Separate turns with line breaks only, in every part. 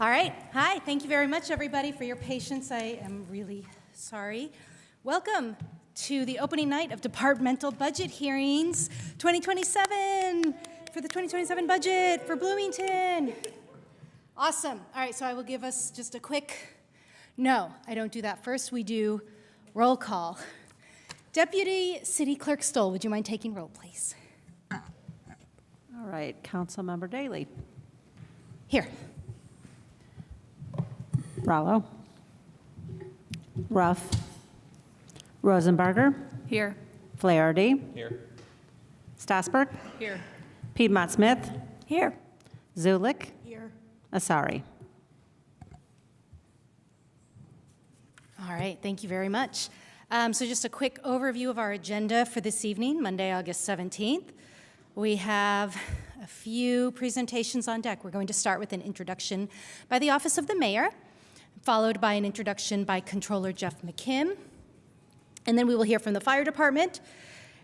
All right. Hi. Thank you very much, everybody, for your patience. I am really sorry. Welcome to the opening night of Departmental Budget Hearings 2027 for the 2027 budget for Bloomington. Awesome. All right. So I will give us just a quick, no, I don't do that. First, we do roll call. Deputy City Clerk Stoll, would you mind taking roll, please?
All right. Councilmember Daly.
Here.
Rallo. Ruff. Rosenberger.
Here.
Flaherty.
Here.
Stassberg.
Here.
Piedmont Smith.
Here.
Zulik.
Here.
Asari.
All right, thank you very much. So just a quick overview of our agenda for this evening, Monday, August 17th. We have a few presentations on deck. We're going to start with an introduction by the Office of the Mayor, followed by an introduction by Controller Jeff McKim. And then we will hear from the Fire Department,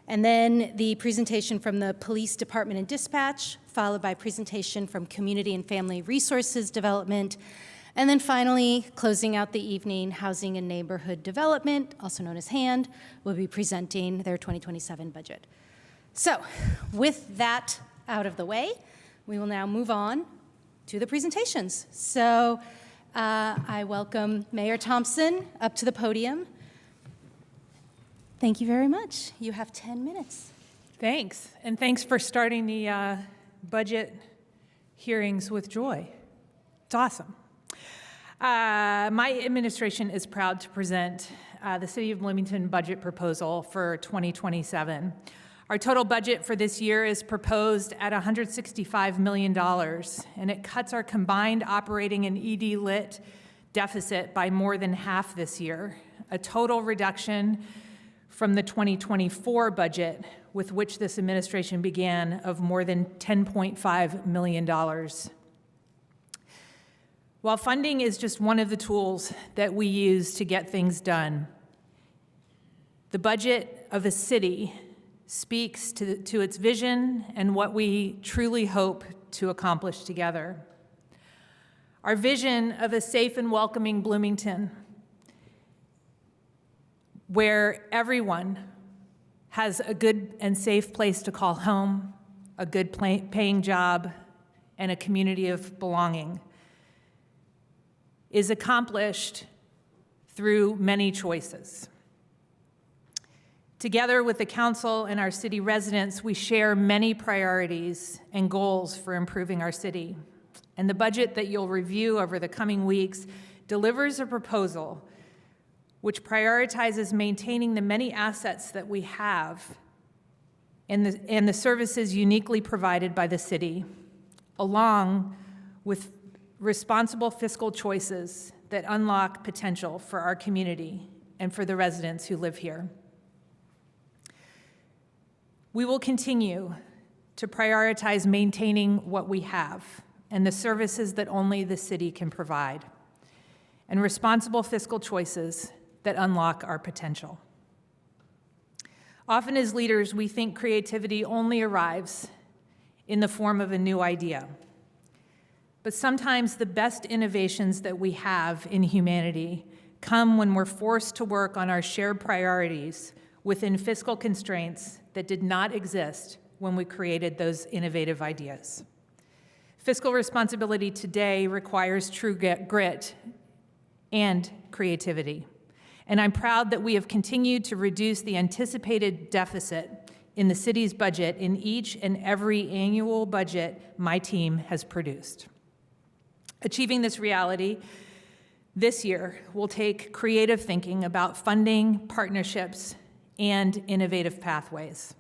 and then the presentation from the Police Department and Dispatch, followed by a presentation from Community and Family Resources Development, and then finally, closing out the evening, Housing and Neighborhood Development, also known as HAND, will be presenting their 2027 budget. So with that out of the way, we will now move on to the presentations. So I welcome Mayor Thompson up to the podium. Thank you very much. You have 10 minutes.
Thanks. And thanks for starting the budget hearings with joy. It's awesome. My administration is proud to present the City of Bloomington budget proposal for 2027. Our total budget for this year is proposed at $165 million, and it cuts our combined operating and ED lit deficit by more than half this year, a total reduction from the 2024 budget with which this administration began of more than $10.5 million. While funding is just one of the tools that we use to get things done, the budget of a city speaks to its vision and what we truly hope to accomplish together. Our vision of a safe and welcoming Bloomington, where everyone has a good and safe place to call home, a good paying job, and a community of belonging, is accomplished through many choices. Together with the council and our city residents, we share many priorities and goals for improving our city. And the budget that you'll review over the coming weeks delivers a proposal which prioritizes maintaining the many assets that we have and the services uniquely provided by the city, along with responsible fiscal choices that unlock potential for our community and for the residents who live here. We will continue to prioritize maintaining what we have and the services that only the city can provide, and responsible fiscal choices that unlock our potential. Often as leaders, we think creativity only arrives in the form of a new idea. But sometimes the best innovations that we have in humanity come when we're forced to work on our shared priorities within fiscal constraints that did not exist when we created those innovative ideas. Fiscal responsibility today requires true grit and creativity. And I'm proud that we have continued to reduce the anticipated deficit in the city's budget in each and every annual budget my team has produced. Achieving this reality this year will take creative thinking about funding, partnerships, and innovative pathways.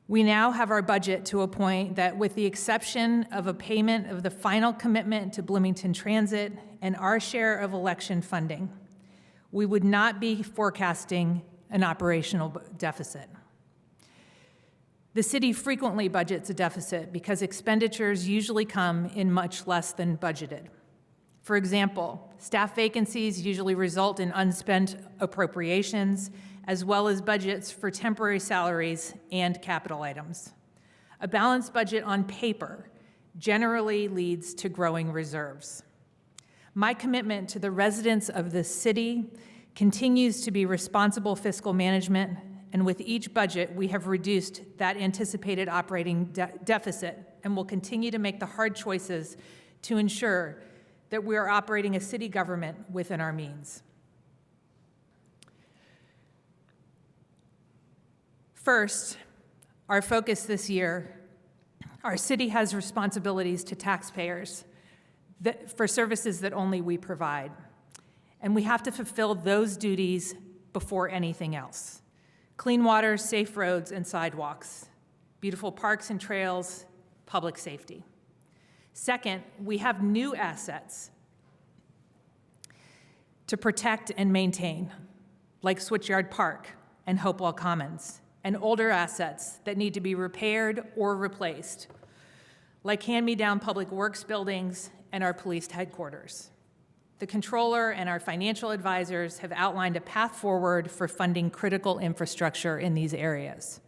We now have our budget to a point that, with the exception of a payment of the final commitment to Bloomington Transit and our share of election funding, we would not be forecasting an operational deficit. The city frequently budgets a deficit because expenditures usually come in much less than budgeted. For example, staff vacancies usually result in unspent appropriations, as well as budgets for temporary salaries and capital items. A balanced budget on paper generally leads to growing reserves. My commitment to the residents of this city continues to be responsible fiscal management, and with each budget, we have reduced that anticipated operating deficit and will continue to make the hard choices to ensure that we are operating a city government within our means. First, our focus this year, our city has responsibilities to taxpayers for services that only we provide. And we have to fulfill those duties before anything else. Clean water, safe roads and sidewalks, beautiful parks and trails, public safety. Second, we have new assets to protect and maintain, like Switchyard Park and Hopewell Commons, and older assets that need to be repaired or replaced, like hand-me-down public works buildings and our police headquarters. The controller and our financial advisors have outlined a path forward for funding critical infrastructure in these areas.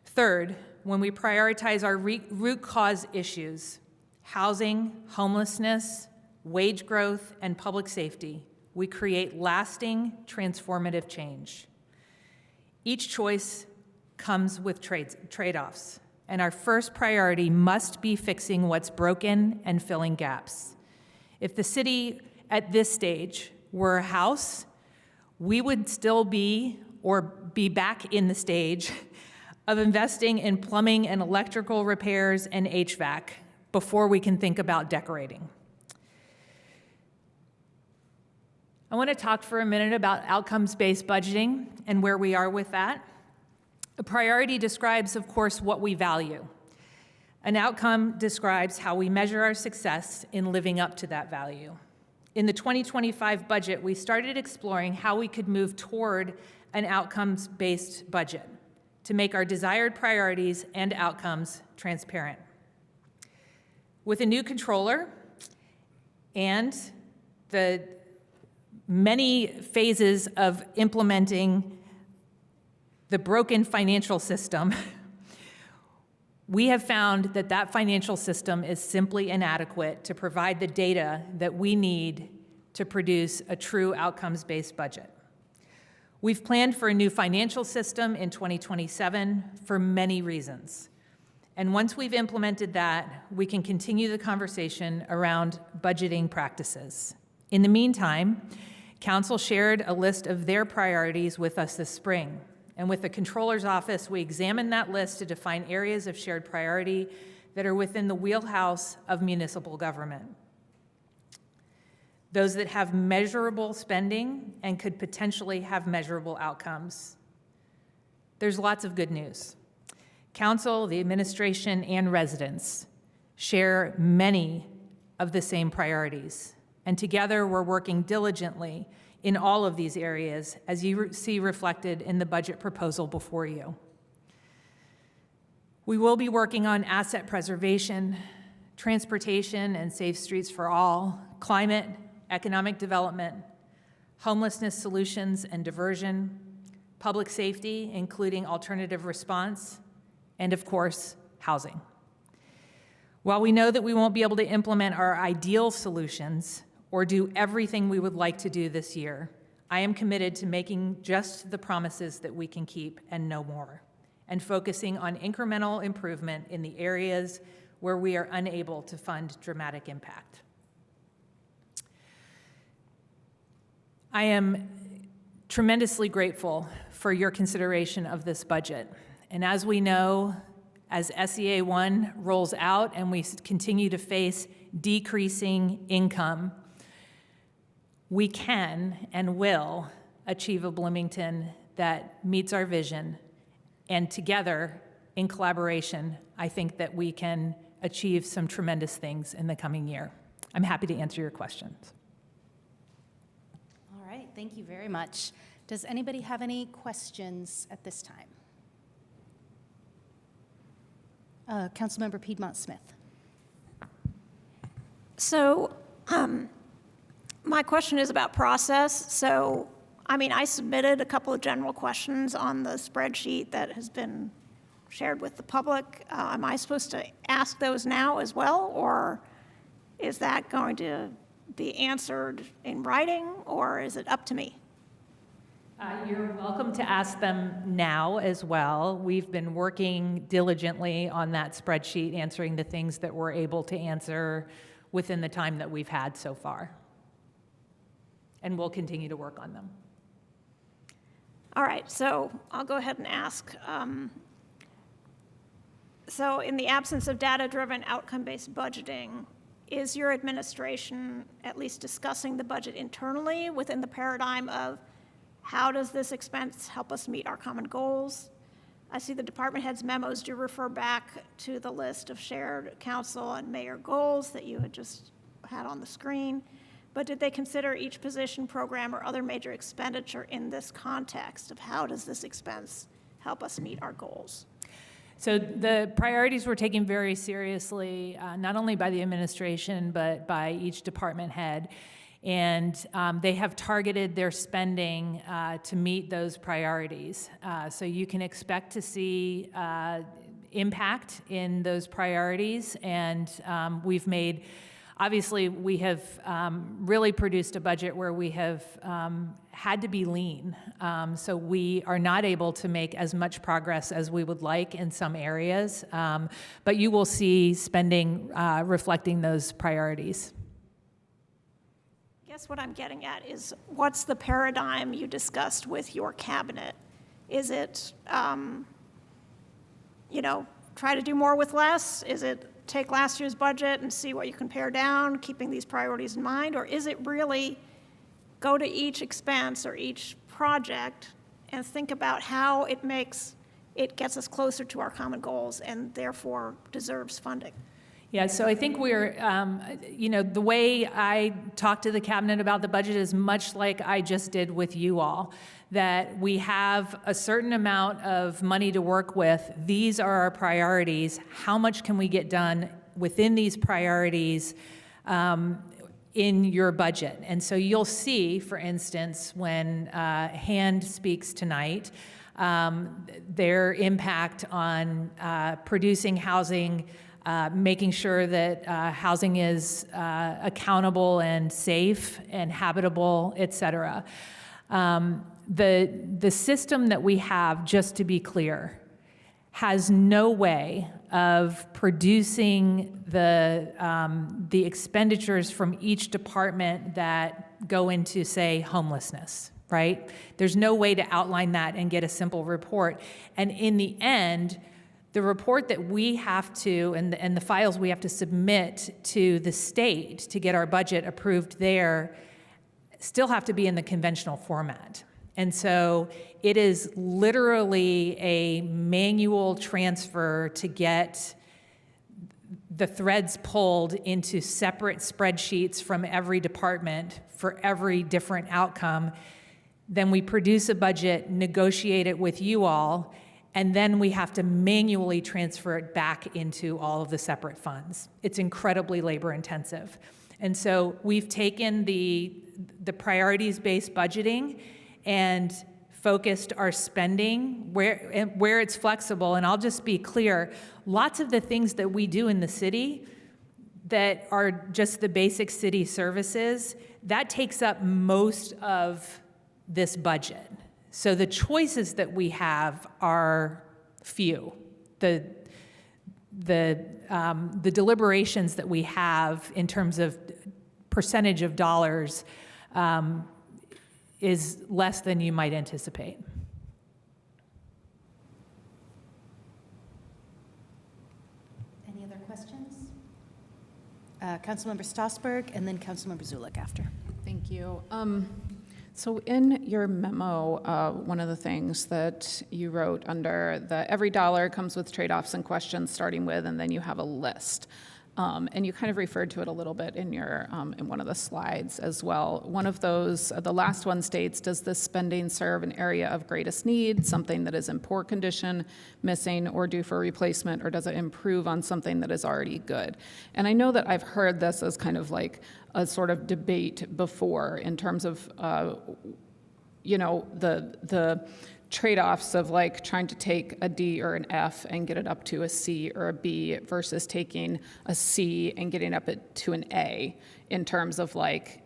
Third, when we prioritize our root cause issues, housing, homelessness, wage growth, and public safety, we create lasting, transformative change. Each choice comes with trade-offs, and our first priority must be fixing what's broken and filling gaps. If the city at this stage were a house, we would still be, or be back in the stage of investing in plumbing and electrical repairs and HVAC before we can think about decorating. I want to talk for a minute about outcomes-based budgeting and where we are with that. A priority describes, of course, what we value. An outcome describes how we measure our success in living up to that value. In the 2025 budget, we started exploring how we could move toward an outcomes-based budget to make our desired priorities and outcomes transparent. With a new controller and the many phases of implementing the broken financial system, we have found that that financial system is simply inadequate to provide the data that we need to produce a true outcomes-based budget. We've planned for a new financial system in 2027 for many reasons. And once we've implemented that, we can continue the conversation around budgeting practices. In the meantime, Council shared a list of their priorities with us this spring. And with the Controller's Office, we examined that list to define areas of shared priority that are within the wheelhouse of municipal government. Those that have measurable spending and could potentially have measurable outcomes. There's lots of good news. Council, the administration, and residents share many of the same priorities. And together, we're working diligently in all of these areas, as you see reflected in the budget proposal before you. We will be working on asset preservation, transportation and safe streets for all, climate, economic development, homelessness solutions and diversion, public safety, including alternative response, and of course, housing. While we know that we won't be able to implement our ideal solutions or do everything we would like to do this year, I am committed to making just the promises that we can keep and no more, and focusing on incremental improvement in the areas where we are unable to fund dramatic impact. I am tremendously grateful for your consideration of this budget. And as we know, as SEA 1 rolls out and we continue to face decreasing income, we can and will achieve a Bloomington that meets our vision. And together, in collaboration, I think that we can achieve some tremendous things in the coming year. I'm happy to answer your questions.
All right, thank you very much. Does anybody have any questions at this time? Councilmember Piedmont Smith.
So my question is about process. So, I mean, I submitted a couple of general questions on the spreadsheet that has been shared with the public? Am I supposed to ask those now as well, or is that going to be answered in writing, or is it up to me?
You're welcome to ask them now as well. We've been working diligently on that spreadsheet, answering the things that we're able to answer within the time that we've had so far. And we'll continue to work on them.
All right, so I'll go ahead and ask. So in the absence of data-driven, outcome-based budgeting, is your administration at least discussing the budget internally within the paradigm of how does this expense help us meet our common goals? I see the department heads' memos do refer back to the list of shared council and mayor goals that you had just had on the screen. But did they consider each position, program, or other major expenditure in this context of how does this expense help us meet our goals?
So the priorities were taken very seriously, not only by the administration, but by each department head. And they have targeted their spending to meet those priorities. So you can expect to see impact in those priorities. And we've made, obviously, we have really produced a budget where we have had to be lean. So we are not able to make as much progress as we would like in some areas. But you will see spending reflecting those priorities.
I guess what I'm getting at is what's the paradigm you discussed with your cabinet? Is it, try to do more with less? Is it take last year's budget and see what you can pare down, keeping these priorities in mind? Or is it really go to each expense or each project and think about how it gets us closer to our common goals and therefore deserves funding?
Yeah, so I think we're, the way I talk to the cabinet about the budget is much like I just did with you all, that we have a certain amount of money to work with. These are our priorities. How much can we get done within these priorities in your budget? And so you'll see, for instance, when Hand speaks tonight, their impact on producing housing, making sure that housing is accountable and safe and habitable, et cetera. The system that we have, just to be clear, has no way of producing the expenditures from each department that go into, say, homelessness, right? There's no way to outline that and get a simple report. And in the end, the report that we have to, and the files we have to submit to the state to get our budget approved there, still have to be in the conventional format. And so it is literally a manual transfer to get the threads pulled into separate spreadsheets from every department for every different outcome. Then we produce a budget, negotiate it with you all, and then we have to manually transfer it back into all of the separate funds. It's incredibly labor intensive. And so we've taken the priorities-based budgeting and focused our spending where it's flexible. And I'll just be clear, lots of the things that we do in the city that are just the basic city services, that takes up most of this budget. So the choices that we have are few. The deliberations that we have in terms of percentage of dollars is less than you might anticipate.
Any other questions? Councilmember Stossberg and then Councilmember Zulik after.
Thank you. So in your memo, one of the things that you wrote under the every dollar comes with trade-offs and questions starting with, and then you have a list. And you kind of referred to it a little bit in your in one of the slides as well. One of those, the last one states, does this spending serve an area of greatest need, something that is in poor condition, missing, or due for replacement, or does it improve on something that is already good? And I know that I've heard this as kind of like a sort of debate before in terms of, the trade-offs of like trying to take a D or an F and get it up to a C or a B versus taking a C and getting up to an A in terms of like,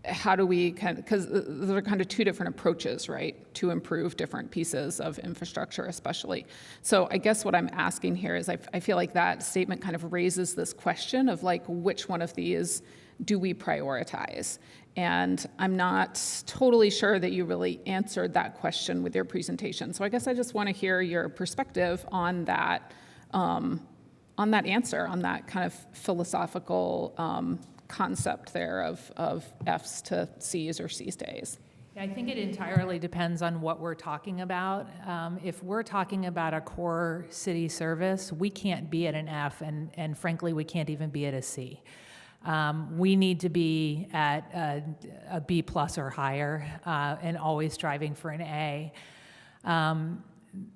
how do we because those are kind of two different approaches, right, to improve different pieces of infrastructure especially. So I guess what I'm asking here is I feel like that statement kind of raises this question of like, which one of these do we prioritize? And I'm not totally sure that you really answered that question with your presentation. So I guess I just want to hear your perspective on that answer, on that kind of philosophical concept there of Fs to Cs or Cs to As.
I think it entirely depends on what we're talking about. If we're talking about a core city service, we can't be at an F, and frankly, we can't even be at a C. We need to be at a B plus or higher, and always striving for an A.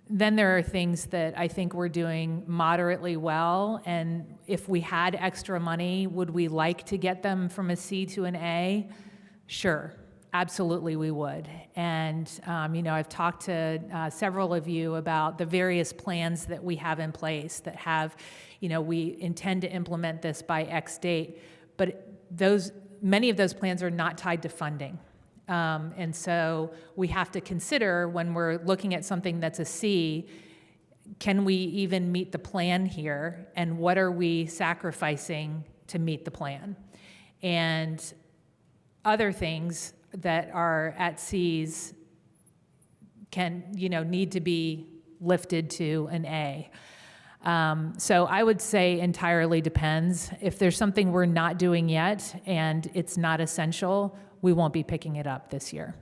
Then there are things that I think we're doing moderately well, and if we had extra money, would we like to get them from a C to an A? Sure, absolutely we would. And I've talked to several of you about the various plans that we have in place that have, we intend to implement this by X date, but many of those plans are not tied to funding. And so we have to consider when we're looking at something that's a C, can we even meet the plan here? And what are we sacrificing to meet the plan? And other things that are at Cs can, need to be lifted to an A. So I would say entirely depends. If there's something we're not doing yet and it's not essential, we won't be picking it up this year.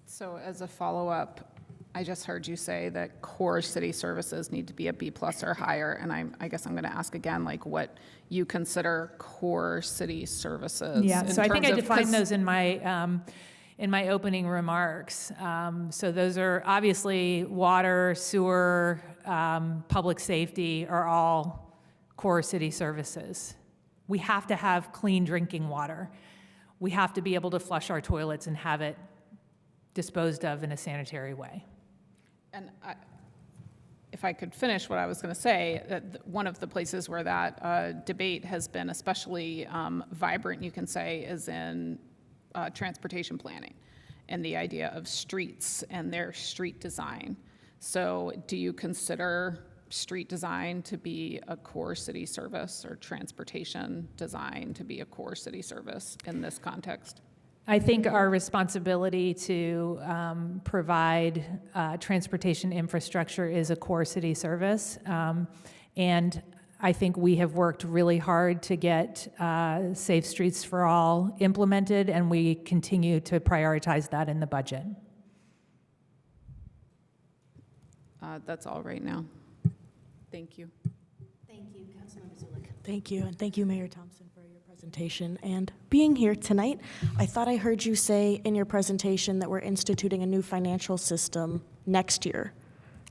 So as a follow-up, I just heard you say that core city services need to be a B plus or higher, and I guess I'm going to ask again, like what you consider core city services.
Yeah, so I think I defined
'cause-
those in my opening remarks. So those are obviously water, sewer, public safety are all core city services. We have to have clean drinking water. We have to be able to flush our toilets and have it disposed of in a sanitary way.
And if I could finish what I was going to say, one of the places where that debate has been especially vibrant, you can say, is in transportation planning and the idea of streets and their street design. So do you consider street design to be a core city service or transportation design to be a core city service in this context?
I think our responsibility to provide transportation infrastructure is a core city service. And I think we have worked really hard to get Safe Streets for All implemented, and we continue to prioritize that in the budget.
That's all right now. Thank you.
Thank you, Councilmember Zulik.
Thank you, and thank you, Mayor Thompson, for your presentation and being here tonight. I thought I heard you say in your presentation that we're instituting a new financial system next year.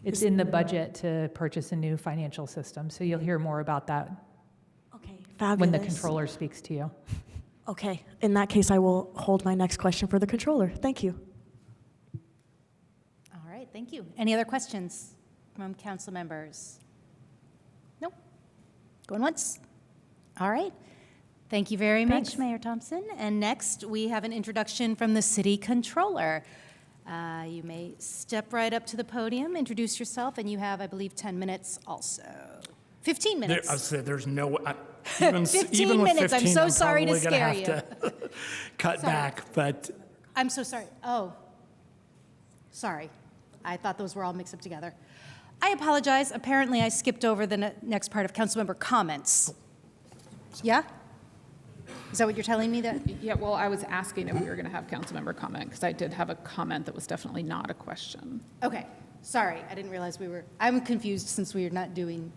It's in the budget to purchase a new financial system, so you'll hear more about that
Okay, fabulous.
when the controller speaks to you.
Okay, in that case, I will hold my next question for the controller. Thank you.
All right, thank you. Any other questions from council members? Nope. Going once? All right. Thank you very much,
Thanks.
Mayor Thompson. And next, we have an introduction from the city controller. You may step right up to the podium, introduce yourself, and you have, I believe, 10 minutes also. 15 minutes.
I said there's no, even
15
with
minutes.
15,
I'm so sorry to
probably gonna
scare
have to cut
Sorry.
back, but
I'm so sorry. Oh, sorry. I thought those were all mixed up together. I apologize. Apparently, I skipped over the next part of councilmember comments. Yeah? Is that what you're telling me that?
Yeah, well, I was asking if we were going to have council member comment, because I did have a comment that was definitely not a question.
Okay, sorry. I didn't realize I'm confused since we are not doing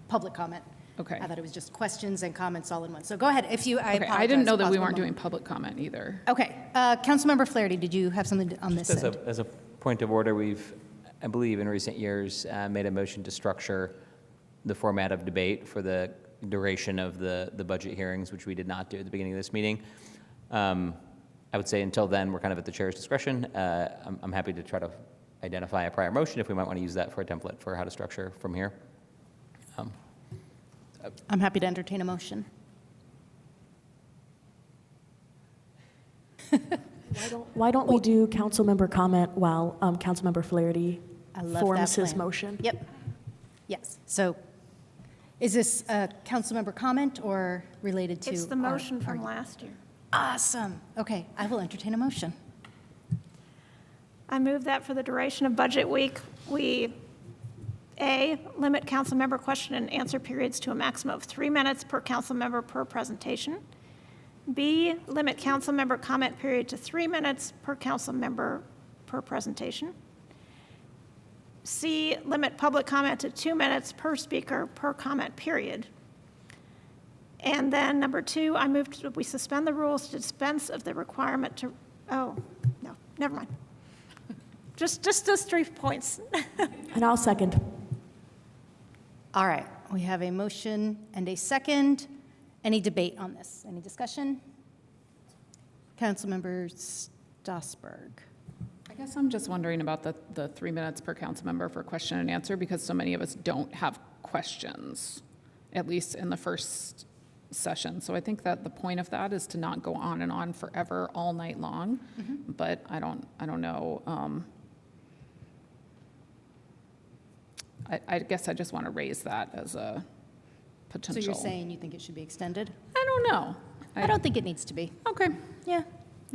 public comment.
Okay.
I thought it was just questions and comments all in one. So go ahead. If you, I
Okay,
apologize.
I didn't know that
Pause
we
one
weren't doing
moment.
public comment either.
Okay. Councilmember Flaherty, did you have something on this
Just
end?
as a point of order, we've, I believe, in recent years, made a motion to structure the format of debate for the duration of the budget hearings, which we did not do at the beginning of this meeting. I would say until then, we're kind of at the chair's discretion. I'm happy to try to identify a prior motion if we might want to use that for a template for how to structure from here.
I'm happy to entertain a motion.
Why don't we do council member comment while Councilmember Flaherty
I love
forms
that
his
plan.
motion?
Yep. Yes. So is this a council member comment or related to?
It's the
our-
motion from
our-
last year.
Awesome. Okay, I will entertain a motion.
I move that for the duration of budget week, we, A, limit council member question and answer periods to a maximum of 3 minutes per council member per presentation. B, limit council member comment period to 3 minutes per council member per presentation. C, limit public comment to 2 minutes per speaker per comment period. And then number 2, I move that we suspend the rules to dispense of the requirement to, oh, no, never mind. Just those 3 points.
And I'll second.
All right, we have a motion and a second. Any debate on this? Any discussion? Councilmember Strasburg.
I guess I'm just wondering about the 3 minutes per council member for question and answer, because so many of us don't have questions, at least in the first session. So I think that the point of that is to not go on and on forever all night long. But I don't know. I guess I just want to raise that as a
So
potential.
you're saying you think it should be extended?
I don't know.
I don't think it needs to be.
Okay.
Yeah.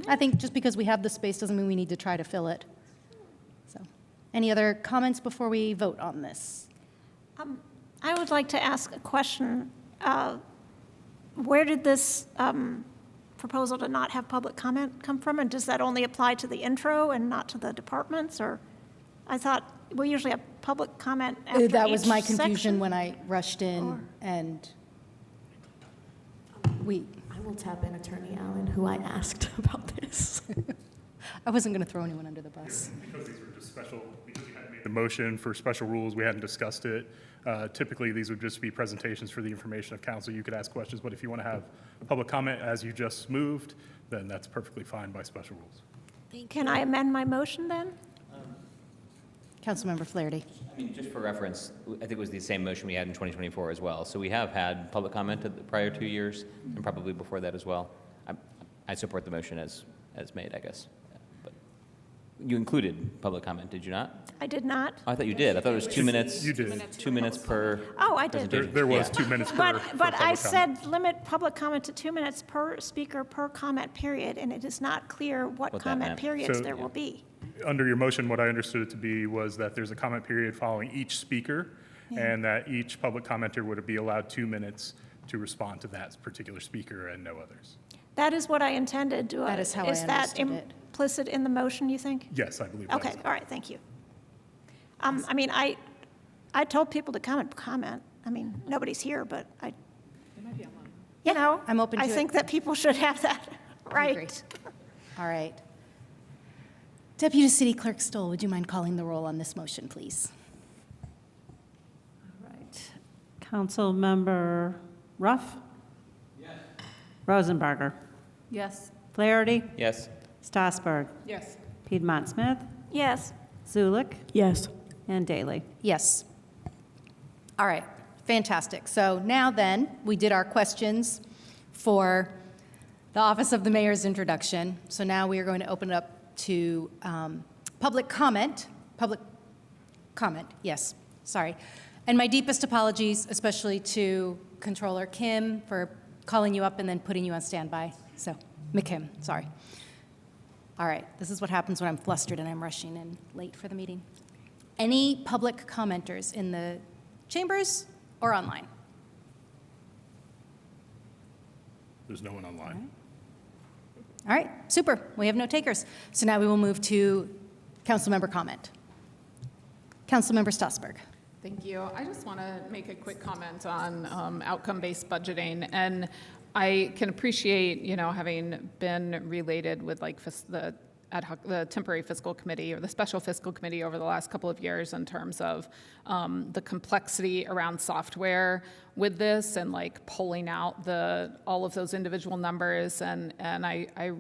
I think just because we have the space doesn't mean we need to try to fill it. So, any other comments before we vote on this?
I would like to ask a question. Where did this proposal to not have public comment come from? And does that only apply to the intro and not to the departments? Or I thought we usually have public comment after
That was
each
my confusion
section.
when I rushed in
Or-
and we,
I will tap in Attorney Allen, who I asked about this.
I wasn't going to throw anyone under the bus.
Because these were just special, because you hadn't made the motion for special rules, we hadn't discussed it. Typically, these would just be presentations for the information of council. You could ask questions, but if you want to have public comment as you just moved, then that's perfectly fine by special rules.
Can I amend my motion then?
Councilmember Flaherty.
I mean, just for reference, I think it was the same motion we had in 2024 as well. So we have had public comment at the prior 2 years and probably before that as well. I support the motion as made, I guess. But you included public comment, did you not?
I did not.
Oh, I thought you did. I thought it was 2 minutes.
You did.
2 minutes per.
Oh, I did.
There was
Yeah.
2 minutes per
But
for
I
public comment.
said limit public comment to 2 minutes per speaker per comment period, and it is not clear what
What that
comment
meant.
periods
So-
there will be.
Under your motion, what I understood it to be was that there's a comment period following each speaker, and that each public commenter would be allowed 2 minutes to respond to that particular speaker and no others.
That is what I intended.
That is how I
Is that
understood it.
implicit in the motion, you think?
Yes, I believe that
Okay,
is.
all right, thank you. I mean, I told people to come and comment. I mean, nobody's here, but you know.
I'm open to
I
it.
think that people should have that
I agree.
right.
All right. Deputy City Clerk Stoll, would you mind calling the roll on this motion, please?
Right. Councilmember Ruff? Yes. Rosenbarger?
Yes.
Flaherty?
Yes.
Strasburg?
Yes.
Piedmont Smith?
Yes,
Zulik?
Yes.
And Daley.
Yes. All right, fantastic. So now then, we did our questions for the Office of the Mayor's introduction. So now we are going to open it up to public comment. Public comment, yes, sorry. And my deepest apologies, especially to Controller Kim for calling you up and then putting you on standby. So, McKim, sorry. All right, this is what happens when I'm flustered and I'm rushing in late for the meeting. Any public commenters in the chambers or online?
There's no one online.
All right, super. We have no takers. So now we will move to council member comment. Councilmember Strasburg.
Thank you. I just want to make a quick comment on outcome-based budgeting. And I can appreciate, having been related with like the ad hoc, the temporary fiscal committee or the special fiscal committee over the last couple of years in terms of the complexity around software with this and like pulling out all of those individual numbers. And I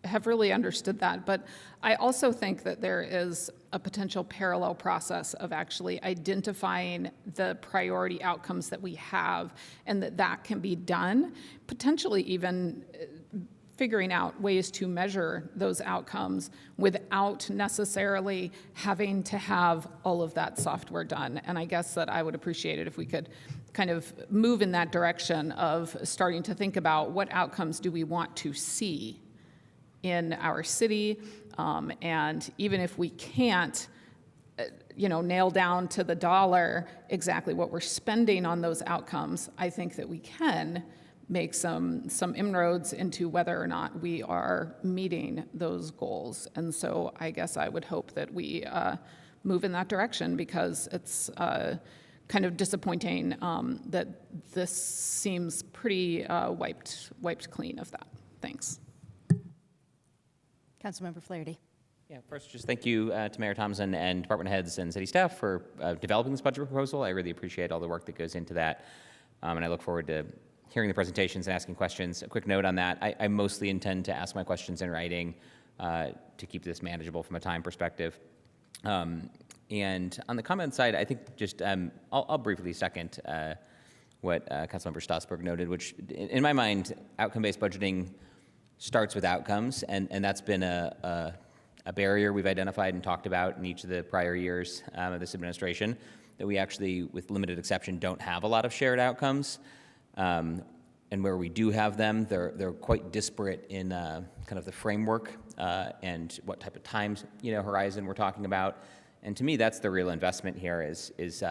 have really understood that, but I also think that there is a potential parallel process of actually identifying the priority outcomes that we have, and that can be done, potentially even figuring out ways to measure those outcomes without necessarily having to have all of that software done. And I guess that I would appreciate it if we could kind of move in that direction of starting to think about what outcomes do we want to see in our city, and even if we can't, nail down to the dollar exactly what we're spending on those outcomes, I think that we can make some inroads into whether or not we are meeting those goals. And so I guess I would hope that we move in that direction, because it's kind of disappointing that this seems pretty wiped clean of that. Thanks.
Councilmember Flaherty.
Yeah, first, just thank you to Mayor Thompson and department heads and city staff for developing this budget proposal. I really appreciate all the work that goes into that, and I look forward to hearing the presentations and asking questions. A quick note on that, I mostly intend to ask my questions in writing to keep this manageable from a time perspective. And on the comment side, I think just I'll briefly second what Councilmember Strasburg noted, which in my mind, outcome-based budgeting starts with outcomes, and that's been a barrier we've identified and talked about in each of the prior years of this administration, that we actually, with limited exception, don't have a lot of shared outcomes. And where we do have them, they're quite disparate in kind of the framework and what type of time horizon we're talking about. And to me, that's the real investment here is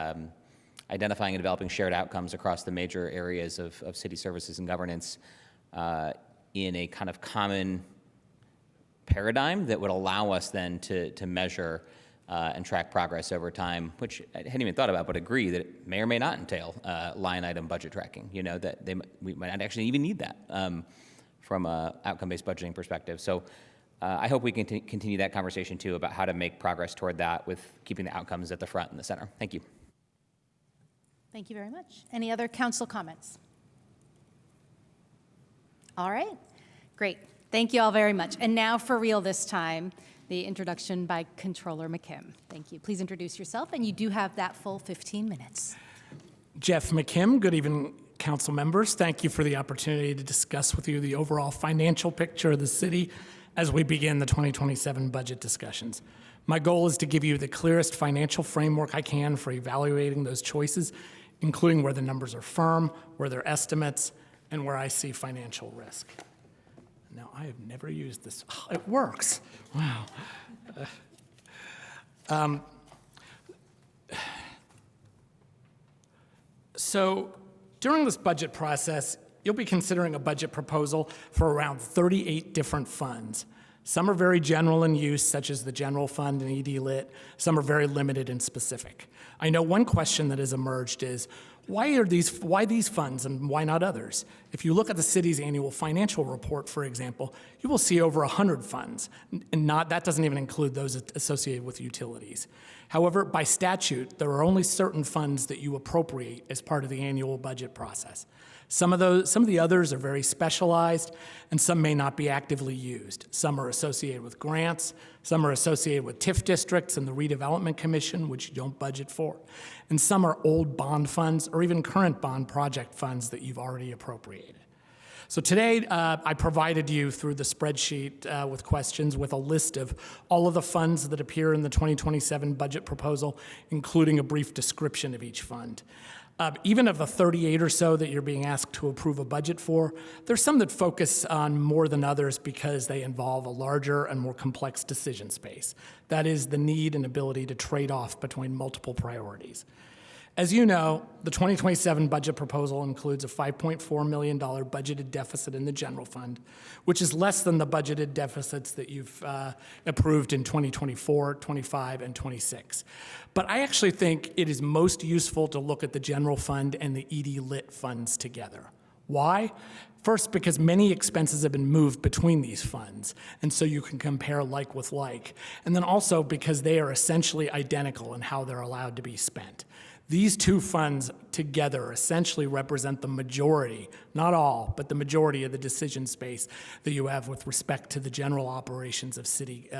identifying and developing shared outcomes across the major areas of city services and governance in a kind of common paradigm that would allow us then to measure and track progress over time, which I hadn't even thought about, but agree that it may or may not entail line item budget tracking, that we might not actually even need that from an outcome-based budgeting perspective. So I hope we can continue that conversation too about how to make progress toward that with keeping the outcomes at the front and the center. Thank you.
Thank you very much. Any other council comments? All right, great. Thank you all very much. And now for real this time, the introduction by Controller McKim. Thank you. Please introduce yourself, and you do have that full 15 minutes.
Jeff McKim, good evening, council members. Thank you for the opportunity to discuss with you the overall financial picture of the city as we begin the 2027 budget discussions. My goal is to give you the clearest financial framework I can for evaluating those choices, including where the numbers are firm, where they're estimates, and where I see financial risk. Now, I have never used this. Oh, it works. Wow. So during this budget process, you'll be considering a budget proposal for around 38 different funds. Some are very general in use, such as the general fund and ED Lit. Some are very limited and specific. I know one question that has emerged is, why these funds and why not others? If you look at the city's annual financial report, for example, you will see over 100 funds, and that doesn't even include those associated with utilities. However, by statute, there are only certain funds that you appropriate as part of the annual budget process. Some of the others are very specialized, and some may not be actively used. Some are associated with grants, some are associated with TIF districts and the Redevelopment Commission, which you don't budget for, and some are old bond funds or even current bond project funds that you've already appropriated. So today, I provided you through the spreadsheet with questions with a list of all of the funds that appear in the 2027 budget proposal, including a brief description of each fund. Even of the 38 or so that you're being asked to approve a budget for, there's some that focus on more than others because they involve a larger and more complex decision space. That is the need and ability to trade off between multiple priorities. As you know, the 2027 budget proposal includes a $5.4 million budgeted deficit in the general fund, which is less than the budgeted deficits that you've approved in 2024, 25, and 26. But I actually think it is most useful to look at the general fund and the ED Lit funds together. Why? First, because many expenses have been moved between these funds, and so you can compare like with like. And then also because they are essentially identical in how they're allowed to be spent. These two funds together essentially represent the majority, not all, but the majority of the decision space that you have with respect to the general operations of city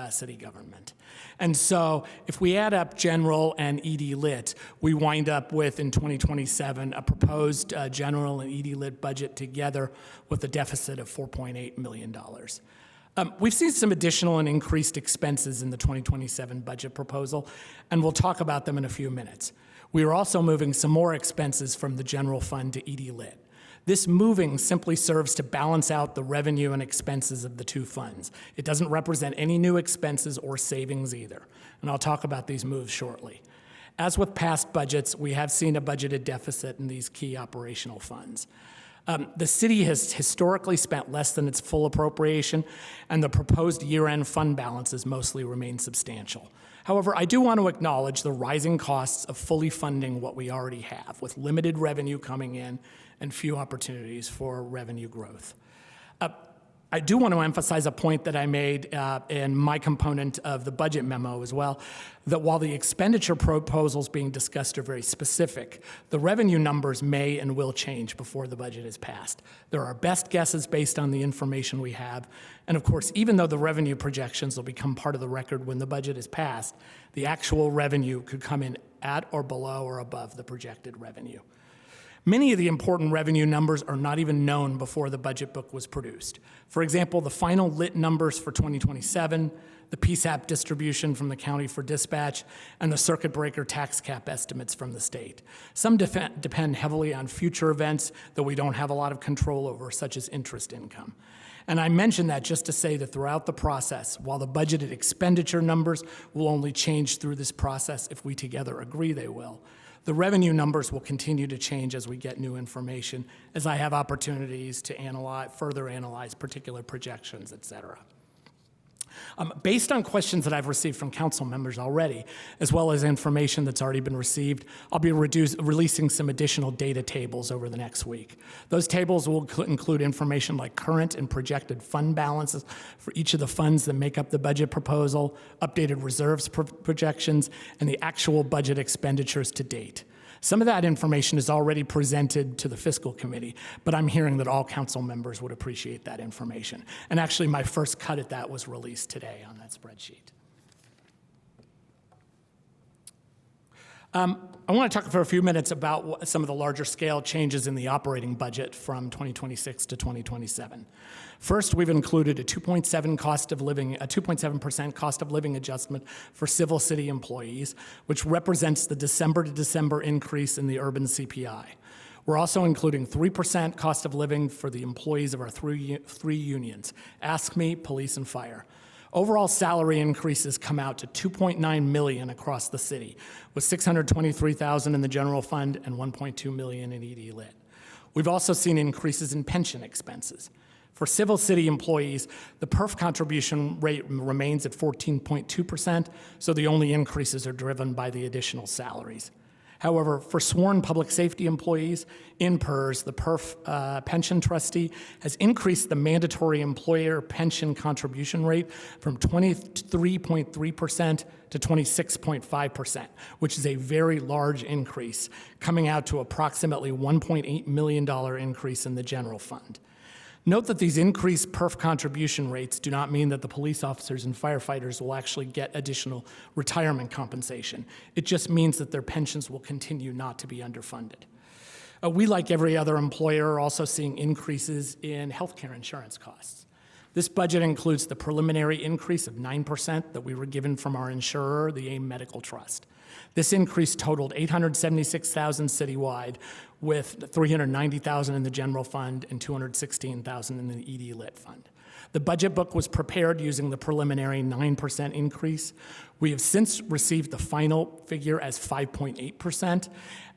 government. And so if we add up general and ED Lit, we wind up with, in 2027, a proposed general and ED Lit budget together with a deficit of $4.8 million. We've seen some additional and increased expenses in the 2027 budget proposal, and we'll talk about them in a few minutes. We are also moving some more expenses from the general fund to ED Lit. This moving simply serves to balance out the revenue and expenses of the two funds. It doesn't represent any new expenses or savings either, and I'll talk about these moves shortly. As with past budgets, we have seen a budgeted deficit in these key operational funds. The city has historically spent less than its full appropriation, and the proposed year-end fund balances mostly remain substantial. However, I do want to acknowledge the rising costs of fully funding what we already have, with limited revenue coming in and few opportunities for revenue growth. I do want to emphasize a point that I made in my component of the budget memo as well, that while the expenditure proposals being discussed are very specific, the revenue numbers may and will change before the budget is passed. There are best guesses based on the information we have, and of course, even though the revenue projections will become part of the record when the budget is passed, the actual revenue could come in at or below or above the projected revenue. Many of the important revenue numbers are not even known before the budget book was produced. For example, the final lit numbers for 2027, the PSAP distribution from the county for dispatch, and the circuit breaker tax cap estimates from the state. Some depend heavily on future events that we don't have a lot of control over, such as interest income. And I mention that just to say that throughout the process, while the budgeted expenditure numbers will only change through this process if we together agree they will, the revenue numbers will continue to change as we get new information, as I have opportunities to further analyze particular projections, et cetera. Based on questions that I've received from council members already, as well as information that's already been received, I'll be releasing some additional data tables over the next week. Those tables will include information like current and projected fund balances for each of the funds that make up the budget proposal, updated reserves projections, and the actual budget expenditures to date. Some of that information is already presented to the fiscal committee, but I'm hearing that all council members would appreciate that information. And actually, my first cut at that was released today on that spreadsheet. I want to talk for a few minutes about some of the larger scale changes in the operating budget from 2026 to 2027. First, we've included a 2.7% cost of living adjustment for civil city employees, which represents the December to December increase in the urban CPI. We're also including 3% cost of living for the employees of our three unions, Ask Me, Police, and Fire. Overall salary increases come out to $2.9 million across the city, with $623,000 in the general fund and $1.2 million in ED Lit. We've also seen increases in pension expenses. For civil city employees, the PERF contribution rate remains at 14.2%, so the only increases are driven by the additional salaries. However, for sworn public safety employees, in PERS, the PERF pension trustee has increased the mandatory employer pension contribution rate from 23.3% to 26.5%, which is a very large increase, coming out to approximately $1.8 million increase in the general fund. Note that these increased PERF contribution rates do not mean that the police officers and firefighters will actually get additional retirement compensation. It just means that their pensions will continue not to be underfunded. We, like every other employer, are also seeing increases in healthcare insurance costs. This budget includes the preliminary increase of 9% that we were given from our insurer, the AIM Medical Trust. This increase totaled $876,000 citywide, with $390,000 in the general fund and $216,000 in the ED Lit fund. The budget book was prepared using the preliminary 9% increase. We have since received the final figure as 5.8%,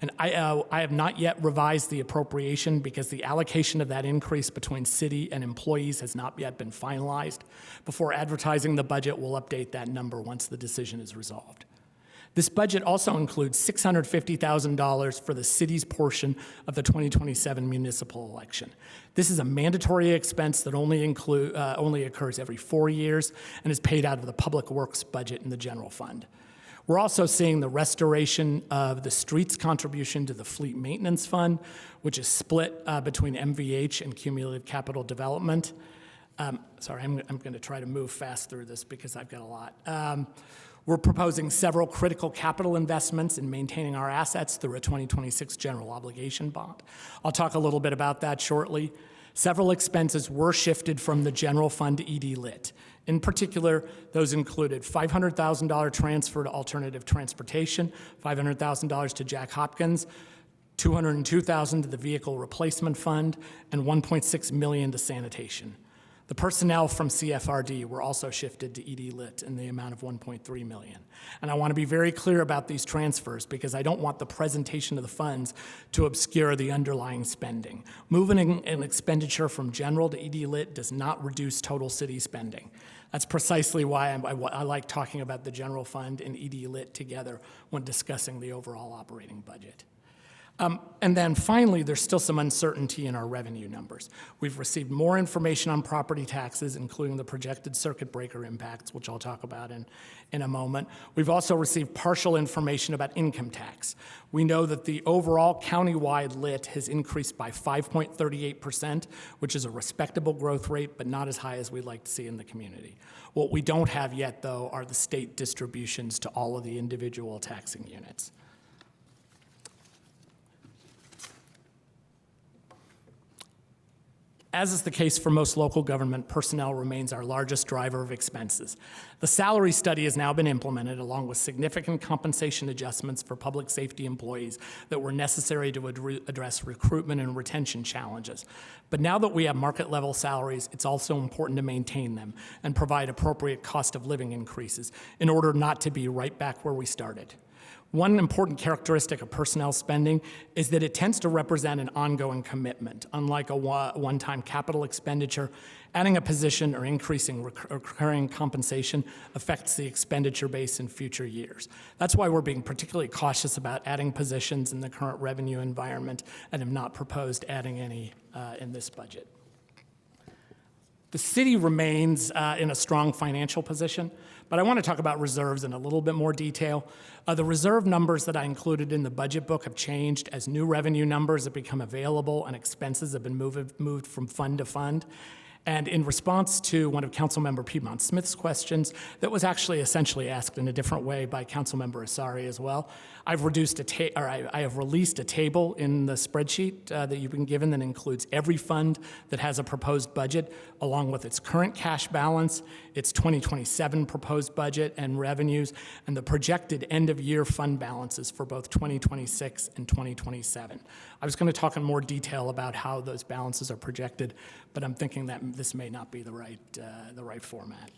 and I have not yet revised the appropriation because the allocation of that increase between city and employees has not yet been finalized. Before advertising the budget, we'll update that number once the decision is resolved. This budget also includes $650,000 for the city's portion of the 2027 municipal election. This is a mandatory expense that only occurs every 4 years and is paid out of the public works budget in the general fund. We're also seeing the restoration of the streets contribution to the Fleet Maintenance Fund, which is split between MVH and Cumulative Capital Development. Sorry, I'm going to try to move fast through this because I've got a lot. We're proposing several critical capital investments in maintaining our assets through a 2026 general obligation bond. I'll talk a little bit about that shortly. Several expenses were shifted from the general fund to ED Lit. In particular, those included $500,000 transfer to alternative transportation, $500,000 to Jack Hopkins, $202,000 to the vehicle replacement fund, and $1.6 million to sanitation. The personnel from CFRD were also shifted to ED Lit in the amount of $1.3 million. And I want to be very clear about these transfers because I don't want the presentation of the funds to obscure the underlying spending. Moving an expenditure from general to ED Lit does not reduce total city spending. That's precisely why I like talking about the general fund and ED Lit together when discussing the overall operating budget. And then finally, there's still some uncertainty in our revenue numbers. We've received more information on property taxes, including the projected circuit breaker impacts, which I'll talk about in a moment. We've also received partial information about income tax. We know that the overall countywide lit has increased by 5.38%, which is a respectable growth rate, but not as high as we'd like to see in the community. What we don't have yet, though, are the state distributions to all of the individual taxing units. As is the case for most local government, personnel remains our largest driver of expenses. The salary study has now been implemented, along with significant compensation adjustments for public safety employees that were necessary to address recruitment and retention challenges. But now that we have market-level salaries, it's also important to maintain them and provide appropriate cost of living increases in order not to be right back where we started. One important characteristic of personnel spending is that it tends to represent an ongoing commitment. Unlike a one-time capital expenditure, adding a position or increasing recurring compensation affects the expenditure base in future years. That's why we're being particularly cautious about adding positions in the current revenue environment and have not proposed adding any in this budget. The city remains in a strong financial position, but I want to talk about reserves in a little bit more detail. The reserve numbers that I included in the budget book have changed as new revenue numbers have become available and expenses have been moved from fund to fund. And in response to one of Councilmember Piedmont Smith's questions that was actually essentially asked in a different way by Councilmember Asari as well, I have released a table in the spreadsheet that you've been given that includes every fund that has a proposed budget, along with its current cash balance, its 2027 proposed budget and revenues, and the projected end-of-year fund balances for both 2026 and 2027. I was going to talk in more detail about how those balances are projected, but I'm thinking that this may not be the right format.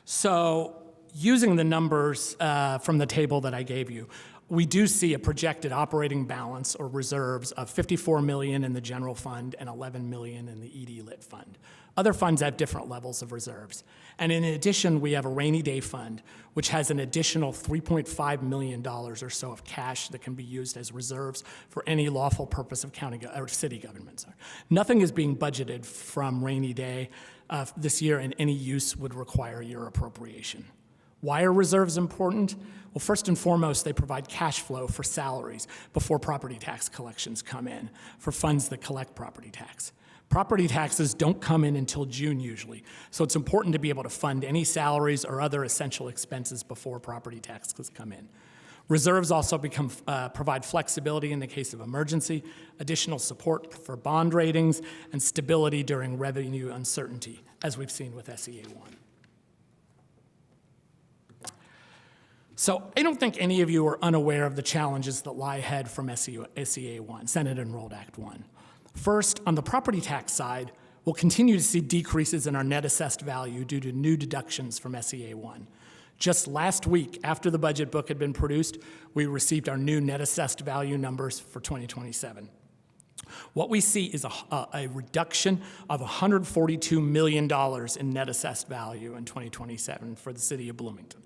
So using the numbers from the table that I gave you, we do see a projected operating balance or reserves of $54 million in the general fund and $11 million in the ED Lit fund. Other funds have different levels of reserves. And in addition, we have a rainy day fund, which has an additional $3.5 million or so of cash that can be used as reserves for any lawful purpose of county or city government. Nothing is being budgeted from rainy day this year, and any use would require your appropriation. Why are reserves important? Well, first and foremost, they provide cash flow for salaries before property tax collections come in, for funds that collect property tax. Property taxes don't come in until June usually, so it's important to be able to fund any salaries or other essential expenses before property taxes come in. Reserves also provide flexibility in the case of emergency, additional support for bond ratings, and stability during revenue uncertainty, as we've seen with SEA1. So I don't think any of you are unaware of the challenges that lie ahead from SEA1, Senate Enrolled Act 1. First, on the property tax side, we'll continue to see decreases in our net assessed value due to new deductions from SEA1. Just last week, after the budget book had been produced, we received our new net assessed value numbers for 2027. What we see is a reduction of $142 million in net assessed value in 2027 for the city of Bloomington.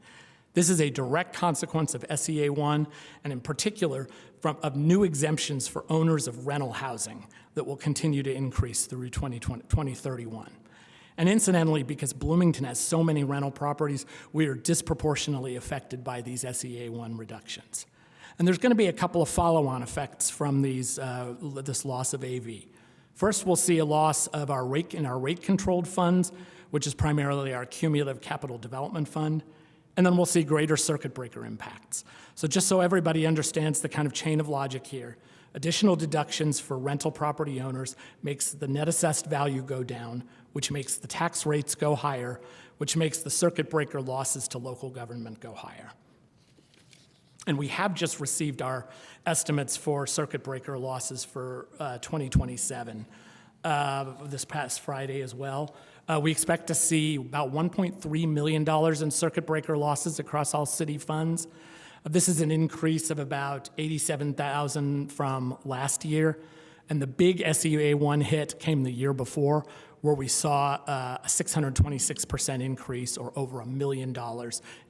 This is a direct consequence of SEA1, and in particular, of new exemptions for owners of rental housing that will continue to increase through 2031. And incidentally, because Bloomington has so many rental properties, we are disproportionately affected by these SEA1 reductions. And there's going to be a couple of follow-on effects from this loss of AV. First, we'll see a loss of our rate-controlled funds, which is primarily our cumulative capital development fund. And then we'll see greater circuit breaker impacts. So just so everybody understands the kind of chain of logic here, additional deductions for rental property owners makes the net assessed value go down, which makes the tax rates go higher, which makes the circuit breaker losses to local government go higher. And we have just received our estimates for circuit breaker losses for 2027 this past Friday as well. We expect to see about $1.3 million in circuit breaker losses across all city funds. This is an increase of about $87,000 from last year. And the big SEA1 hit came the year before, where we saw a 626% increase, or over $1 million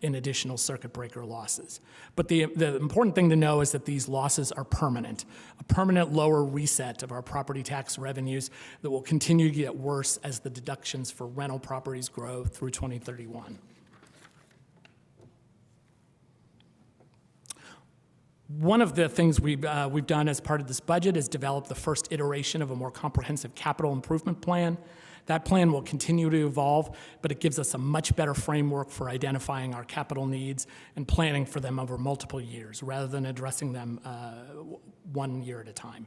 in additional circuit breaker losses. But the important thing to know is that these losses are permanent, a permanent lower reset of our property tax revenues that will continue to get worse as the deductions for rental properties grow through 2031. One of the things we've done as part of this budget is develop the first iteration of a more comprehensive capital improvement plan. That plan will continue to evolve, but it gives us a much better framework for identifying our capital needs and planning for them over multiple years, rather than addressing them 1 year at a time.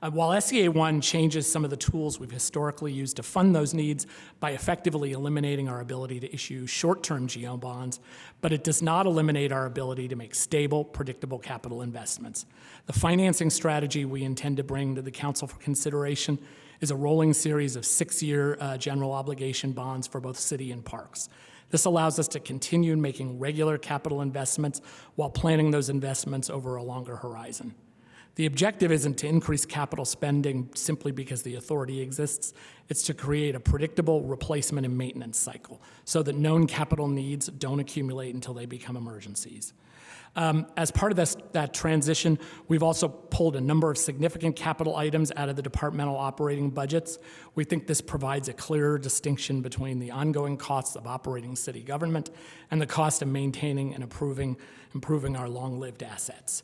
While SEA1 changes some of the tools we've historically used to fund those needs by effectively eliminating our ability to issue short-term GO bonds, but it does not eliminate our ability to make stable, predictable capital investments. The financing strategy we intend to bring to the Council for consideration is a rolling series of 6-year general obligation bonds for both city and parks. This allows us to continue making regular capital investments while planning those investments over a longer horizon. The objective isn't to increase capital spending simply because the authority exists. It's to create a predictable replacement and maintenance cycle so that known capital needs don't accumulate until they become emergencies. As part of that transition, we've also pulled a number of significant capital items out of the departmental operating budgets. We think this provides a clearer distinction between the ongoing costs of operating city government and the cost of maintaining and improving our long-lived assets.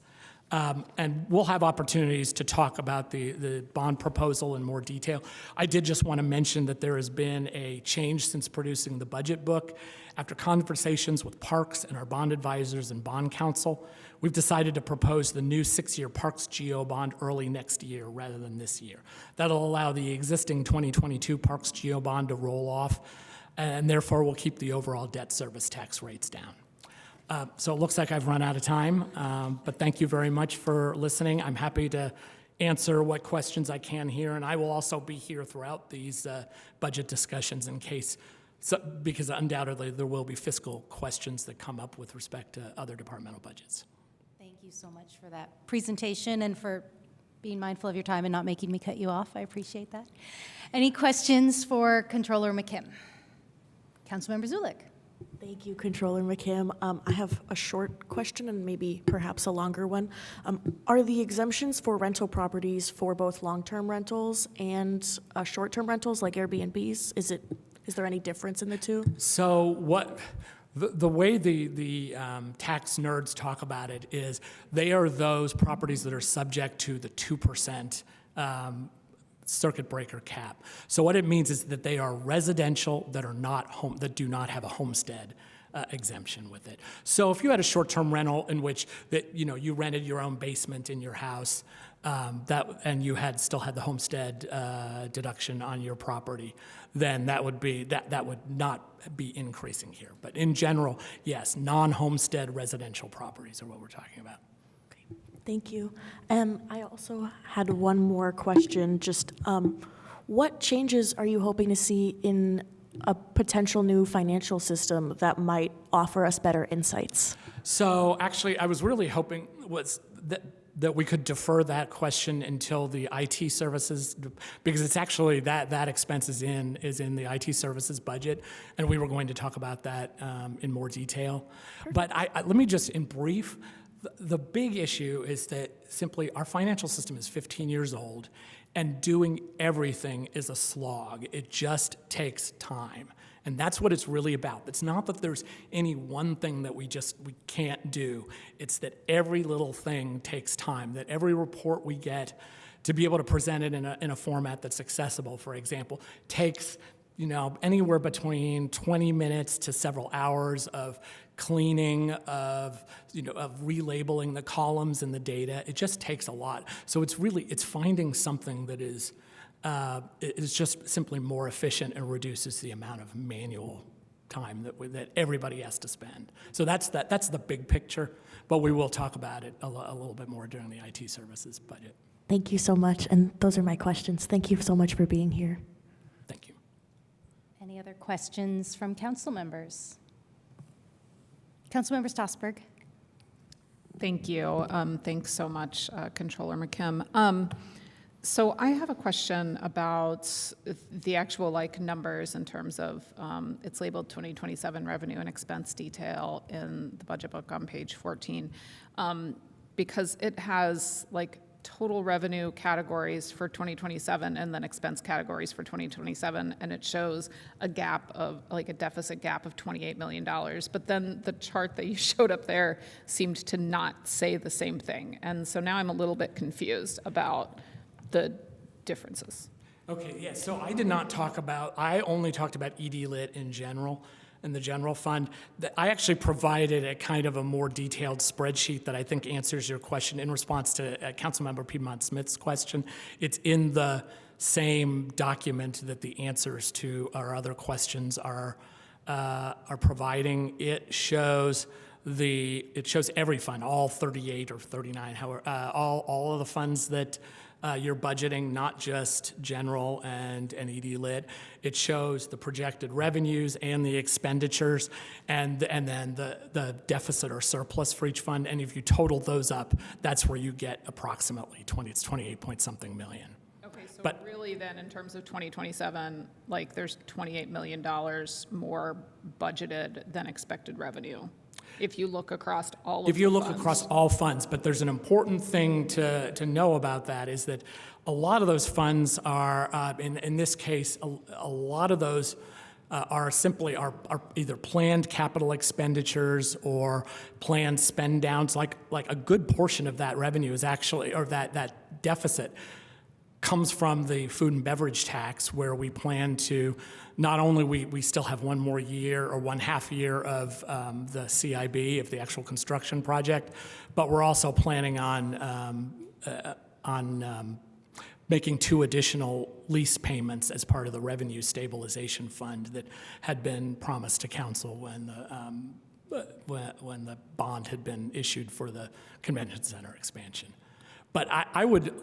And we'll have opportunities to talk about the bond proposal in more detail. I did just want to mention that there has been a change since producing the budget book. After conversations with Parks and our bond advisors and bond counsel, we've decided to propose the new 6-year Parks GO bond early next year rather than this year. That'll allow the existing 2022 Parks GO bond to roll off, and therefore will keep the overall debt service tax rates down. So it looks like I've run out of time, but thank you very much for listening. I'm happy to answer what questions I can here, and I will also be here throughout these budget discussions in case, because undoubtedly there will be fiscal questions that come up with respect to other departmental budgets.
Thank you so much for that presentation and for being mindful of your time and not making me cut you off. I appreciate that. Any questions for Controller McKim? Councilmember Zulik.
Thank you, Controller McKim. I have a short question and maybe perhaps a longer one. Are the exemptions for rental properties for both long-term rentals and short-term rentals like Airbnbs? Is there any difference in the two?
So the way the tax nerds talk about it is they are those properties that are subject to the 2% circuit breaker cap. So what it means is that they are residential that are not that do not have a homestead exemption with it. So if you had a short-term rental in which you rented your own basement in your house, and you still had the homestead deduction on your property, then that would not be increasing here. But in general, yes, non-homestead residential properties are what we're talking about.
Thank you. I also had one more question. Just what changes are you hoping to see in a potential new financial system that might offer us better insights? So
actually, I was really hoping that we could defer that question until the IT services, because it's actually that expense is in the IT services budget, and we were going to talk about that in more detail. Perfect. But let me just, in brief, The big issue is that simply our financial system is 15 years old, and doing everything is a slog. It just takes time. And that's what it's really about. It's not that there's any one thing that we can't do. It's that every little thing takes time, that every report we get to be able to present it in a format that's accessible, for example, takes anywhere between 20 minutes to several hours of cleaning, of relabeling the columns and the data. It just takes a lot. So it's finding something that is just simply more efficient and reduces the amount of manual time that everybody has to spend. So that's the big picture, but we will talk about it a little bit more during the IT services budget.
Thank you so much, and those are my questions. Thank you so much for being here.
Thank you.
Any other questions from council members? Councilmember Stossberg.
Thank you. Thanks so much, Controller McKim. So I have a question about the actual numbers in terms of it's labeled 2027 revenue and expense detail in the budget book on page 14 because it has total revenue categories for 2027 and then expense categories for 2027, and it shows a gap of a deficit gap of $28 million. But then the chart that you showed up there seemed to not say the same thing. And so now I'm a little bit confused about the differences.
Okay, yeah, so I only talked about ED Lit in general, in the general fund. I actually provided a kind of a more detailed spreadsheet that I think answers your question in response to Councilmember Piedmont Smith's question. It's in the same document that the answers to our other questions are providing. It shows every fund, all 38 or 39, however, all of the funds that you're budgeting, not just general and ED Lit. It shows the projected revenues and the expenditures, and then the deficit or surplus for each fund. And if you total those up, that's where you get approximately 28 point something million.
Okay, so really then in terms of 2027, there's $28 million more budgeted than expected revenue. If you look across all of the funds.
Across all funds, but there's an important thing to know about that is that a lot of those funds are, in this case, a lot of those are either planned capital expenditures or planned spend downs. Like a good portion of that revenue is actually, or that deficit comes from the food and beverage tax, where we plan to not only we still have one more year or 1/2 year of the CIB, of the actual construction project, but we're also planning on making 2 additional lease payments as part of the revenue stabilization fund that had been promised to council when the bond had been issued for the convention center expansion. But I would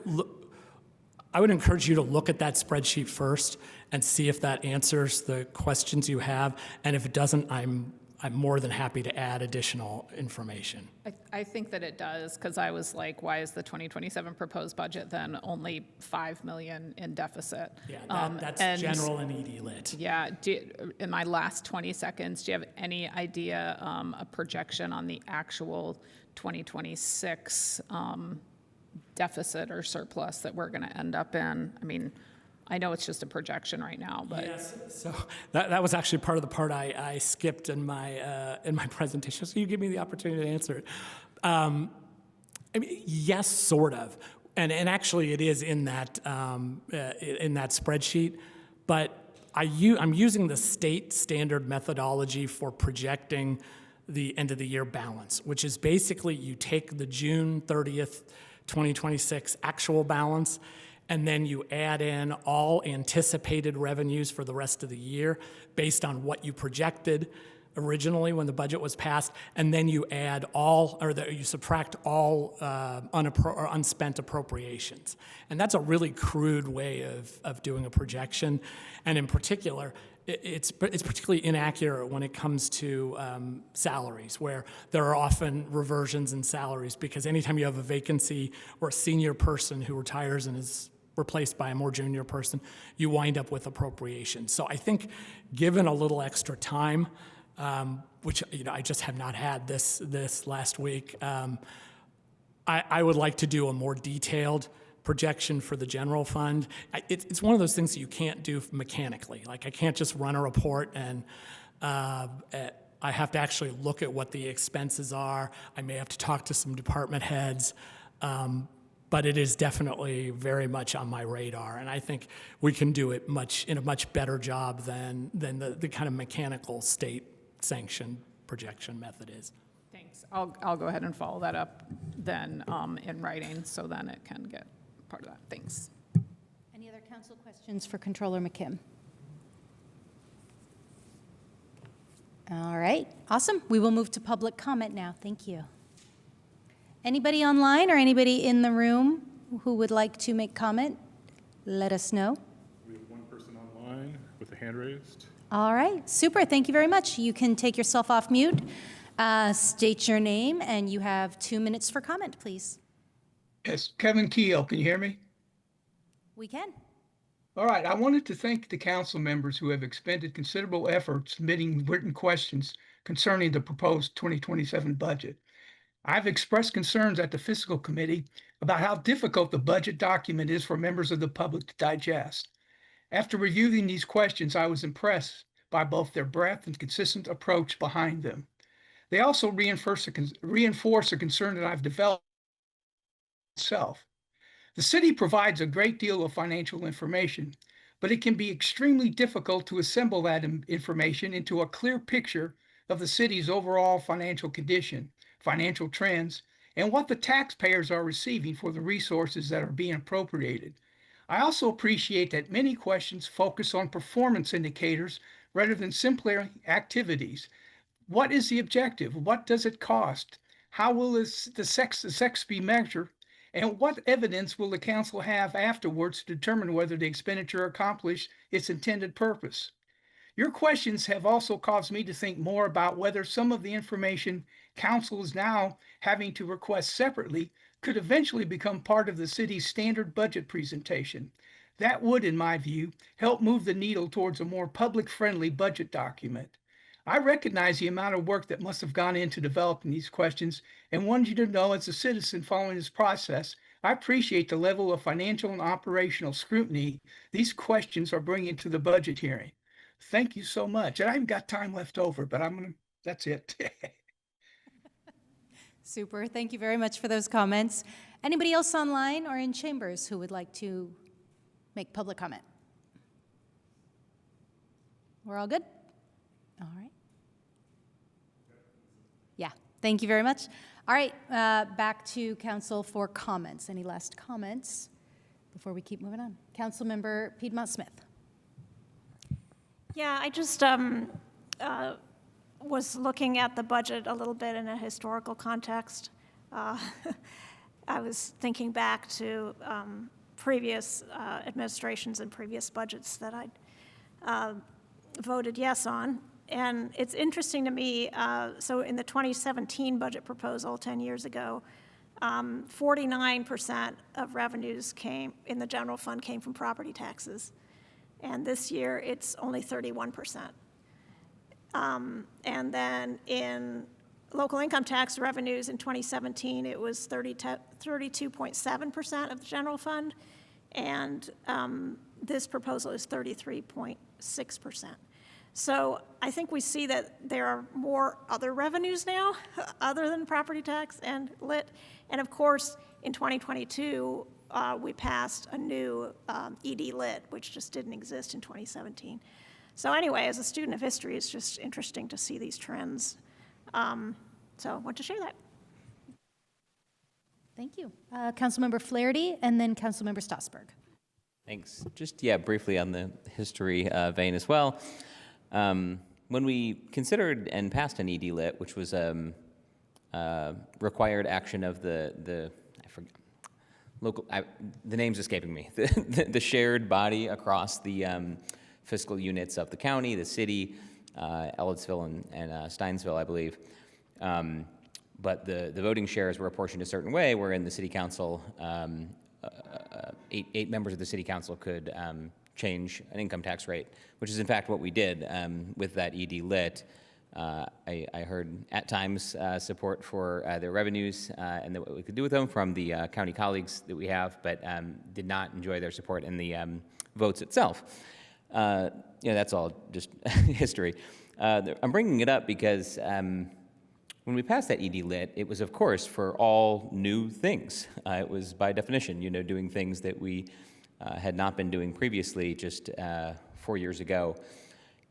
encourage you to look at that spreadsheet first and see if that answers the questions you have. And if it doesn't, I'm more than happy to add additional information.
I think that it does, because I was like, why is the 2027 proposed budget then only $5 million in deficit?
Yeah, that's general and ED Lit.
Yeah, in my last 20 seconds, do you have any idea, a projection on the actual 2026 deficit or surplus that we're going to end up in? I mean, I know it's just a projection right now, but
yes. So that was actually part of the part I skipped in my presentation. So you give me the opportunity to answer it. I mean, yes, sort of, and actually it is in that spreadsheet, but I'm using the state standard methodology for projecting the end of the year balance, which is basically you take the June 30th, 2026 actual balance, and then you add in all anticipated revenues for the rest of the year based on what you projected originally when the budget was passed, and then you add you subtract all unspent appropriations. And that's a really crude way of doing a projection, and in particular, it's particularly inaccurate when it comes to salaries, where there are often reversions in salaries, because anytime you have a vacancy or a senior person who retires and is replaced by a more junior person, you wind up with appropriations. So I think given a little extra time, which I just have not had this last week. I would like to do a more detailed projection for the general fund. It's one of those things that you can't do mechanically. Like I can't just run a report and I have to actually look at what the expenses are. I may have to talk to some department heads, but it is definitely very much on my radar. And I think we can do it in a much better job than the kind of mechanical state sanctioned projection method is.
Thanks. I'll go ahead and follow that up then in writing, so then it can get part of that. Thanks.
Any other council questions for Controller McKim? All right, awesome. We will move to public comment now. Thank you. Anybody online or anybody in the room who would like to make comment, let us know.
We have one person online with a hand raised.
All right, super. Thank you very much. You can take yourself off mute, state your name, and you have 2 minutes for comment, please.
Yes, Kevin Keel, can you hear me?
We can.
All right, I wanted to thank the council members who have expended considerable effort submitting written questions concerning the proposed 2027 budget. I've expressed concerns at the Fiscal Committee about how difficult the budget document is for members of the public to digest. After reviewing these questions, I was impressed by both their breadth and consistent approach behind them. They also reinforce a concern that I've developed myself. The city provides a great deal of financial information, but it can be extremely difficult to assemble that information into a clear picture of the city's overall financial condition, financial trends, and what the taxpayers are receiving for the resources that are being appropriated. I also appreciate that many questions focus on performance indicators rather than simpler activities. What is the objective? What does it cost? How will the sex be measured? And what evidence will the council have afterwards to determine whether the expenditure accomplished its intended purpose? Your questions have also caused me to think more about whether some of the information council is now having to request separately could eventually become part of the city's standard budget presentation. That would, in my view, help move the needle towards a more public-friendly budget document. I recognize the amount of work that must have gone into developing these questions and wanted you to know as a citizen following this process, I appreciate the level of financial and operational scrutiny these questions are bringing to the budget hearing. Thank you so much. And I haven't got time left over, but that's it.
Super. Thank you very much for those comments. Anybody else online or in chambers who would like to make public comment? We're all good? All right. Yeah, thank you very much. All right, back to council for comments. Any last comments before we keep moving on? Councilmember Piedmont Smith.
Yeah, I just was looking at the budget a little bit in a historical context. I was thinking back to previous administrations and previous budgets that I'd voted yes on. And it's interesting to me, so in the 2017 budget proposal 10 years ago, 49% of revenues in the general fund came from property taxes. And this year, it's only 31%. And then in local income tax revenues in 2017, it was 32.7% of the general fund. And this proposal is 33.6%. So I think we see that there are more other revenues now other than property tax and lit. And of course, in 2022, we passed a new ED lit, which just didn't exist in 2017. So anyway, as a student of history, it's just interesting to see these trends. So I want to share that.
Thank you. Councilmember Flaherty and then Councilmember Stossberg.
Thanks. Just, briefly on the history vein as well. When we considered and passed an ED lit, which was required action of the I forget, local, the name's escaping me, the shared body across the fiscal units of the county, the city, Ellettsville and Steinsville, I believe. But the voting shares were apportioned a certain way, wherein the city council, eight members of the city council could change an income tax rate, which is in fact what we did with that ED lit. I heard at times support for their revenues and what we could do with them from the county colleagues that we have, but did not enjoy their support in the votes itself. That's all just history. I'm bringing it up because when we passed that ED Lit, it was, of course, for all new things. It was, by definition, doing things that we had not been doing previously just 4 years ago.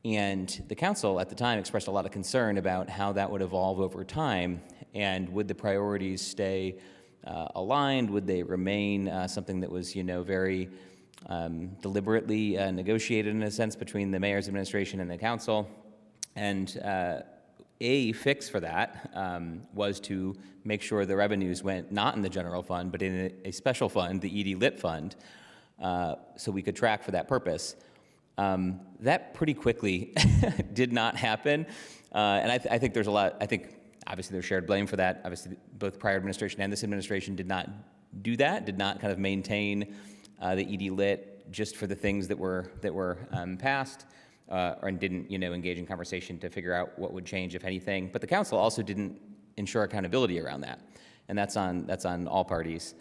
And the council at the time expressed a lot of concern about how that would evolve over time, and would the priorities stay aligned? Would they remain something that was, very deliberately negotiated in a sense between the mayor's administration and the council? And a fix for that was to make sure the revenues went not in the general fund, but in a special fund, the ED Lit fund, so we could track for that purpose. That pretty quickly did not happen, and I think there's a lot. I think obviously there's shared blame for that. Obviously, both prior administration and this administration did not do that. Did not kind of maintain the ED Lit just for the things that were passed, and didn't engage in conversation to figure out what would change if anything. But the council also didn't ensure accountability around that, and that's on all parties.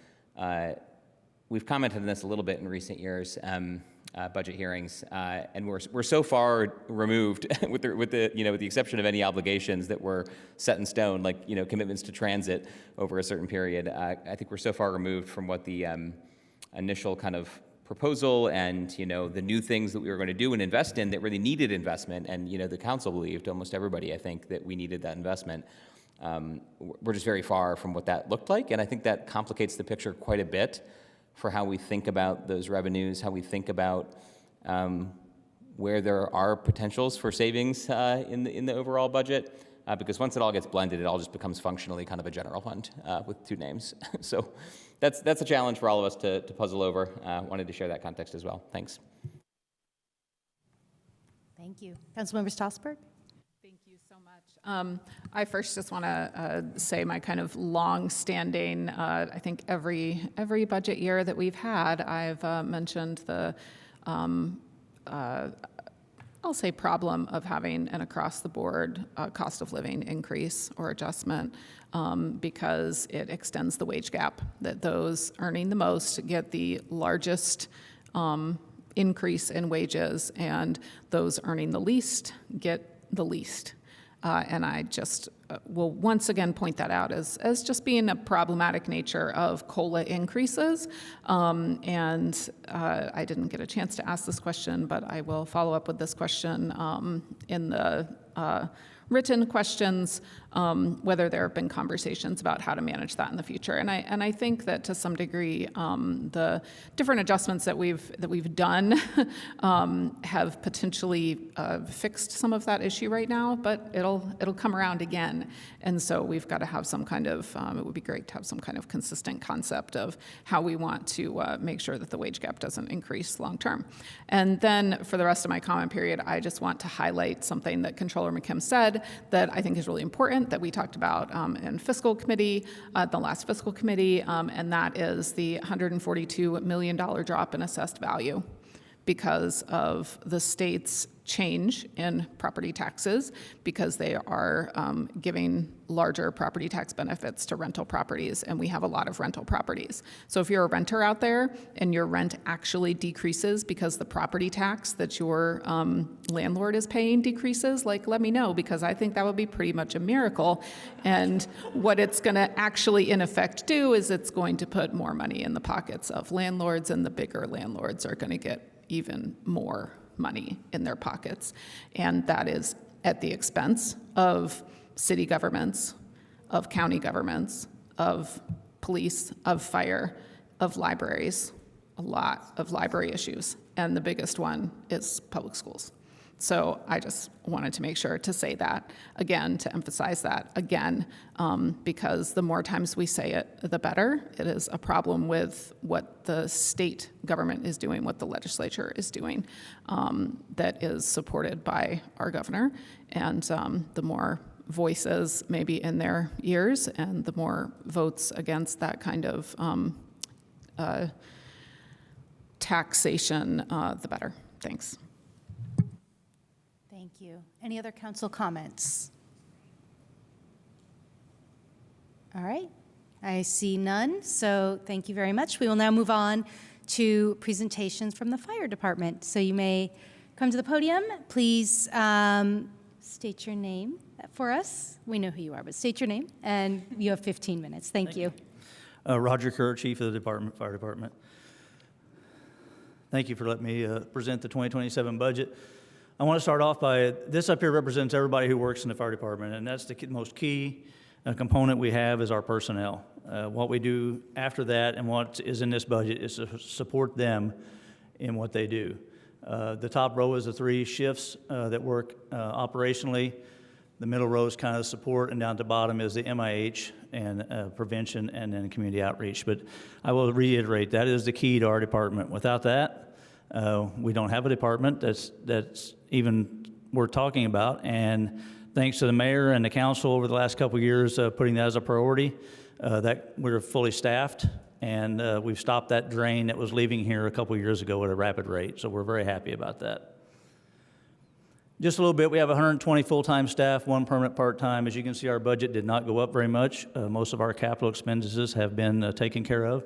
We've commented on this a little bit in recent years. Budget hearings, and we're so far removed with the exception of any obligations that were set in stone, like commitments to transit over a certain period. I think we're so far removed from what the initial kind of proposal and the new things that we were going to do and invest in that really needed investment, and the council believed, almost everybody I think, that we needed that investment. We're just very far from what that looked like, and I think that complicates the picture quite a bit for how we think about those revenues, how we think about where there are potentials for savings in the overall budget, because once it all gets blended, it all just becomes functionally kind of a general fund with two names. So that's a challenge for all of us to puzzle over. Wanted to share that context as well. Thanks.
Thank you. Councilmember Strasburg?
Thank you so much. I first just want to say my kind of long-standing, I think every budget year that we've had, I've mentioned the, I'll say problem of having an across-the-board cost of living increase or adjustment because it extends the wage gap, that those earning the most get the largest increase in wages, and those earning the least get the least. And I just will once again point that out as just being a problematic nature of COLA increases. And I didn't get a chance to ask this question, but I will follow up with this question in the written questions, whether there have been conversations about how to manage that in the future. And I think that to some degree, the different adjustments that we've done have potentially fixed some of that issue right now, but it'll come around again. And so we've got to have some kind of, it would be great to have some kind of consistent concept of how we want to make sure that the wage gap doesn't increase long term. And then for the rest of my comment period, I just want to highlight something that Controller McKim said that I think is really important, that we talked about in fiscal committee, the last fiscal committee, and that is the $142 million drop in assessed value because of the state's change in property taxes, because they are giving larger property tax benefits to rental properties, and we have a lot of rental properties. So if you're a renter out there and your rent actually decreases because the property tax that your landlord is paying decreases, let me know, because I think that would be pretty much a miracle. And what it's going to actually in effect do is it's going to put more money in the pockets of landlords, and the bigger landlords are going to get even more money in their pockets. And that is at the expense of city governments, of county governments, of police, of fire, of libraries, a lot of library issues. And the biggest one is public schools. So I just wanted to make sure to say that again, to emphasize that again, because the more times we say it, the better. It is a problem with what the state government is doing, what the legislature is doing, that is supported by our governor. And the more voices maybe in their ears and the more votes against that kind of taxation, the better. Thanks.
Thank you. Any other council comments? All right, I see none, so thank you very much. We will now move on to presentations from the fire department. So you may come to the podium. Please state your name for us. We know who you are, but state your name, and you have 15 minutes. Thank you.
Roger Kerr, Chief of the Fire Department. Thank you for letting me present the 2027 budget. I want to start off by, this up here represents everybody who works in the fire department, and that's the most key component we have is our personnel. What we do after that and what is in this budget is to support them in what they do. The top row is the 3 shifts that work operationally. The middle row is kind of support, and down at the bottom is the MIH and prevention and then community outreach. But I will reiterate, that is the key to our department. Without that, we don't have a department that's even worth talking about. And thanks to the mayor and the council over the last couple of years putting that as a priority, that we're fully staffed, and we've stopped that drain that was leaving here a couple of years ago at a rapid rate. So we're very happy about that. Just a little bit, we have 120 full-time staff, 1 permanent part-time. As you can see, our budget did not go up very much. Most of our capital expenses have been taken care of.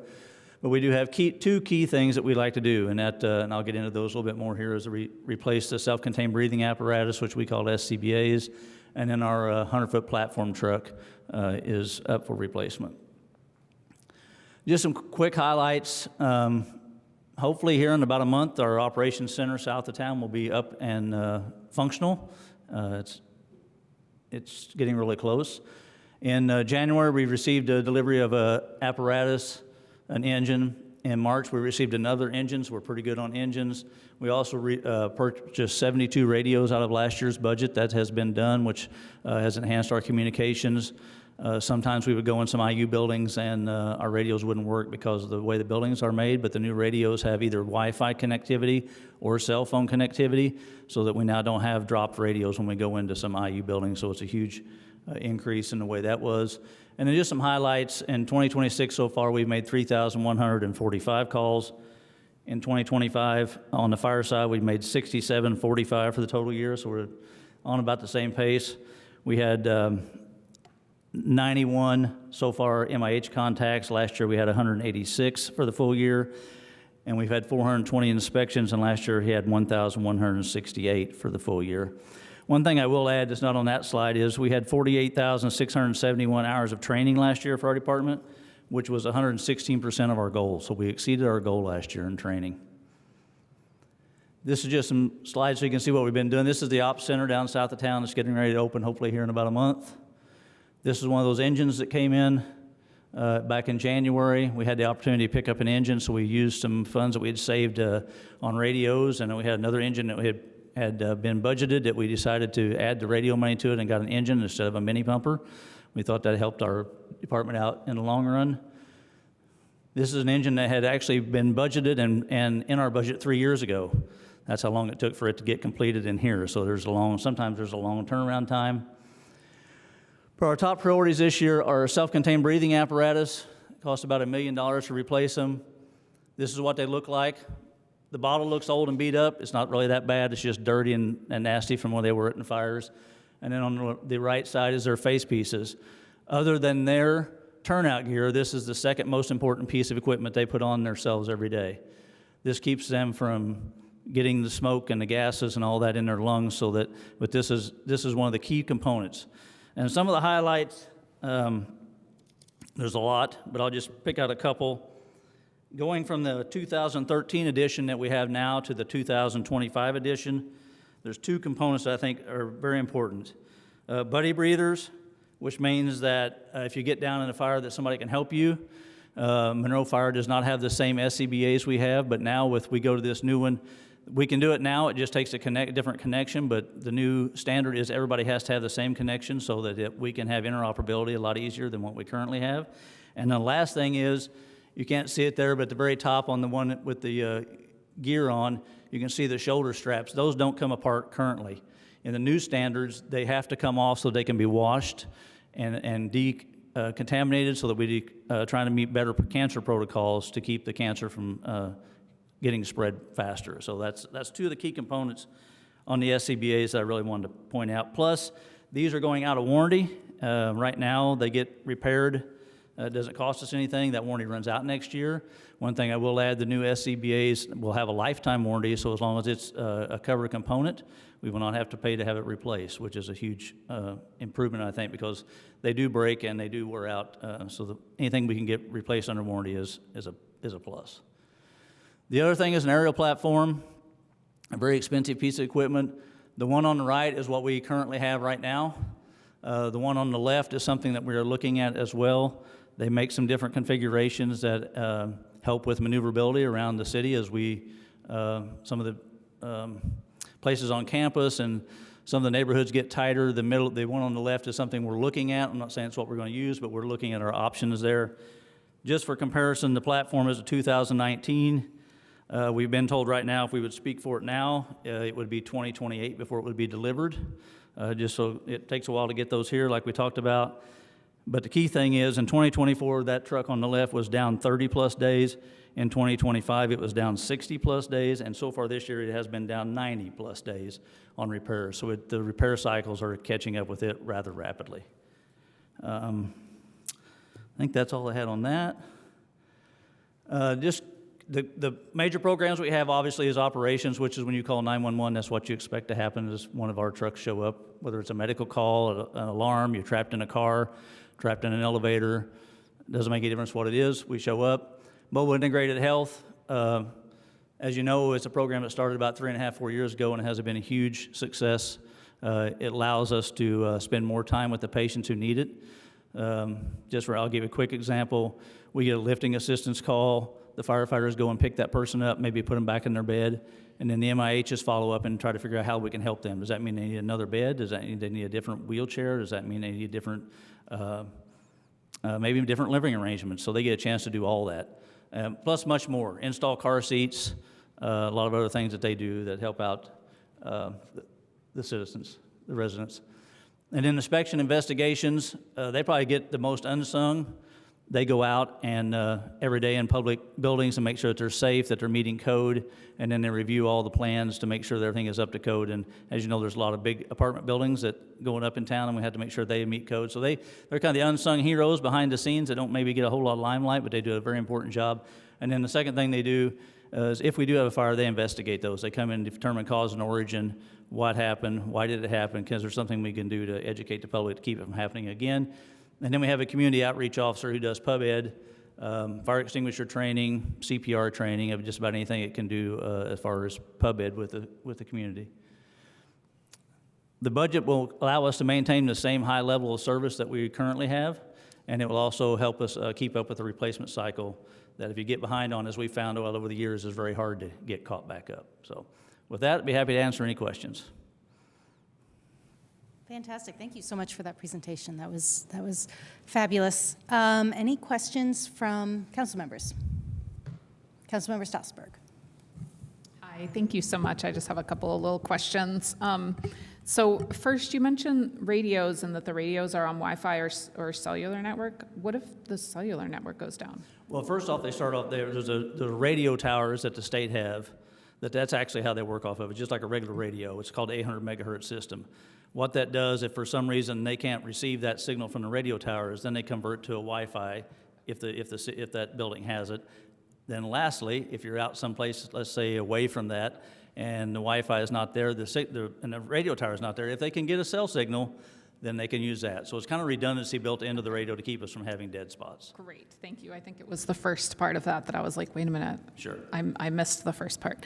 But we do have 2 key things that we like to do, and I'll get into those a little bit more here, is to replace the self-contained breathing apparatus, which we call SCBAs, and then our 100-foot platform truck is up for replacement. Just some quick highlights. Hopefully here in about a month, our operations center south of town will be up and functional. It's getting really close. In January, we received a delivery of an apparatus, an engine. In March, we received another engine, so we're pretty good on engines. We also purchased 72 radios out of last year's budget. That has been done, which has enhanced our communications. Sometimes we would go in some IU buildings and our radios wouldn't work because of the way the buildings are made, but the new radios have either Wi-Fi connectivity or cell phone connectivity, so that we now don't have dropped radios when we go into some IU buildings, so it's a huge increase in the way that was. And then just some highlights. In 2026 so far, we've made 3,145 calls. In 2025, on the fire side, we've made 6,745 for the total year, so we're on about the same pace. We had 91 so far MIH contacts. Last year we had 186 for the full year, and we've had 420 inspections, and last year we had 1,168 for the full year. One thing I will add that's not on that slide is we had 48,671 hours of training last year for our department, which was 116% of our goal, so we exceeded our goal last year in training. This is just some slides so you can see what we've been doing. This is the ops center down south of town. It's getting ready to open hopefully here in about a month. This is one of those engines that came in back in January. We had the opportunity to pick up an engine, so we used some funds that we had saved on radios, and then we had another engine that we had been budgeted that we decided to add the radio money to it and got an engine instead of a mini pumper. We thought that helped our department out in the long run. This is an engine that had actually been budgeted and in our budget 3 years ago. That's how long it took for it to get completed in here. So sometimes there's a long turnaround time. For our top priorities this year are self-contained breathing apparatus. It costs about $1 million to replace them. This is what they look like. The bottle looks old and beat up. It's not really that bad. It's just dirty and nasty from when they were in the fires. And then on the right side is their face pieces. Other than their turnout gear, this is the second most important piece of equipment they put on themselves every day. This keeps them from getting the smoke and the gases and all that in their lungs, but this is one of the key components. And some of the highlights, there's a lot, but I'll just pick out a couple. Going from the 2013 edition that we have now to the 2025 edition, there's 2 components that I think are very important. Buddy breathers, which means that if you get down in a fire that somebody can help you. Monroe Fire does not have the same SCBAs we have, but now we go to this new one, we can do it now. It just takes a different connection, but the new standard is everybody has to have the same connection so that we can have interoperability a lot easier than what we currently have. And the last thing is, you can't see it there, but at the very top on the one with the gear on, you can see the shoulder straps. Those don't come apart currently. In the new standards, they have to come off so they can be washed and decontaminated so that we trying to meet better cancer protocols to keep the cancer from getting spread faster. So that's 2 of the key components on the SCBA's that I really wanted to point out. Plus, these are going out of warranty. Right now, they get repaired. It doesn't cost us anything. That warranty runs out next year. One thing I will add, the new SCBA's will have a lifetime warranty, so as long as it's a covered component, we will not have to pay to have it replaced, which is a huge improvement, I think, because they do break and they do wear out. So anything we can get replaced under warranty is a plus. The other thing is an aerial platform, a very expensive piece of equipment. The one on the right is what we currently have right now. The one on the left is something that we are looking at as well. They make some different configurations that help with maneuverability around the city as we, some of the places on campus and some of the neighborhoods get tighter. The one on the left is something we're looking at. I'm not saying it's what we're going to use, but we're looking at our options there. Just for comparison, the platform is a 2019. We've been told right now if we would speak for it now, it would be 2028 before it would be delivered. Just so it takes a while to get those here, like we talked about. But the key thing is, in 2024, that truck on the left was down 30-plus days. In 2025, it was down 60-plus days, and so far this year, it has been down 90-plus days on repairs. So the repair cycles are catching up with it rather rapidly. I think that's all I had on that. Just the major programs we have, obviously, is operations, which is when you call 911, that's what you expect to happen is one of our trucks show up, whether it's a medical call, an alarm, you're trapped in a car, trapped in an elevator. Doesn't make any difference what it is, we show up. Mobile Integrated Health, as you know, it's a program that started about 3.5, 4 years ago and has been a huge success. It allows us to spend more time with the patients who need it. I'll give you a quick example. We get a lifting assistance call. The firefighters go and pick that person up, maybe put them back in their bed, and then the MIHs follow up and try to figure out how we can help them. Does that mean they need another bed? Does that mean they need a different wheelchair? Does that mean they need different, maybe different living arrangements? So they get a chance to do all that. Plus much more. Install car seats, a lot of other things that they do that help out the citizens, the residents. And in inspection investigations, they probably get the most unsung. They go out and every day in public buildings and make sure that they're safe, that they're meeting code, and then they review all the plans to make sure that everything is up to code. And as you know, there's a lot of big apartment buildings that going up in town, and we have to make sure they meet code. So they're kind of the unsung heroes behind the scenes that don't maybe get a whole lot of limelight, but they do a very important job. And then the second thing they do is if we do have a fire, they investigate those. They come in and determine cause and origin, what happened, why did it happen, because there's something we can do to educate the public to keep it from happening again. And then we have a community outreach officer who does pub ed, fire extinguisher training, CPR training, of just about anything it can do as far as pub ed with the community. The budget will allow us to maintain the same high level of service that we currently have, and it will also help us keep up with the replacement cycle that if you get behind on, as we found all over the years, is very hard to get caught back up. So with that, I'd be happy to answer any questions.
Fantastic. Thank you so much for that presentation. That was fabulous. Any questions from council members? Councilmember Stossberg.
Hi, thank you so much. I just have a couple of little questions. So first, you mentioned radios and that the radios are on Wi-Fi or cellular network. What if the cellular network goes down?
Well, first off, they start off there's the radio towers that the state have. That's actually how they work off of it, just like a regular radio. It's called 800 megahertz system. What that does, if for some reason they can't receive that signal from the radio towers, then they convert to a Wi-Fi if that building has it. Then lastly, if you're out someplace, let's say away from that, and the Wi-Fi is not there, and the radio tower is not there, if they can get a cell signal, then they can use that. So it's kind of redundancy built into the radio to keep us from having dead spots.
Great, thank you. I think it was the first part of that I was like, wait a minute.
Sure.
I missed the first part.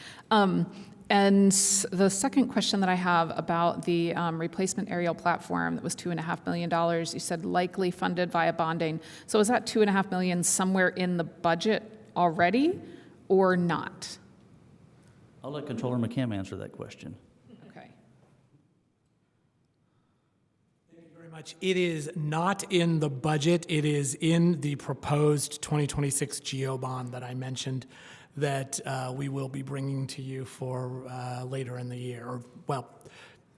And the second question that I have about the replacement aerial platform that was $2.5 million, you said likely funded via bonding. So is that $2.5 million somewhere in the budget already or not?
I'll let Controller McKim answer that question.
Okay.
Thank you very much. It is not in the budget. It is in the proposed 2026 GEO bond that I mentioned that we will be bringing to you for later in the year, or well,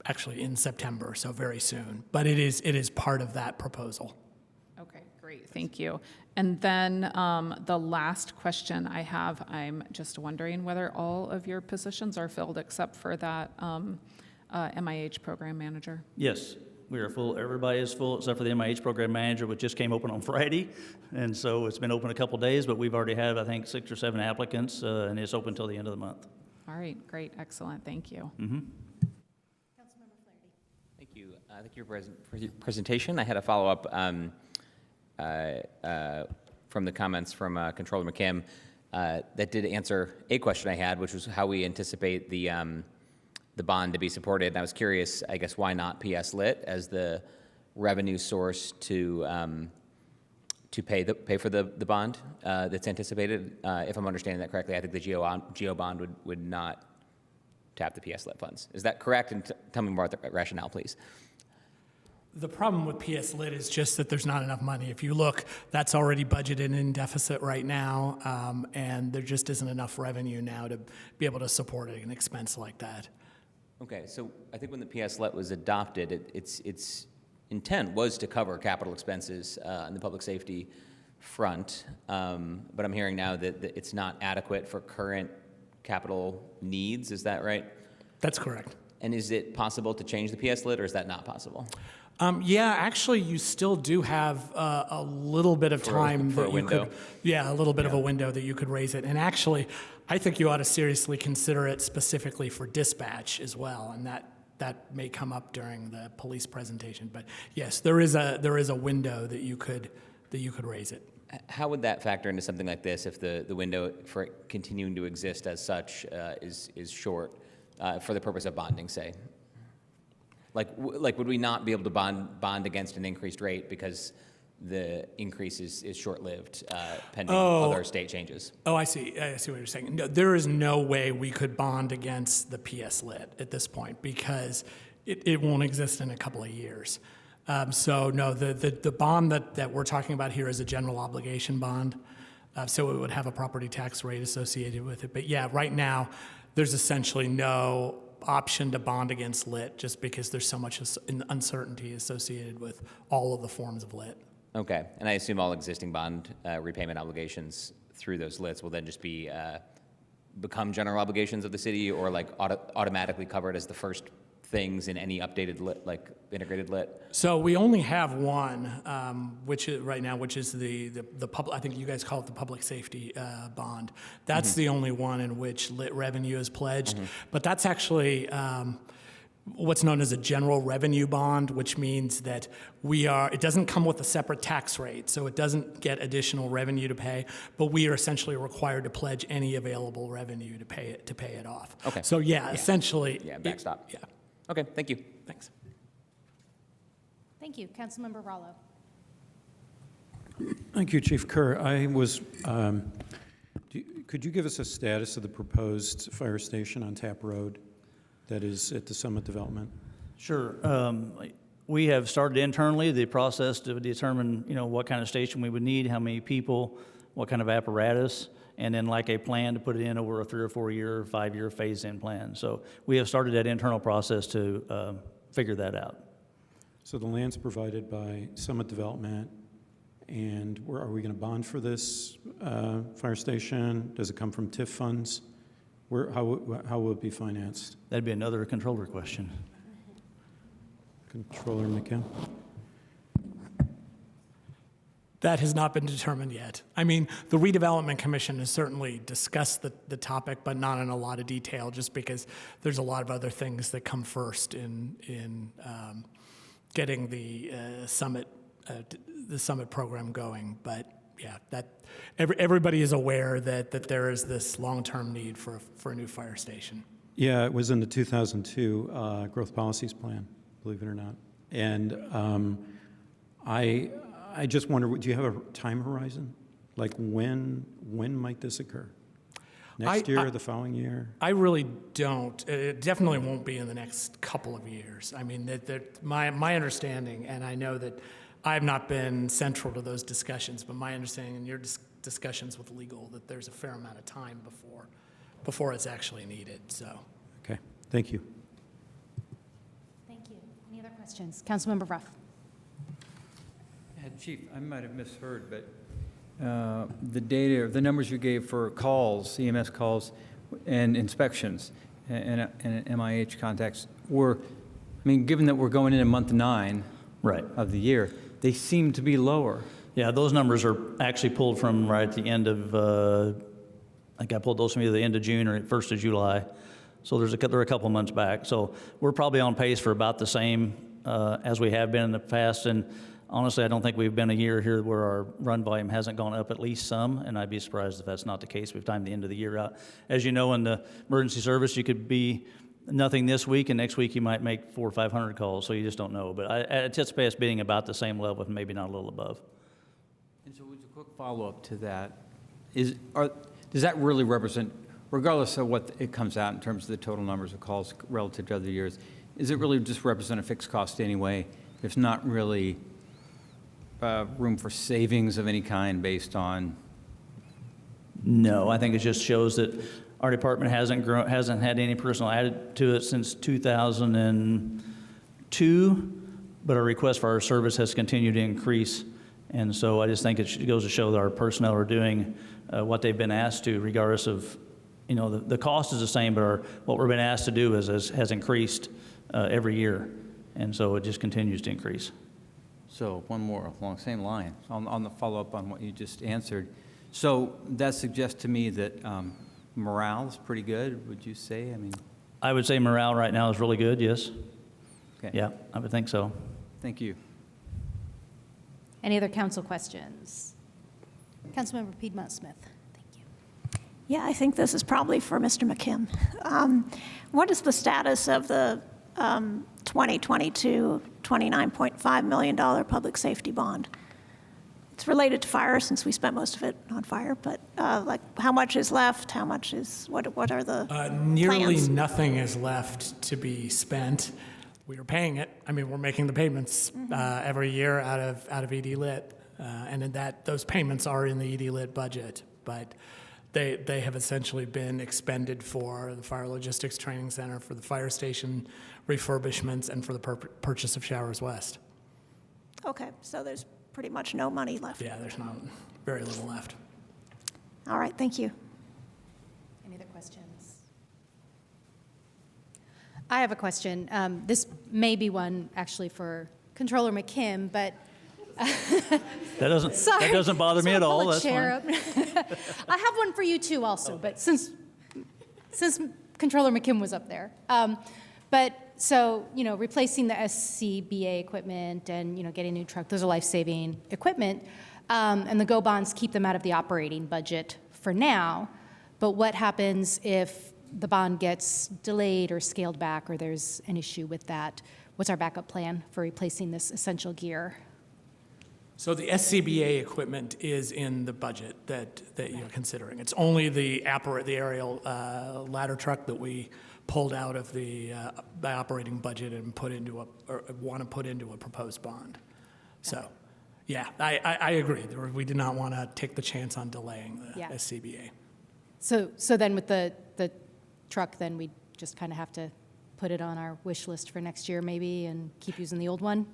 actually in September, so very soon. But it is part of that proposal.
Okay, great, thank you. And then the last question I have, I'm just wondering whether all of your positions are filled except for that MIH program manager?
Yes, we are full, everybody is full except for the MIH program manager, which just came open on Friday. And so it's been open a couple days, but we've already had, I think, 6 or 7 applicants, and it's open till the end of the month.
All right, great, excellent, thank you.
Thank you. Thank you for your presentation. I had a follow-up from the comments from Controller McKim that did answer a question I had, which was how we anticipate the bond to be supported. And I was curious, I guess, why not PS Lit as the revenue source to pay for the bond that's anticipated? If I'm understanding that correctly, I think the GEO bond would not tap the PS Lit funds. Is that correct? And tell me more about the rationale, please.
The problem with PS Lit is just that there's not enough money. If you look, that's already budgeted in deficit right now, and there just isn't enough revenue now to be able to support an expense like that.
Okay, so I think when the PS Lit was adopted, its intent was to cover capital expenses on the public safety front, but I'm hearing now that it's not adequate for current capital needs. Is that right?
That's correct.
And is it possible to change the PS Lit, or is that not possible?
Yeah, actually, you still do have a little bit of time
for a
that you
window.
could, yeah, a little bit of a window that you could raise it. And actually, I think you ought to seriously consider it specifically for dispatch as well, and that may come up during the police presentation. But yes, there is a window that you could raise it.
How would that factor into something like this if the window for it continuing to exist as such is short for the purpose of bonding, say? Like would we not be able to bond against an increased rate because the increase is short-lived pending other state changes?
Oh, I see what you're saying. No, there is no way we could bond against the PS Lit at this point because it won't exist in a couple of years. So no, the bond that we're talking about here is a general obligation bond. So it would have a property tax rate associated with it. But yeah, right now, there's essentially no option to bond against lit just because there's so much uncertainty associated with all of the forms of lit.
Okay, and I assume all existing bond repayment obligations through those lits will then just be become general obligations of the city, or like automatically covered as the first things in any updated lit, like integrated lit?
So we only have one, which is right now, which is the public. I think you guys call it the public safety bond. That's the only one in which lit revenue is pledged. But that's actually what's known as a general revenue bond, which means that it doesn't come with a separate tax rate, so it doesn't get additional revenue to pay, but we are essentially required to pledge any available revenue to pay it off.
Okay.
So yeah, essentially.
Yeah, backstop.
Yeah.
Okay, thank you.
Thanks.
Thank you. Councilmember Rallo.
Thank you, Chief Kerr. Could you give us a status of the proposed fire station on Tap Road that is at the Summit Development?
Sure. We have started internally the process to determine, what kind of station we would need, how many people, what kind of apparatus, and then like a plan to put it in over a 3 or 4 year, 5 year phase-in plan. So we have started that internal process to figure that out.
So the land's provided by Summit Development, and are we going to bond for this fire station? Does it come from TIF funds? How will it be financed?
That'd be another controller question.
Controller McKim?
That has not been determined yet. I mean, the Redevelopment Commission has certainly discussed the topic, but not in a lot of detail, just because there's a lot of other things that come first in getting the summit program going. But yeah, that everybody is aware that there is this long-term need for a new fire station.
Yeah, it was in the 2002 Growth Policies Plan, believe it or not. And I just wonder, do you have a time horizon? Like when might this occur? Next year, the following year?
I really don't. It definitely won't be in the next couple of years. I mean, my understanding, and I know that I have not been central to those discussions, but my understanding in your discussions with legal, that there's a fair amount of time before it's actually needed, so.
Okay, thank you.
Thank you. Any other questions? Councilmember Ruff.
Chief, I might have misheard, but the data, the numbers you gave for calls, EMS calls, and inspections, in an MIH context were, I mean, given that we're going into month 9
Right.
of the year, they seem to be lower.
Yeah, those numbers are actually pulled from right at the end of, I think I pulled those from either the end of June or 1st of July. So they're a couple months back. So we're probably on pace for about the same as we have been in the past. And honestly, I don't think we've been a year here where our run volume hasn't gone up at least some, and I'd be surprised if that's not the case. We've timed the end of the year out. As you know, in the emergency service, you could be nothing this week, and next week you might make 400 or 500 calls, so you just don't know. But I anticipate us being about the same level, if maybe not a little above.
And so, as a quick follow-up to that, does that really represent, regardless of what it comes out in terms of the total numbers of calls relative to other years, is it really just represent a fixed cost anyway? There's not really room for savings of any kind based on?
No, I think it just shows that our department hasn't had any personnel added to it since 2002, but our request for our service has continued to increase. And so I just think it goes to show that our personnel are doing what they've been asked to, regardless of, you know, the cost is the same, but what we're being asked to do has increased every year. And so it just continues to increase.
So one more along the same line, on the follow-up on what you just answered. So that suggests to me that morale is pretty good, would you say? I mean,
I would say morale right now is really good, yes.
okay.
Yeah, I would think so.
Thank you.
Any other council questions? Councilmember Piedmont-Smith. Thank you.
Yeah, I think this is probably for Mr. McKim. What is the status of the 2022 $29.5 million public safety bond? It's related to fire, since we spent most of it on fire, but like, how much is left? How much is, what are the
Nearly
plans?
nothing is left to be spent. We are paying it. I mean, we're making the payments every year out of ED Lit, and in those payments are in the ED Lit budget, but they have essentially been expended for the Fire Logistics Training Center, for the fire station refurbishments, and for the purchase of Showers West.
Okay, so there's pretty much no money left.
Yeah, there's not very little left.
All right, thank you.
Any other questions? I have a question. This may be one actually for Controller McKim, but
That doesn't bother me
Sorry,
at all.
pull a
That's
chair
fine.
up. I have one for you too also, but since Controller McKim was up there. But so, you know, replacing the SCBA equipment and, you know, getting a new truck, those are life-saving equipment. And the GO bonds keep them out of the operating budget for now. But what happens if the bond gets delayed or scaled back, or there's an issue with that? What's our backup plan for replacing this essential gear?
So the SCBA equipment is in the budget that you're considering. It's only the aerial ladder truck that we pulled out of the operating budget and want to put into a proposed bond. So, yeah, I agree. We did not want to take the chance on delaying the SCBA.
So then with the truck, then we just kind of have to put it on our wish list for next year maybe and keep using the old one?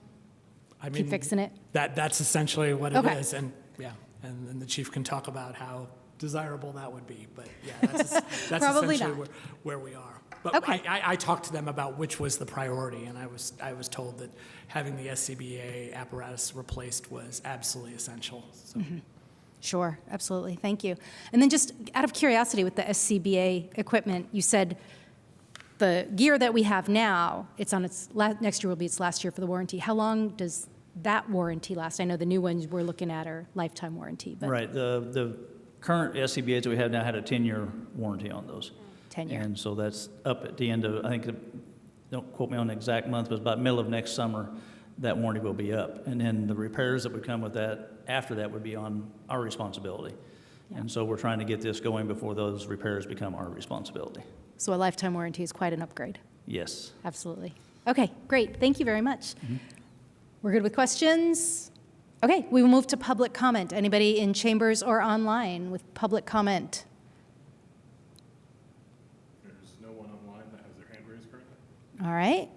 I mean,
Keep fixing it?
That's essentially what it
Okay.
is, and yeah, and then the chief can talk about how desirable that would be. But yeah, that's
Probably
essentially
not.
where we are. But
Okay.
I talked to them about which was the priority, and I was told that having the SCBA apparatus replaced was absolutely essential. So.
Sure, absolutely. Thank you. And then just out of curiosity with the SCBA equipment, you said the gear that we have now, it's on its next year will be its last year for the warranty. How long does that warranty last? I know the new ones we're looking at are lifetime warranty, but
Right. The current SCBA's that we have now had a 10-year warranty on those.
10 year.
And so that's up at the end of, I think, don't quote me on the exact month, but it's about middle of next summer, that warranty will be up. And then the repairs that would come with that, after that, would be on our responsibility. And so we're trying to get this going before those repairs become our responsibility.
So a lifetime warranty is quite an upgrade.
Yes.
Absolutely. Okay, great. Thank you very much. We're good with questions? Okay, we will move to public comment. Anybody in chambers or online with public comment?
There's no one online that has their hand raised currently.
All right,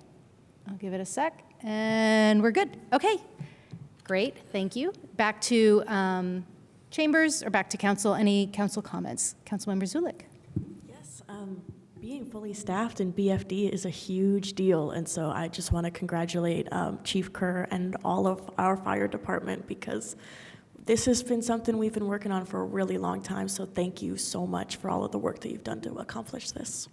I'll give it a sec, and we're good. Okay, great, thank you. Back to chambers or back to council. Any council comments? Councilmember Zulik.
Yes, Being fully staffed in BFD is a huge deal, and so I just want to congratulate Chief Kerr and all of our fire department, because this has been something we've been working on for a really long time, so thank you so much for all of the work that you've done to accomplish this.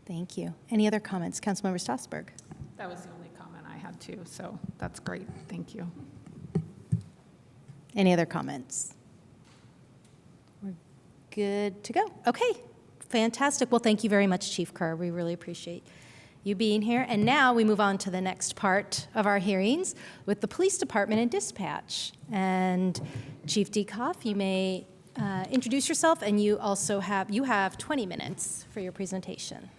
Thank you. Any other comments? Councilmember Strasburg.
That was the only comment I had too, so that's great. Thank you.
Any other comments? We're good to go. Okay, fantastic. Well, thank you very much, Chief Kerr. We really appreciate you being here. And now we move on to the next part of our hearings with the Police Department and Dispatch. And Chief Dekoff, you may introduce yourself, and you also have 20 minutes for your presentation.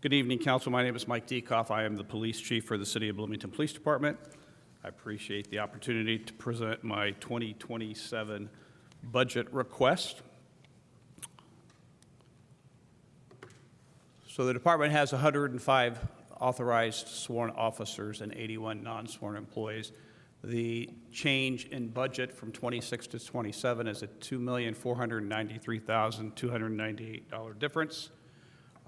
Good evening, Council. My name is Mike Dekoff. I am the Police Chief for the City of Bloomington Police Department. I appreciate the opportunity to present my 2027 budget request. So the department has 105 authorized sworn officers and 81 non-sworn employees. The change in budget from 26 to 27 is a $2,493,298 difference.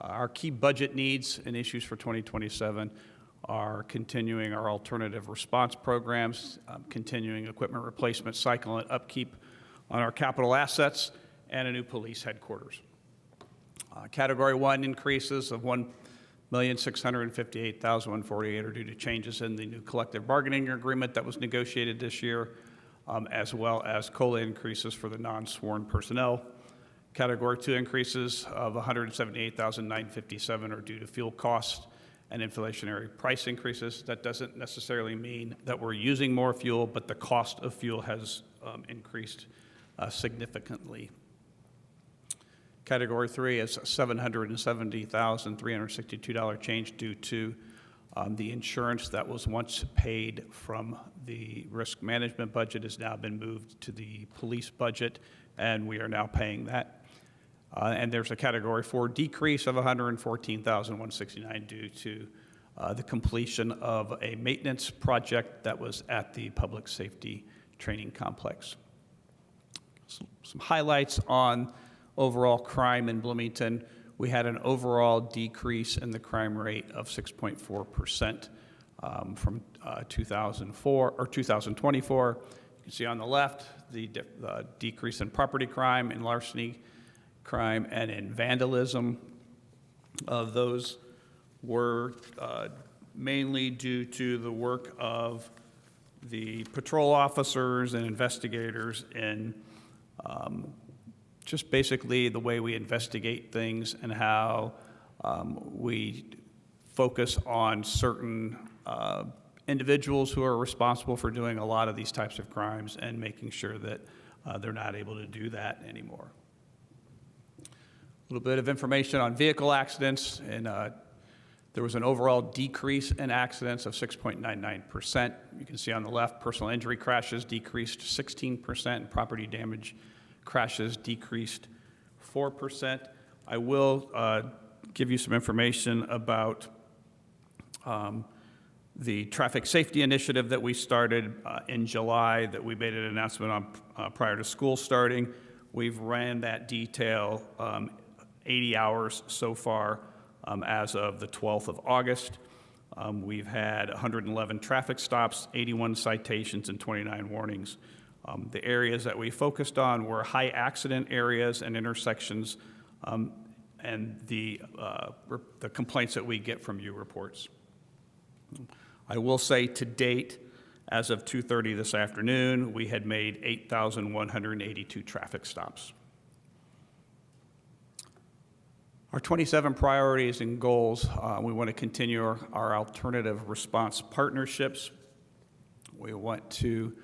Our key budget needs and issues for 2027 are continuing our alternative response programs, continuing equipment replacement cycle and upkeep on our capital assets, and a new police headquarters. Category 1 increases of $1,658,148 are due to changes in the new collective bargaining agreement that was negotiated this year, as well as COLA increases for the non-sworn personnel. Category 2 increases of $178,957 are due to fuel costs and inflationary price increases. That doesn't necessarily mean that we're using more fuel, but the cost of fuel has increased significantly. Category 3 is $770,362 change due to the insurance that was once paid from the risk management budget has now been moved to the police budget, and we are now paying that. And there's a Category 4 decrease of $114,169 due to the completion of a maintenance project that was at the Public Safety Training Complex. Some highlights on overall crime in Bloomington. We had an overall decrease in the crime rate of 6.4% from 2024. You can see on the left the decrease in property crime, in larceny crime, and in vandalism. Those were mainly due to the work of the patrol officers and investigators in just basically the way we investigate things and how we focus on certain individuals who are responsible for doing a lot of these types of crimes and making sure that they're not able to do that anymore. A little bit of information on vehicle accidents, and there was an overall decrease in accidents of 6.99%. You can see on the left, personal injury crashes decreased 16%, and property damage crashes decreased 4%. I will give you some information about the traffic safety initiative that we started in July that we made an announcement on prior to school starting. We've ran that detail 80 hours so far as of the 12th of August. We've had 111 traffic stops, 81 citations, and 29 warnings. The areas that we focused on were high accident areas and intersections, and the complaints that we get from you reports. I will say to date, as of 2:30 this afternoon, we had made 8,182 traffic stops. Our 27 priorities and goals, we want to continue our alternative response partnerships. We want to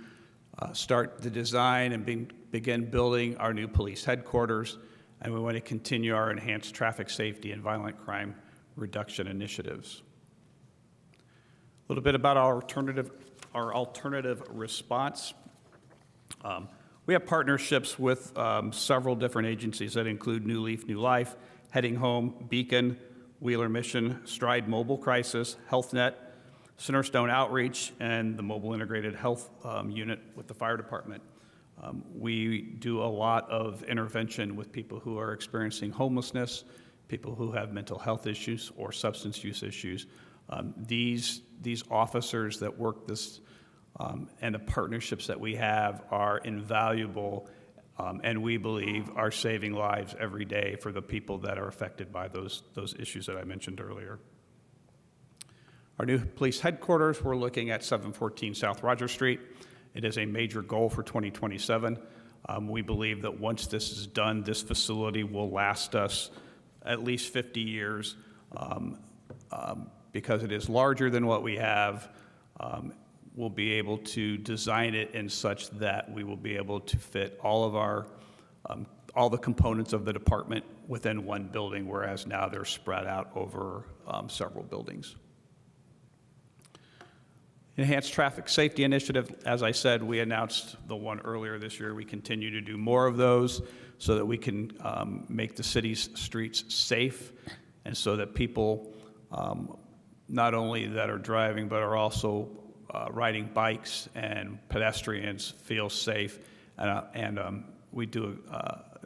start the design and begin building our new police headquarters, and we want to continue our enhanced traffic safety and violent crime reduction initiatives. A little bit about our alternative response. We have partnerships with several different agencies that include New Leaf, New Life, Heading Home, Beacon, Wheeler Mission, Stride Mobile Crisis, HealthNet, Centerstone Outreach, and the Mobile Integrated Health Unit with the fire department. We do a lot of intervention with people who are experiencing homelessness, people who have mental health issues or substance use issues. These officers that work this and the partnerships that we have are invaluable, and we believe are saving lives every day for the people that are affected by those issues that I mentioned earlier. Our new police headquarters, we're looking at 714 South Roger Street. It is a major goal for 2027. We believe that once this is done, this facility will last us at least 50 years because it is larger than what we have. We'll be able to design it in such that we will be able to fit all of our all the components of the department within one building, whereas now they're spread out over several buildings. Enhanced Traffic Safety Initiative, as I said, we announced the one earlier this year. We continue to do more of those so that we can make the city's streets safe, and so that people, not only that are driving, but are also riding bikes and pedestrians feel safe. And we do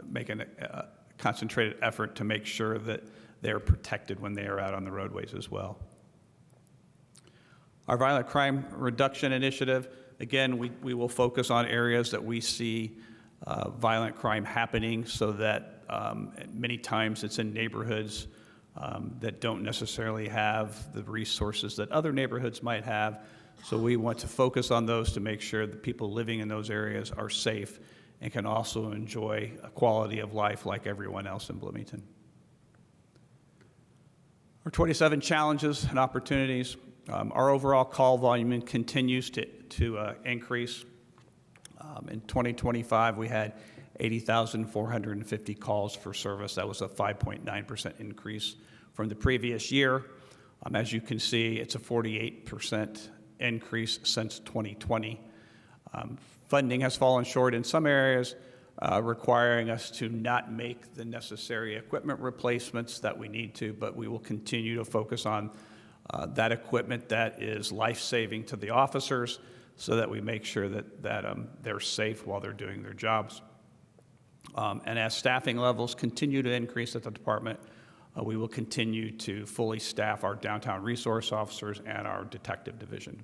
make a concentrated effort to make sure that they're protected when they are out on the roadways as well. Our Violent Crime Reduction Initiative, again, we will focus on areas that we see violent crime happening, so that many times it's in neighborhoods that don't necessarily have the resources that other neighborhoods might have. So we want to focus on those to make sure that people living in those areas are safe and can also enjoy a quality of life like everyone else in Bloomington. Our 27 challenges and opportunities. Our overall call volume continues to increase. In 2025, we had 80,450 calls for service. That was a 5.9% increase from the previous year. As you can see, it's a 48% increase since 2020. Funding has fallen short in some areas, requiring us to not make the necessary equipment replacements that we need to, but we will continue to focus on that equipment that is life-saving to the officers, so that we make sure that they're safe while they're doing their jobs. And as staffing levels continue to increase at the department, we will continue to fully staff our downtown resource officers and our detective division.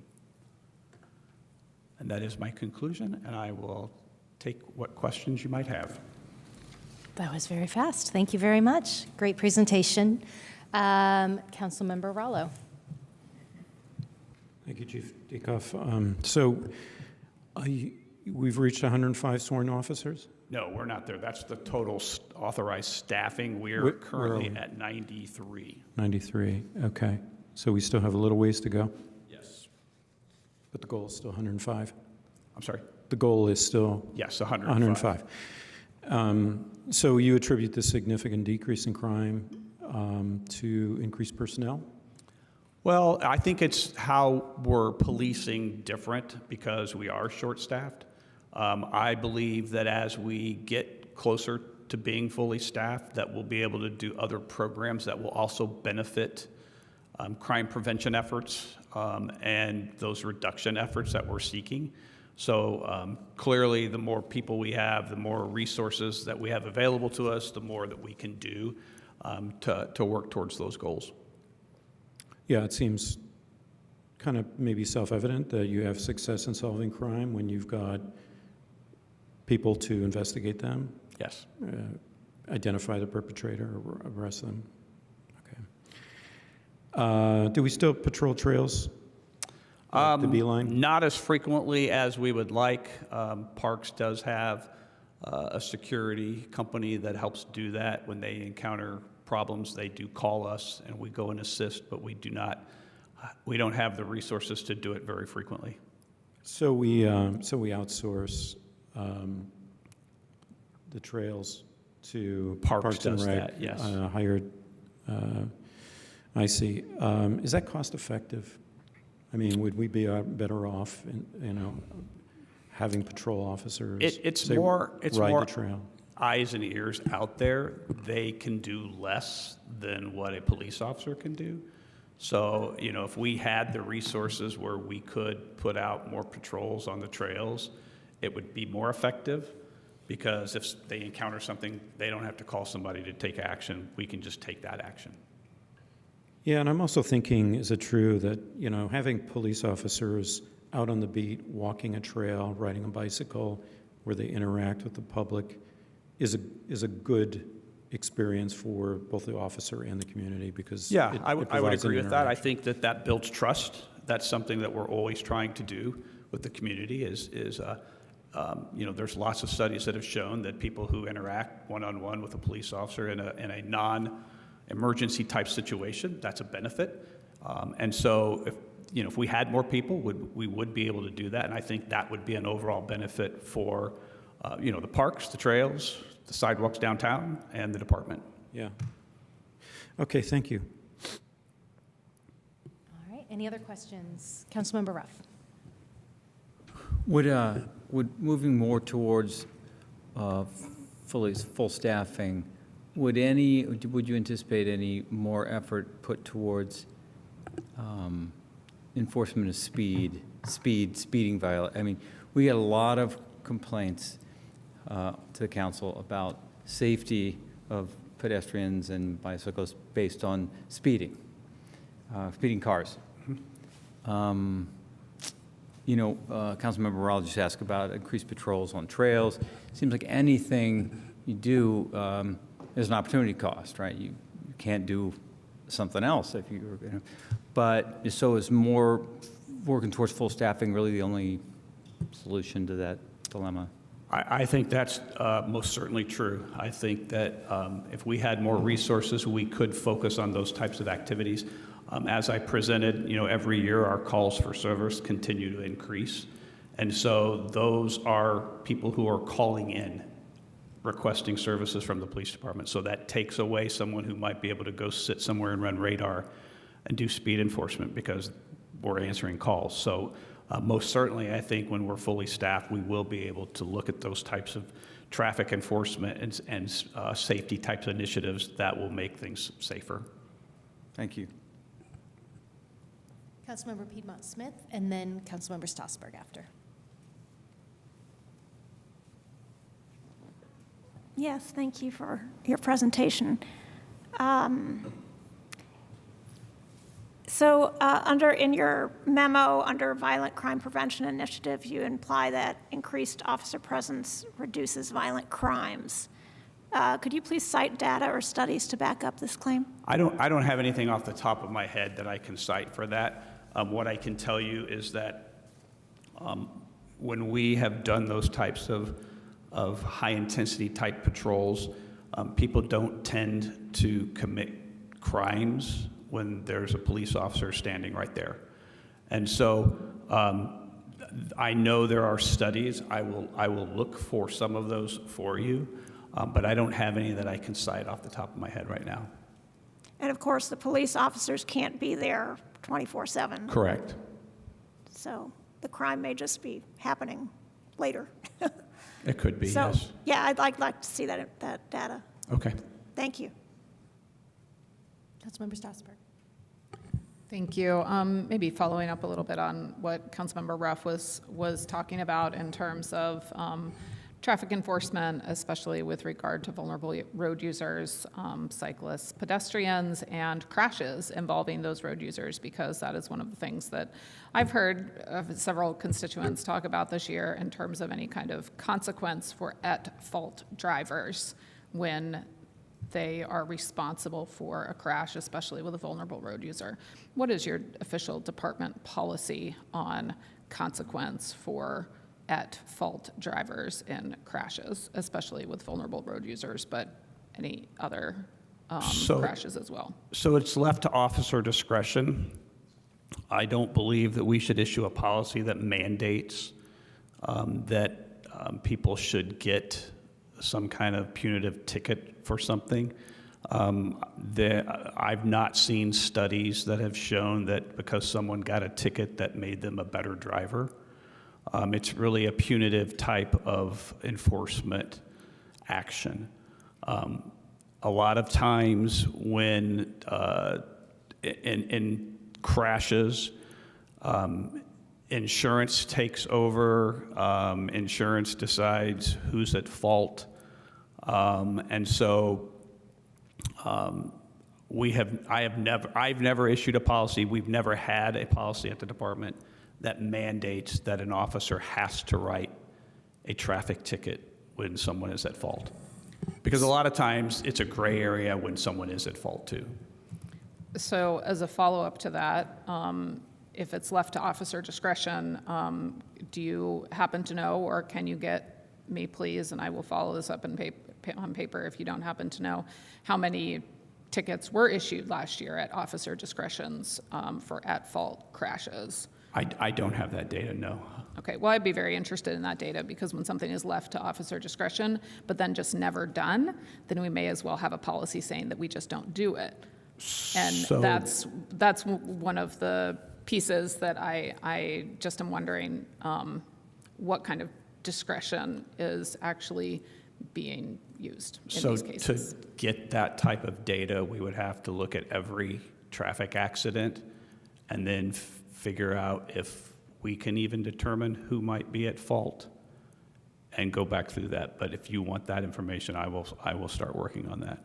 And that is my conclusion, and I will take what questions you might have.
That was very fast. Thank you very much. Great presentation. Councilmember Rallo.
Thank you, Chief Dieckhoff. We've reached 105 sworn officers?
No, we're not there. That's the total authorized staffing. We're currently at 93.
93, okay. So we still have a little ways to go?
Yes.
But the goal is still 105?
I'm sorry?
The goal is still?
Yes, 105.
So you attribute the significant decrease in crime to increased personnel?
Well, I think it's how we're policing different because we are short-staffed. I believe that as we get closer to being fully staffed, that we'll be able to do other programs that will also benefit crime prevention efforts and those reduction efforts that we're seeking. So clearly, the more people we have, the more resources that we have available to us, the more that we can do to work towards those goals.
Yeah, it seems kind of maybe self-evident that you have success in solving crime when you've got people to investigate them.
Yes.
Identify the perpetrator, arrest them. Okay. Do we still patrol trails? The Beeline?
Not as frequently as we would like. Parks does have a security company that helps do that. When they encounter problems, they do call us and we go and assist, but we don't have the resources to do it very frequently.
So we outsource the trails to Parks and
does
Rec.
that, yes.
Hired, I see. Is that cost effective? I mean, would we be better off, having patrol officers
It's
say,
more
ride the trail?
Eyes and ears out there. They can do less than what a police officer can do. So, if we had the resources where we could put out more patrols on the trails, it would be more effective, because if they encounter something, they don't have to call somebody to take action. We can just take that action.
Yeah, and I'm also thinking, is it true that, having police officers out on the beat, walking a trail, riding a bicycle, where they interact with the public, is a good experience for both the officer and the community, because
Yeah,
it
I would
provides an
agree with that. I
interaction.
think that builds trust. That's something that we're always trying to do with the community there's lots of studies that have shown that people who interact one-on-one with a police officer in a non-emergency type situation, that's a benefit. And so if we had more people, we would be able to do that. And I think that would be an overall benefit for, the parks, the trails, the sidewalks downtown, and the department.
Yeah. Okay, thank you.
All right, any other questions? Councilmember Ruff.
Would moving more towards full staffing, would you anticipate any more effort put towards enforcement of speeding violation? I mean, we get a lot of complaints to the council about safety of pedestrians and bicyclists based on speeding cars. Councilmember Rowell just asked about increased patrols on trails. Seems like anything you do, there's an opportunity cost, right? You can't do something else if you were, but so is more working towards full staffing really the only solution to that dilemma?
I think that's most certainly true. I think that if we had more resources, we could focus on those types of activities. As I presented, every year our calls for service continue to increase. And so those are people who are calling in, requesting services from the police department. So that takes away someone who might be able to go sit somewhere and run radar and do speed enforcement because we're answering calls. So most certainly, I think when we're fully staffed, we will be able to look at those types of traffic enforcement and safety types of initiatives that will make things safer.
Thank you.
Councilmember Piedmont Smith, and then Councilmember Strasburg after.
Yes, thank you for your presentation. In your memo, under Violent Crime Prevention Initiative, you imply that increased officer presence reduces violent crimes. Could you please cite data or studies to back up this claim?
I don't have anything off the top of my head that I can cite for that. What I can tell you is that when we have done those types of high-intensity type patrols, people don't tend to commit crimes when there's a police officer standing right there. And so I know there are studies. I will look for some of those for you, but I don't have any that I can cite off the top of my head right now.
And of course, the police officers can't be there 24/7.
Correct.
So the crime may just be happening later.
It could be,
So,
yes.
yeah, I'd like to see that data.
Okay.
Thank you.
Councilmember Strasburg.
Thank you. Maybe following up a little bit on what Councilmember Ruff was talking about in terms of traffic enforcement, especially with regard to vulnerable road users, cyclists, pedestrians, and crashes involving those road users, because that is one of the things that I've heard of several constituents talk about this year in terms of any kind of consequence for at-fault drivers when they are responsible for a crash, especially with a vulnerable road user. What is your official department policy on consequence for at-fault drivers in crashes, especially with vulnerable road users, but any other crashes as well?
So it's left to officer discretion. I don't believe that we should issue a policy that mandates that people should get some kind of punitive ticket for something. I've not seen studies that have shown that because someone got a ticket that made them a better driver. It's really a punitive type of enforcement action. A lot of times when, in crashes. Insurance takes over. Insurance decides who's at fault. And so I've never issued a policy. We've never had a policy at the department that mandates that an officer has to write a traffic ticket when someone is at fault. Because a lot of times it's a gray area when someone is at fault too.
So as a follow-up to that, if it's left to officer discretion, do you happen to know, or can you get me, please, and I will follow this up on paper if you don't happen to know, how many tickets were issued last year at officer discretions for at-fault crashes?
I don't have that data, no.
Okay, well, I'd be very interested in that data, because when something is left to officer discretion, but then just never done, then we may as well have a policy saying that we just don't do it. And
So-
that's one of the pieces that I just am wondering what kind of discretion is actually being used in
So
these cases.
to get that type of data, we would have to look at every traffic accident and then figure out if we can even determine who might be at fault and go back through that. But if you want that information, I will start working on that.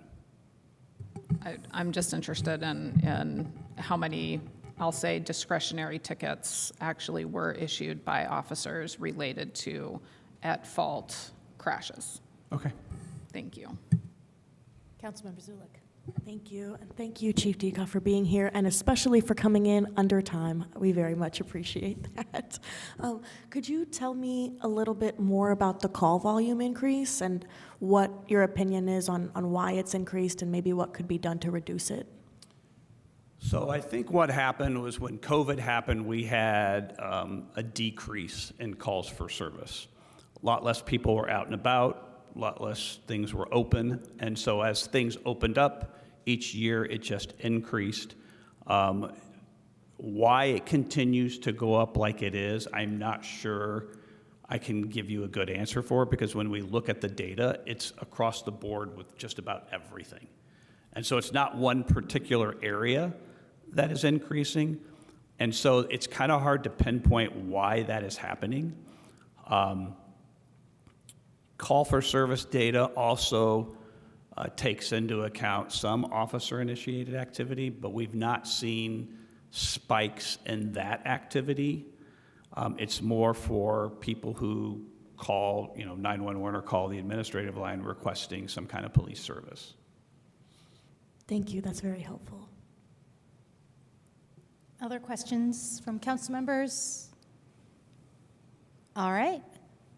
I'm just interested in how many, I'll say, discretionary tickets actually were issued by officers related to at-fault crashes.
Okay.
Thank you.
Councilmember Zulik. Thank you, and thank you, Chief Dekoff, for being here, and especially for coming in under time. We very much appreciate that. Could you tell me a little bit more about the call volume increase and what your opinion is on why it's increased and maybe what could be done to reduce it?
So I think what happened was when COVID happened, we had a decrease in calls for service. A lot less people were out and about, a lot less things were open, and so as things opened up, each year it just increased. Why it continues to go up like it is, I'm not sure I can give you a good answer for, because when we look at the data, it's across the board with just about everything. And so it's not one particular area that is increasing, and so it's kind of hard to pinpoint why that is happening. Call for service data also takes into account some officer-initiated activity, but we've not seen spikes in that activity. It's more for people who call, 911 or call the administrative line requesting some kind of police service.
Thank you, that's very helpful.
Other questions from council members? All right.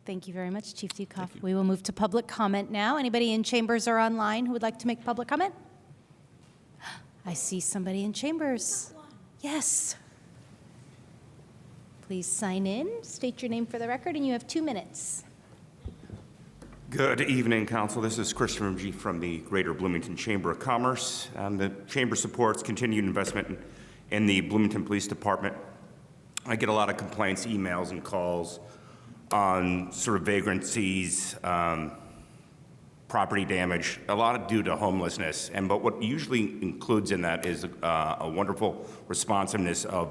Thank you very much, Chief Dekoff. We will move to public comment now. Anybody in chambers or online who would like to make public comment? I see somebody in chambers. Yes. Please sign in, state your name for the record, and you have 2 minutes.
Good evening, Council. This is Christopher G. from the Greater Bloomington Chamber of Commerce. The Chamber supports continued investment in the Bloomington Police Department. I get a lot of complaints, emails, and calls on sort of vagrancies, property damage, a lot due to homelessness. But what usually includes in that is a wonderful responsiveness of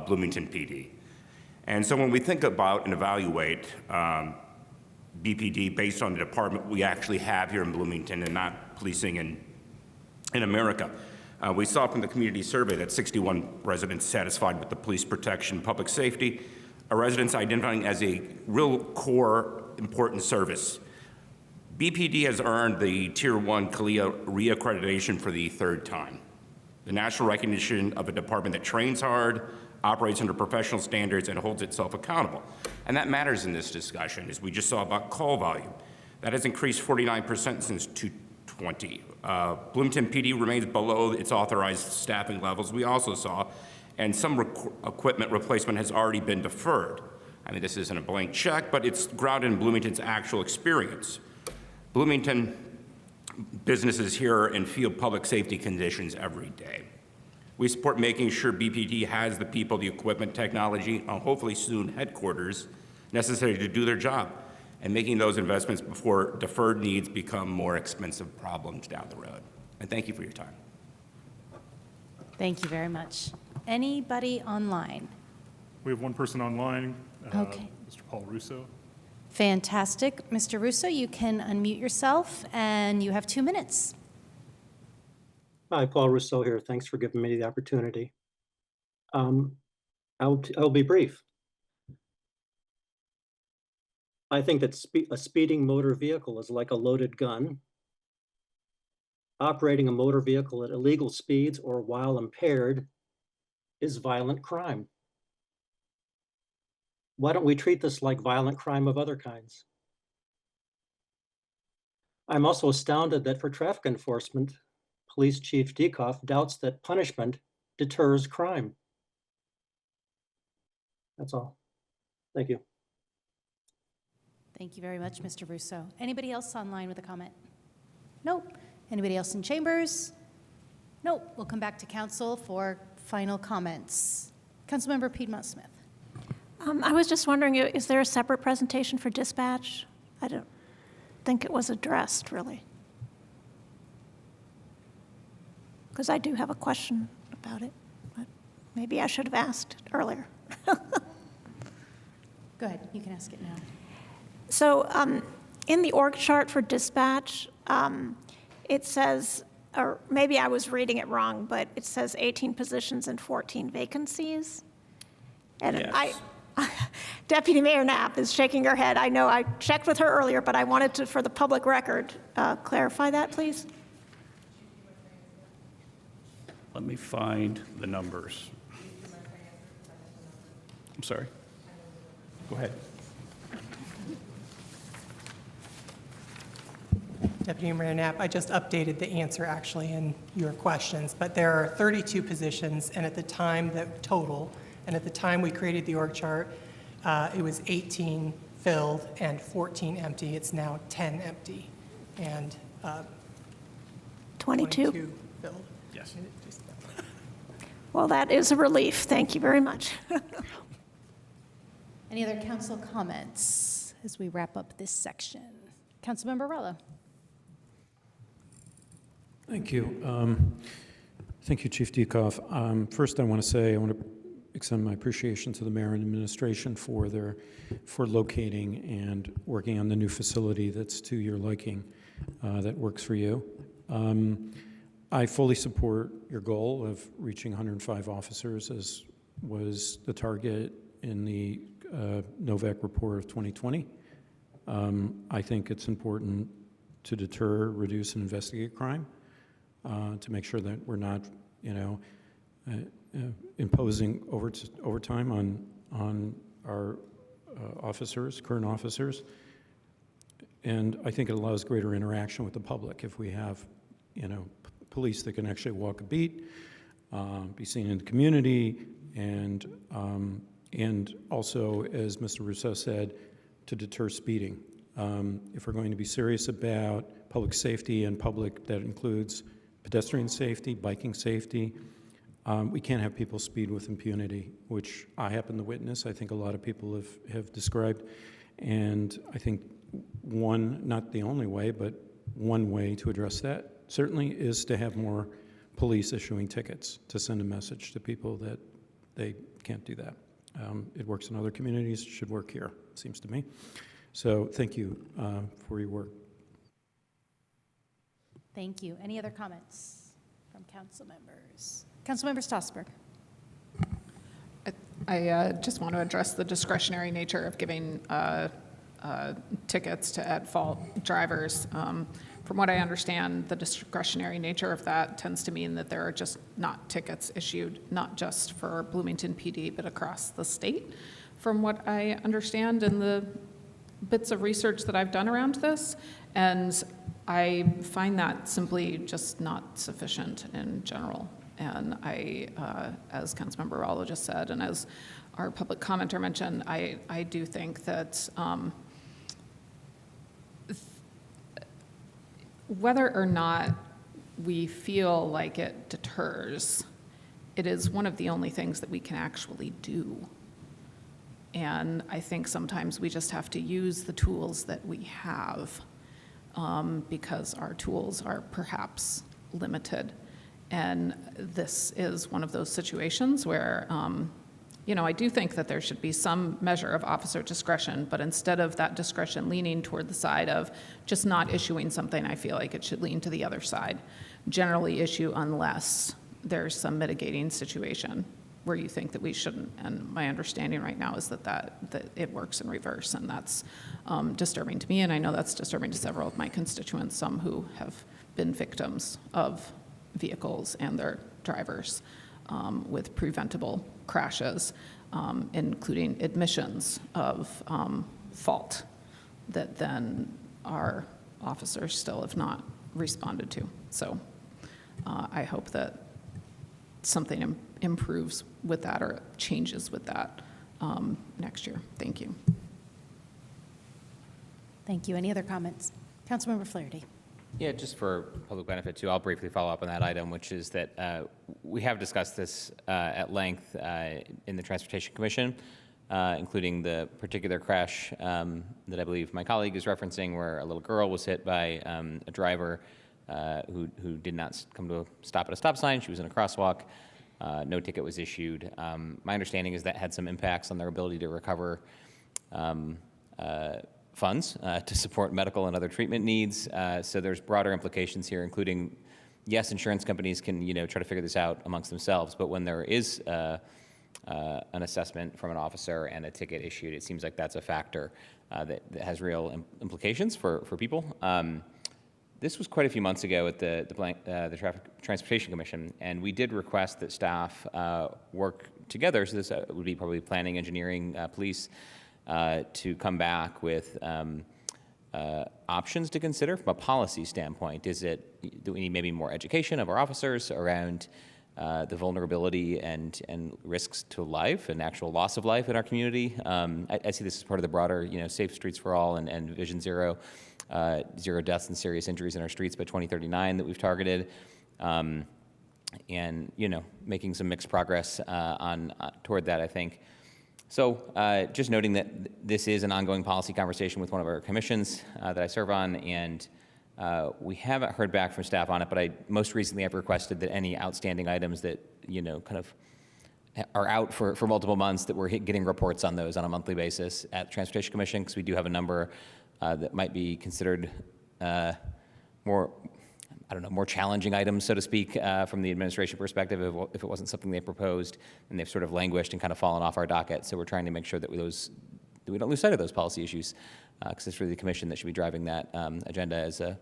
Bloomington PD. And so when we think about and evaluate BPD based on the department we actually have here in Bloomington and not policing in America, we saw from the community survey that 61 residents satisfied with the police protection and public safety, a residents identifying as a real core important service. BPD has earned the Tier 1 CALIA reaccreditation for the 3rd time. The national recognition of a department that trains hard, operates under professional standards, and holds itself accountable. And that matters in this discussion, as we just saw about call volume. That has increased 49% since 2020. Bloomington PD remains below its authorized staffing levels, we also saw, and some equipment replacement has already been deferred. I mean, this isn't a blank check, but it's grounded in Bloomington's actual experience. Bloomington businesses hear and feel public safety conditions every day. We support making sure BPD has the people, the equipment, technology, and hopefully soon headquarters necessary to do their job, and making those investments before deferred needs become more expensive problems down the road. And thank you for your time.
Thank you very much. Anybody online?
We have one person online,
Okay.
Mr. Paul Russo.
Fantastic. Mr. Russo, you can unmute yourself, and you have 2 minutes.
Hi, Paul Rousseau here. Thanks for giving me the opportunity. I'll be brief. I think that a speeding motor vehicle is like a loaded gun. Operating a motor vehicle at illegal speeds or while impaired is violent crime. Why don't we treat this like violent crime of other kinds? I'm also astounded that for traffic enforcement, Police Chief Dieckhoff doubts that punishment deters crime. That's all. Thank you.
Thank you very much, Mr. Russo. Anybody else online with a comment? Nope. Anybody else in chambers? Nope. We'll come back to council for final comments. Councilmember Piedmont Smith.
I was just wondering, is there a separate presentation for dispatch? I don't think it was addressed, really. Because I do have a question about it, but maybe I should have asked earlier.
Go ahead. You can ask it now.
So in the org chart for dispatch, it says, or maybe I was reading it wrong, but it says 18 positions and 14 vacancies. And
Yes.
Deputy Mayor Knapp is shaking her head. I know I checked with her earlier, but I wanted to, for the public record, clarify that, please.
Let me find the numbers. I'm sorry. Go ahead.
Deputy Mayor Knapp, I just updated the answer actually in your questions, but there are 32 positions, and at the time that total, and at the time we created the org chart, it was 18 filled and 14 empty. It's now 10 empty and
22
filled.
Yes.
Well, that is a relief. Thank you very much.
Any other council comments as we wrap up this section? Councilmember Rello.
Thank you. Thank you, Chief Dieckhoff. First, I want to extend my appreciation to the mayor and administration for locating and working on the new facility that's to your liking, that works for you. I fully support your goal of reaching 105 officers, as was the target in the NOVAC report of 2020. I think it's important to deter, reduce, and investigate crime, to make sure that we're not, imposing overtime on our officers, current officers. And I think it allows greater interaction with the public if we have, police that can actually walk a beat, be seen in the community, and also, as Mr. Rousseau said, to deter speeding. If we're going to be serious about public safety and that includes pedestrian safety, biking safety, we can't have people speed with impunity, which I happen to witness. I think a lot of people have described. And I think not the only way, but one way to address that certainly is to have more police issuing tickets to send a message to people that they can't do that. It works in other communities, it should work here, it seems to me. So thank you for your work.
Thank you. Any other comments from council members? Councilmember Strasburg.
I just want to address the discretionary nature of giving tickets to at-fault drivers. From what I understand, the discretionary nature of that tends to mean that there are just not tickets issued, not just for Bloomington PD, but across the state, from what I understand in the bits of research that I've done around this. And I find that simply just not sufficient in general. And as Councilmember Rallo just said, and as our public commenter mentioned, I do think that whether or not we feel like it deters, it is one of the only things that we can actually do. And I think sometimes we just have to use the tools that we have, because our tools are perhaps limited. And this is one of those situations where, I do think that there should be some measure of officer discretion, but instead of that discretion leaning toward the side of just not issuing something, I feel like it should lean to the other side. Generally issue unless there's some mitigating situation where you think that we shouldn't. And my understanding right now is that it works in reverse, and that's disturbing to me, and I know that's disturbing to several of my constituents, some who have been victims of vehicles and their drivers with preventable crashes, including admissions of fault that then our officers still have not responded to. So I hope that something improves with that or changes with that next year. Thank you.
Thank you. Any other comments? Councilmember Flaherty.
Yeah, just for public benefit too, I'll briefly follow up on that item, which is that we have discussed this at length in the Transportation Commission, including the particular crash that I believe my colleague is referencing, where a little girl was hit by a driver who did not come to a stop at a stop sign. She was in a crosswalk. No ticket was issued. My understanding is that had some impacts on their ability to recover funds to support medical and other treatment needs. So there's broader implications here, including, yes, insurance companies can try to figure this out amongst themselves, but when there is an assessment from an officer and a ticket issued, it seems like that's a factor that has real implications for people. This was quite a few months ago at the Transportation Commission, and we did request that staff work together. So this would be probably planning, engineering, police, to come back with options to consider from a policy standpoint. Do we need maybe more education of our officers around the vulnerability and risks to life and actual loss of life in our community? I see this as part of the broader, Safe Streets for All and Vision Zero, zero deaths and serious injuries in our streets by 2039 that we've targeted. And, making some mixed progress toward that, I think. So just noting that this is an ongoing policy conversation with one of our commissions that I serve on, and we haven't heard back from staff on it, but I most recently have requested that any outstanding items that, kind of are out for multiple months, that we're getting reports on those on a monthly basis at the Transportation Commission, because we do have a number that might be considered more challenging items, so to speak, from the administration perspective, if it wasn't something they proposed, and they've sort of languished and kind of fallen off our docket. So we're trying to make sure that we don't lose sight of those policy issues, because it's really the commission that should be driving that agenda as a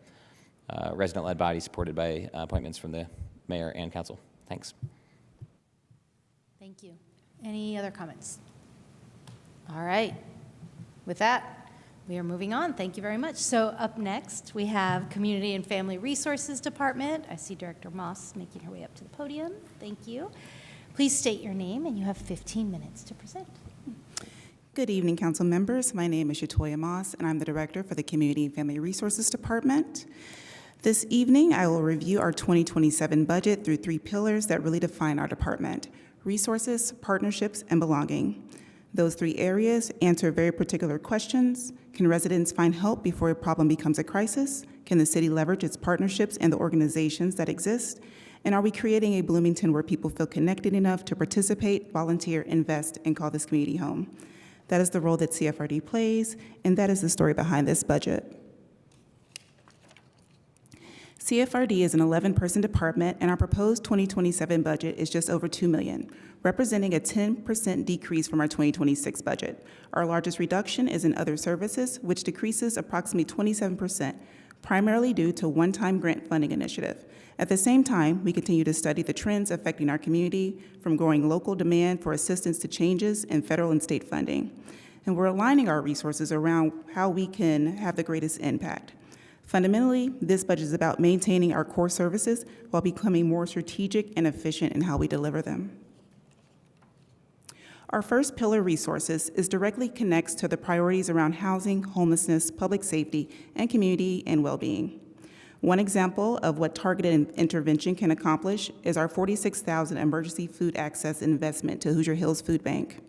resident-led body supported by appointments from the mayor and council. Thanks.
Thank you. Any other comments? All right. With that, we are moving on. Thank you very much. So up next, we have Community and Family Resources Department. I see Director Moss making her way up to the podium. Thank you. Please state your name, and you have 15 minutes to present.
Good evening, council members. My name is Shatoya Moss, and I'm the Director for the Community and Family Resources Department. This evening, I will review our 2027 budget through 3 pillars that really define our department: resources, partnerships, and belonging. Those 3 areas answer very particular questions. Can residents find help before a problem becomes a crisis? Can the city leverage its partnerships and the organizations that exist? And are we creating a Bloomington where people feel connected enough to participate, volunteer, invest, and call this community home? That is the role that CFRD plays, and that is the story behind this budget. CFRD is an 11-person department, and our proposed 2027 budget is just over $2 million, representing a 10% decrease from our 2026 budget. Our largest reduction is in other services, which decreases approximately 27%, primarily due to one-time grant funding initiative. At the same time, we continue to study the trends affecting our community, from growing local demand for assistance to changes in federal and state funding. And we're aligning our resources around how we can have the greatest impact. Fundamentally, this budget is about maintaining our core services while becoming more strategic and efficient in how we deliver them. Our first pillar, resources, directly connects to the priorities around housing, homelessness, public safety, and community and well-being. One example of what targeted intervention can accomplish is our $46,000 emergency food access investment to Hoosier Hills Food Bank.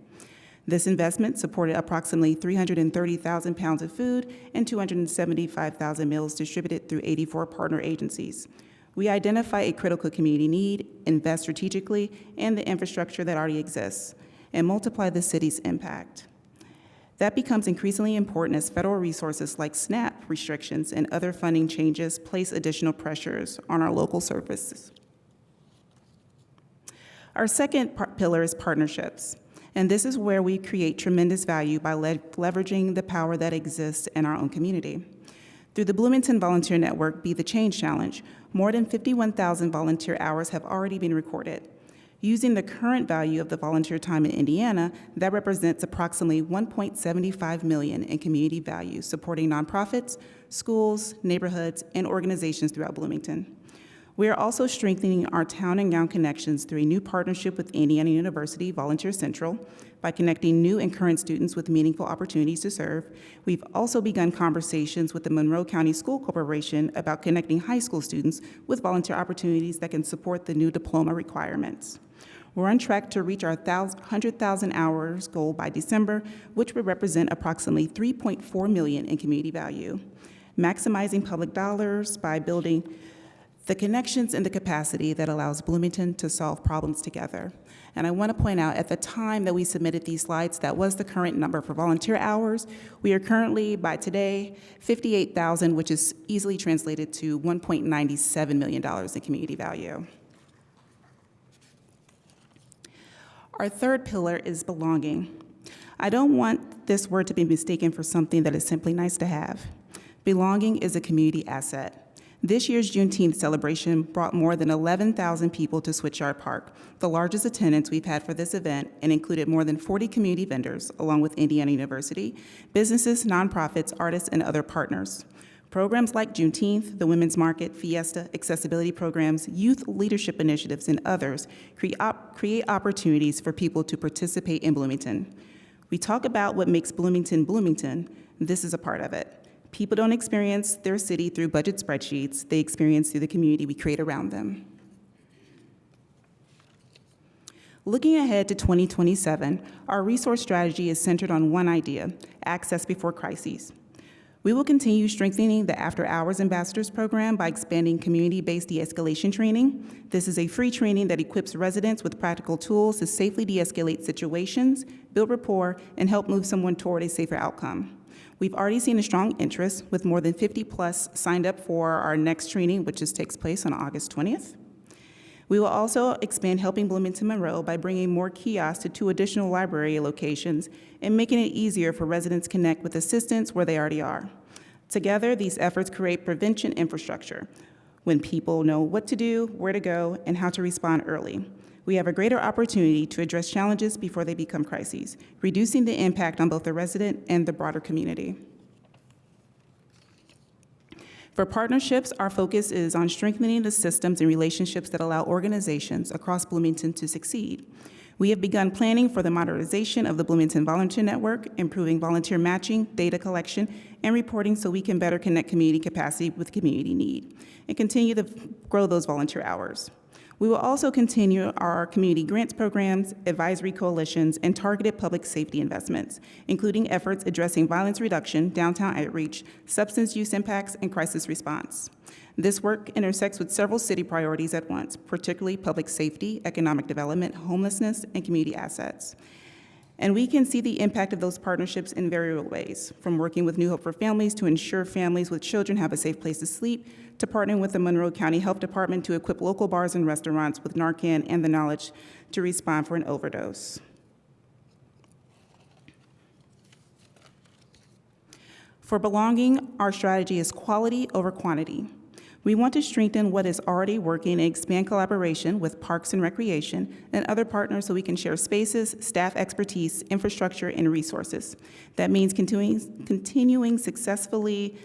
This investment supported approximately 330,000 pounds of food and 275,000 meals distributed through 84 partner agencies. We identify a critical community need, invest strategically in the infrastructure that already exists, and multiply the city's impact. That becomes increasingly important as federal resources like SNAP restrictions and other funding changes place additional pressures on our local services. Our second pillar is partnerships, and this is where we create tremendous value by leveraging the power that exists in our own community. Through the Bloomington Volunteer Network Be the Change Challenge, more than 51,000 volunteer hours have already been recorded. Using the current value of the volunteer time in Indiana, that represents approximately $1.75 million in community value, supporting nonprofits, schools, neighborhoods, and organizations throughout Bloomington. We are also strengthening our town and gown connections through a new partnership with Indiana University Volunteer Central by connecting new and current students with meaningful opportunities to serve. We've also begun conversations with the Monroe County School Corporation about connecting high school students with volunteer opportunities that can support the new diploma requirements. We're on track to reach our 100,000 hours goal by December, which would represent approximately $3.4 million in community value. Maximizing public dollars by building the connections and the capacity that allows Bloomington to solve problems together. And I want to point out, at the time that we submitted these slides, that was the current number for volunteer hours. We are currently, by today, 58,000, which is easily translated to $1.97 million in community value. Our third pillar is belonging. I don't want this word to be mistaken for something that is simply nice to have. Belonging is a community asset. This year's Juneteenth celebration brought more than 11,000 people to Switchyard Park, the largest attendance we've had for this event, and included more than 40 community vendors, along with Indiana University, businesses, nonprofits, artists, and other partners. Programs like Juneteenth, the Women's Market, Fiesta, accessibility programs, youth leadership initiatives, and others create opportunities for people to participate in Bloomington. We talk about what makes Bloomington Bloomington. This is a part of it. People don't experience their city through budget spreadsheets. They experience through the community we create around them. Looking ahead to 2027, our resource strategy is centered on one idea: access before crises. We will continue strengthening the After Hours Ambassadors program by expanding community-based de-escalation training. This is a free training that equips residents with practical tools to safely de-escalate situations, build rapport, and help move someone toward a safer outcome. We've already seen a strong interest, with more than 50 plus signed up for our next training, which takes place on August 20th. We will also expand Helping Bloomington Monroe by bringing more kiosks to 2 additional library locations and making it easier for residents to connect with assistance where they already are. Together, these efforts create prevention infrastructure, when people know what to do, where to go, and how to respond early. We have a greater opportunity to address challenges before they become crises, reducing the impact on both the resident and the broader community. For partnerships, our focus is on strengthening the systems and relationships that allow organizations across Bloomington to succeed. We have begun planning for the modernization of the Bloomington Volunteer Network, improving volunteer matching, data collection, and reporting so we can better connect community capacity with community need, and continue to grow those volunteer hours. We will also continue our community grants programs, advisory coalitions, and targeted public safety investments, including efforts addressing violence reduction, downtown outreach, substance use impacts, and crisis response. This work intersects with several city priorities at once, particularly public safety, economic development, homelessness, and community assets. And we can see the impact of those partnerships in various ways, from working with New Hope for Families to ensure families with children have a safe place to sleep, to partnering with the Monroe County Health Department to equip local bars and restaurants with Narcan and the knowledge to respond for an overdose. For belonging, our strategy is quality over quantity. We want to strengthen what is already working and expand collaboration with Parks and Recreation and other partners so we can share spaces, staff expertise, infrastructure, and resources. That means continuing successfully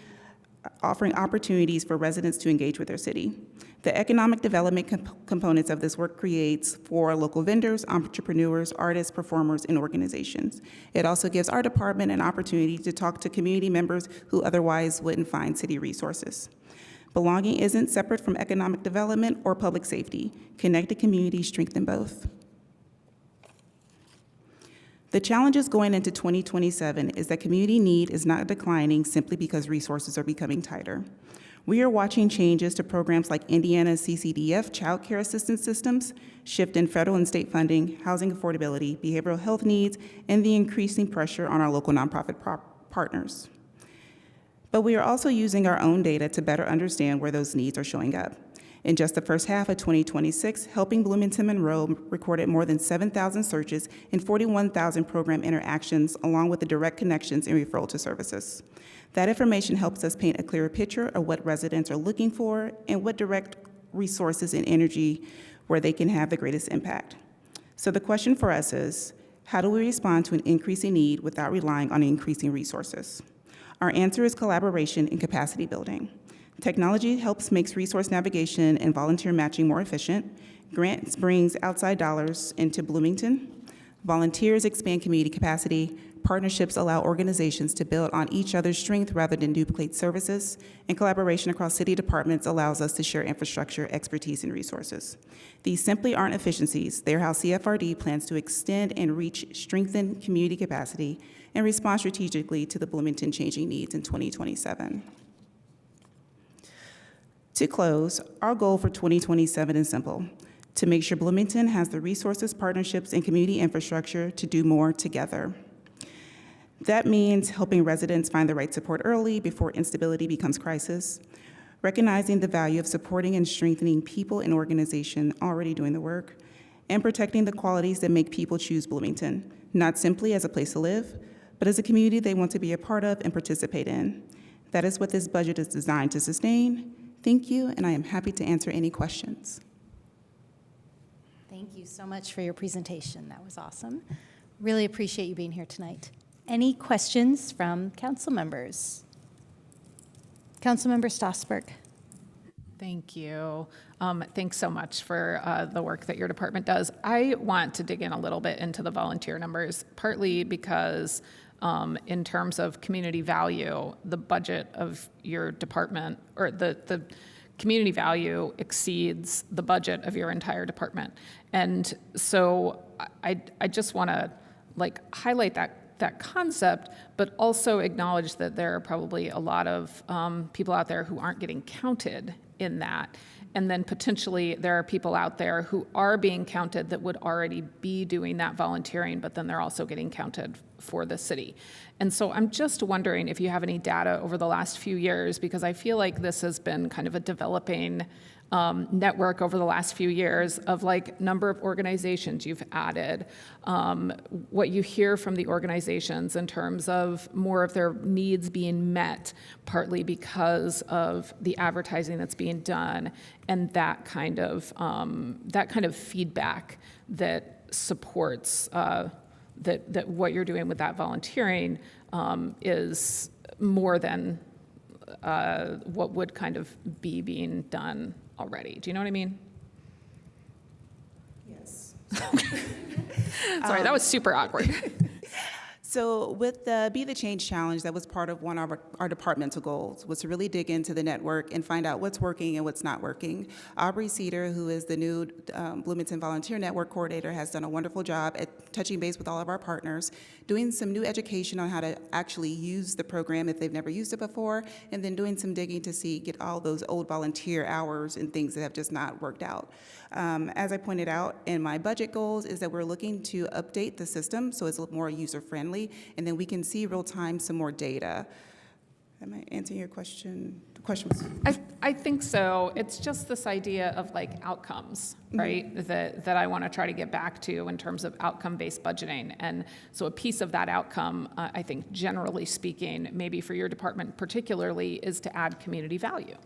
offering opportunities for residents to engage with their city. The economic development components of this work creates for local vendors, entrepreneurs, artists, performers, and organizations. It also gives our department an opportunity to talk to community members who otherwise wouldn't find city resources. Belonging isn't separate from economic development or public safety. Connected communities strengthen both. The challenges going into 2027 is that community need is not declining simply because resources are becoming tighter. We are watching changes to programs like Indiana's CCDF child care assistance systems, shift in federal and state funding, housing affordability, behavioral health needs, and the increasing pressure on our local nonprofit partners. But we are also using our own data to better understand where those needs are showing up. In just the first half of 2026, Helping Bloomington Monroe recorded more than 7,000 searches and 41,000 program interactions, along with the direct connections and referral to services. That information helps us paint a clearer picture of what residents are looking for and what direct resources and energy where they can have the greatest impact. So the question for us is, how do we respond to an increasing need without relying on increasing resources? Our answer is collaboration and capacity building. Technology helps make resource navigation and volunteer matching more efficient. Grants brings outside dollars into Bloomington. Volunteers expand community capacity. Partnerships allow organizations to build on each other's strength rather than duplicate services. And collaboration across city departments allows us to share infrastructure, expertise, and resources. These simply aren't efficiencies. They're how CFRD plans to extend and reach strengthened community capacity and respond strategically to the Bloomington changing needs in 2027. To close, our goal for 2027 is simple: to make sure Bloomington has the resources, partnerships, and community infrastructure to do more together. That means helping residents find the right support early before instability becomes crisis, recognizing the value of supporting and strengthening people and organizations already doing the work, and protecting the qualities that make people choose Bloomington, not simply as a place to live, but as a community they want to be a part of and participate in. That is what this budget is designed to sustain. Thank you, and I am happy to answer any questions.
Thank you so much for your presentation. That was awesome. Really appreciate you being here tonight. Any questions from council members? Councilmember Stossberg.
Thank you. Thanks so much for the work that your department does. I want to dig in a little bit into the volunteer numbers, partly because in terms of community value, the budget of your department, or the community value exceeds the budget of your entire department. And so I just want to highlight that concept, but also acknowledge that there are probably a lot of people out there who aren't getting counted in that. And then potentially there are people out there who are being counted that would already be doing that volunteering, but then they're also getting counted for the city. And so I'm just wondering if you have any data over the last few years, because I feel like this has been kind of a developing network over the last few years of number of organizations you've added, what you hear from the organizations in terms of more of their needs being met, partly because of the advertising that's being done, and that kind of feedback that supports that what you're doing with that volunteering is more than what would kind of be being done already. Do you know what I mean?
Yes.
Sorry, that was super awkward.
So with the Be the Change Challenge, that was part of one of our departmental goals, was to really dig into the network and find out what's working and what's not working. Aubrey Cedar, who is the new Bloomington Volunteer Network Coordinator, has done a wonderful job at touching base with all of our partners, doing some new education on how to actually use the program if they've never used it before, and then doing some digging to get all those old volunteer hours and things that have just not worked out. As I pointed out in my budget goals, is that we're looking to update the system so it's more user-friendly, and then we can see real-time some more data. Am I answering your question?
I think so. It's just this idea of outcomes, right? That I want to try to get back to in terms of outcome-based budgeting. And so a piece of that outcome, I think generally speaking, maybe for your department particularly, is to add community value.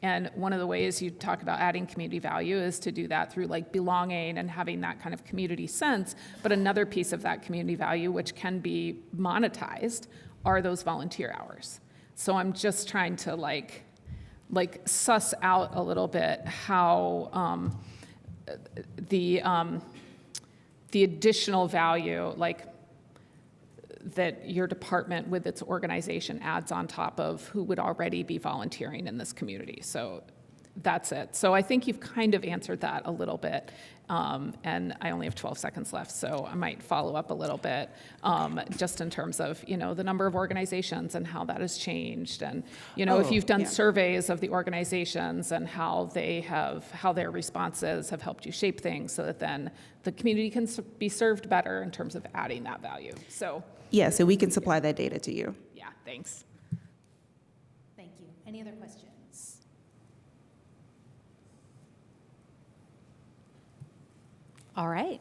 And one of the ways you talk about adding community value is to do that through belonging and having that kind of community sense. But another piece of that community value, which can be monetized, are those volunteer hours. So I'm just trying to suss out a little bit how the additional value, that your department with its organization adds on top of who would already be volunteering in this community. So that's it. So I think you've kind of answered that a little bit. And I only have 12 seconds left, so I might follow up a little bit, just in terms of, the number of organizations and how that has changed. And, if you've done surveys of the organizations and how their responses have helped you shape things so that then the community can be served better in terms of adding that value. So,
Yeah, so we can supply that data to you.
yeah, thanks.
Thank you. Any other questions? All right.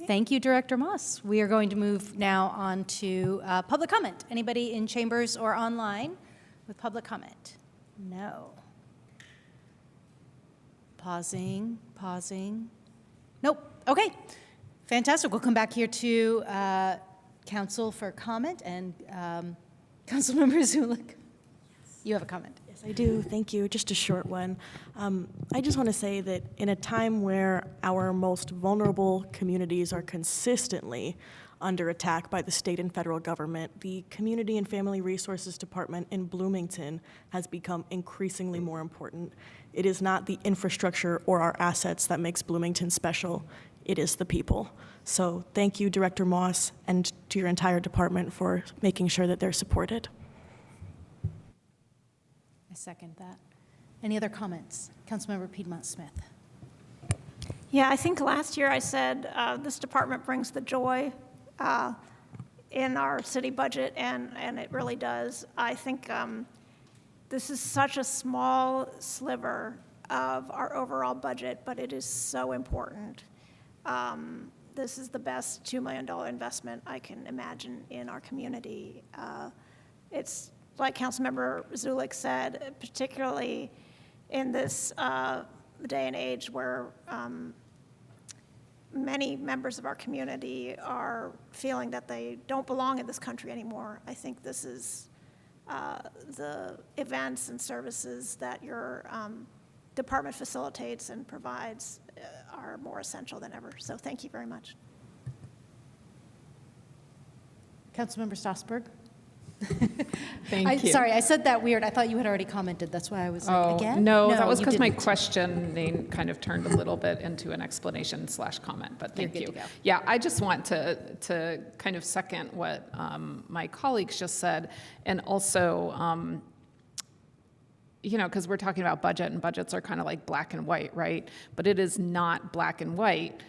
Thank you, Director Moss. We are going to move now on to public comment. Anybody in chambers or online with public comment? No. Pausing. Nope. Okay. Fantastic. We'll come back here to council for comment, and Councilmember Zulik, you have a comment.
Yes, I do. Thank you. Just a short one. I just want to say that in a time where our most vulnerable communities are consistently under attack by the state and federal government, the Community and Family Resources Department in Bloomington has become increasingly more important. It is not the infrastructure or our assets that makes Bloomington special. It is the people. So thank you, Director Moss, and to your entire department for making sure that they're supported.
I second that. Any other comments? Councilmember Piedmont Smith.
Yeah, I think last year I said this department brings the joy in our city budget, and it really does. I think this is such a small sliver of our overall budget, but it is so important. This is the best $2 million investment I can imagine in our community. It's like Councilmember Zulik said, particularly in this day and age where many members of our community are feeling that they don't belong in this country anymore. I think this is the events and services that your department facilitates and provides are more essential than ever. So thank you very much.
Councilmember Strasburg.
Thank you.
Sorry, I said that weird. I thought you had already commented. That's why I was like, again?
No, that was
you
because my
didn't.
questioning kind of turned a little bit into an explanation/comment, but thank
You're
you.
good to go.
Yeah, I just want to kind of second what my colleagues just said, and also, because we're talking about budget, and budgets are kind of like black and white, right? But it is not black and white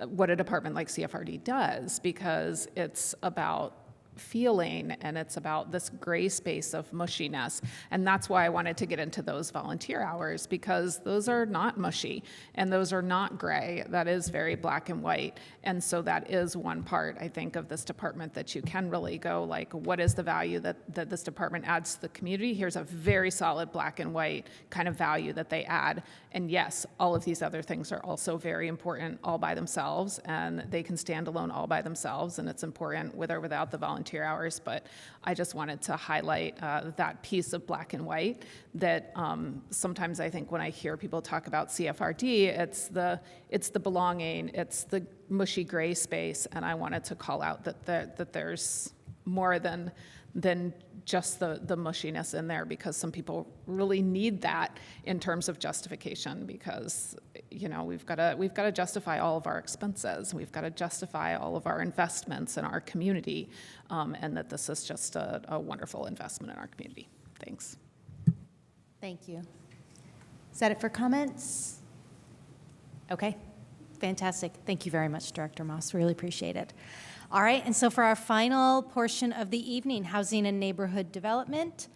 what a department like CFRD does, because it's about feeling, and it's about this gray space of mushiness. And that's why I wanted to get into those volunteer hours, because those are not mushy and those are not gray. That is very black and white. And so that is one part, I think, of this department that you can really go like, what is the value that this department adds to the community? Here's a very solid black and white kind of value that they add. And yes, all of these other things are also very important all by themselves, and they can stand alone all by themselves, and it's important with or without the volunteer hours. But I just wanted to highlight that piece of black and white that sometimes I think when I hear people talk about CFRD, it's the belonging, it's the mushy gray space, and I wanted to call out that there's more than just the mushiness in there, because some people really need that in terms of justification, because we've got to justify all of our expenses, we've got to justify all of our investments in our community, and that this is just a wonderful investment in our community. Thanks.
Thank you. Is that it for comments? Okay, fantastic. Thank you very much, Director Moss. Really appreciate it. All right, and so for our final portion of the evening, Housing and Neighborhood Development,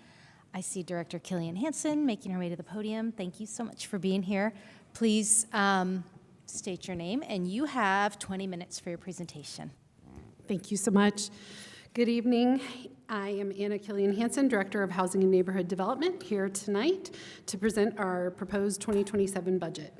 I see Director Killian Hansen making her way to the podium. Thank you so much for being here. Please state your name, and you have 20 minutes for your presentation.
Thank you so much. Good evening. I am Anna Killian Hansen, Director of Housing and Neighborhood Development, here tonight to present our proposed 2027 budget.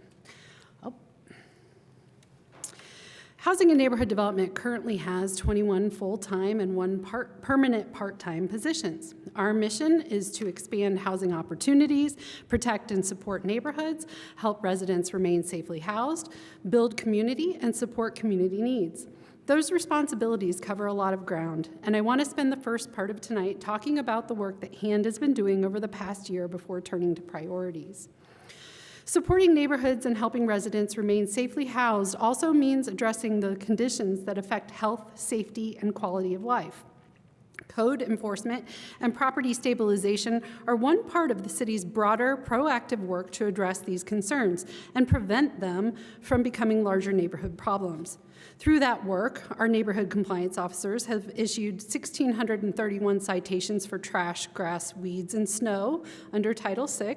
Housing and Neighborhood Development currently has 21 full-time and 1 permanent part-time positions. Our mission is to expand housing opportunities, protect and support neighborhoods, help residents remain safely housed, build community, and support community needs. Those responsibilities cover a lot of ground, and I want to spend the first part of tonight talking about the work that HAND has been doing over the past year before turning to priorities. Supporting neighborhoods and helping residents remain safely housed also means addressing the conditions that affect health, safety, and quality of life. Code enforcement and property stabilization are one part of the city's broader proactive work to address these concerns and prevent them from becoming larger neighborhood problems. Through that work, our neighborhood compliance officers have issued 1,631 citations for trash, grass, weeds, and snow under Title VI.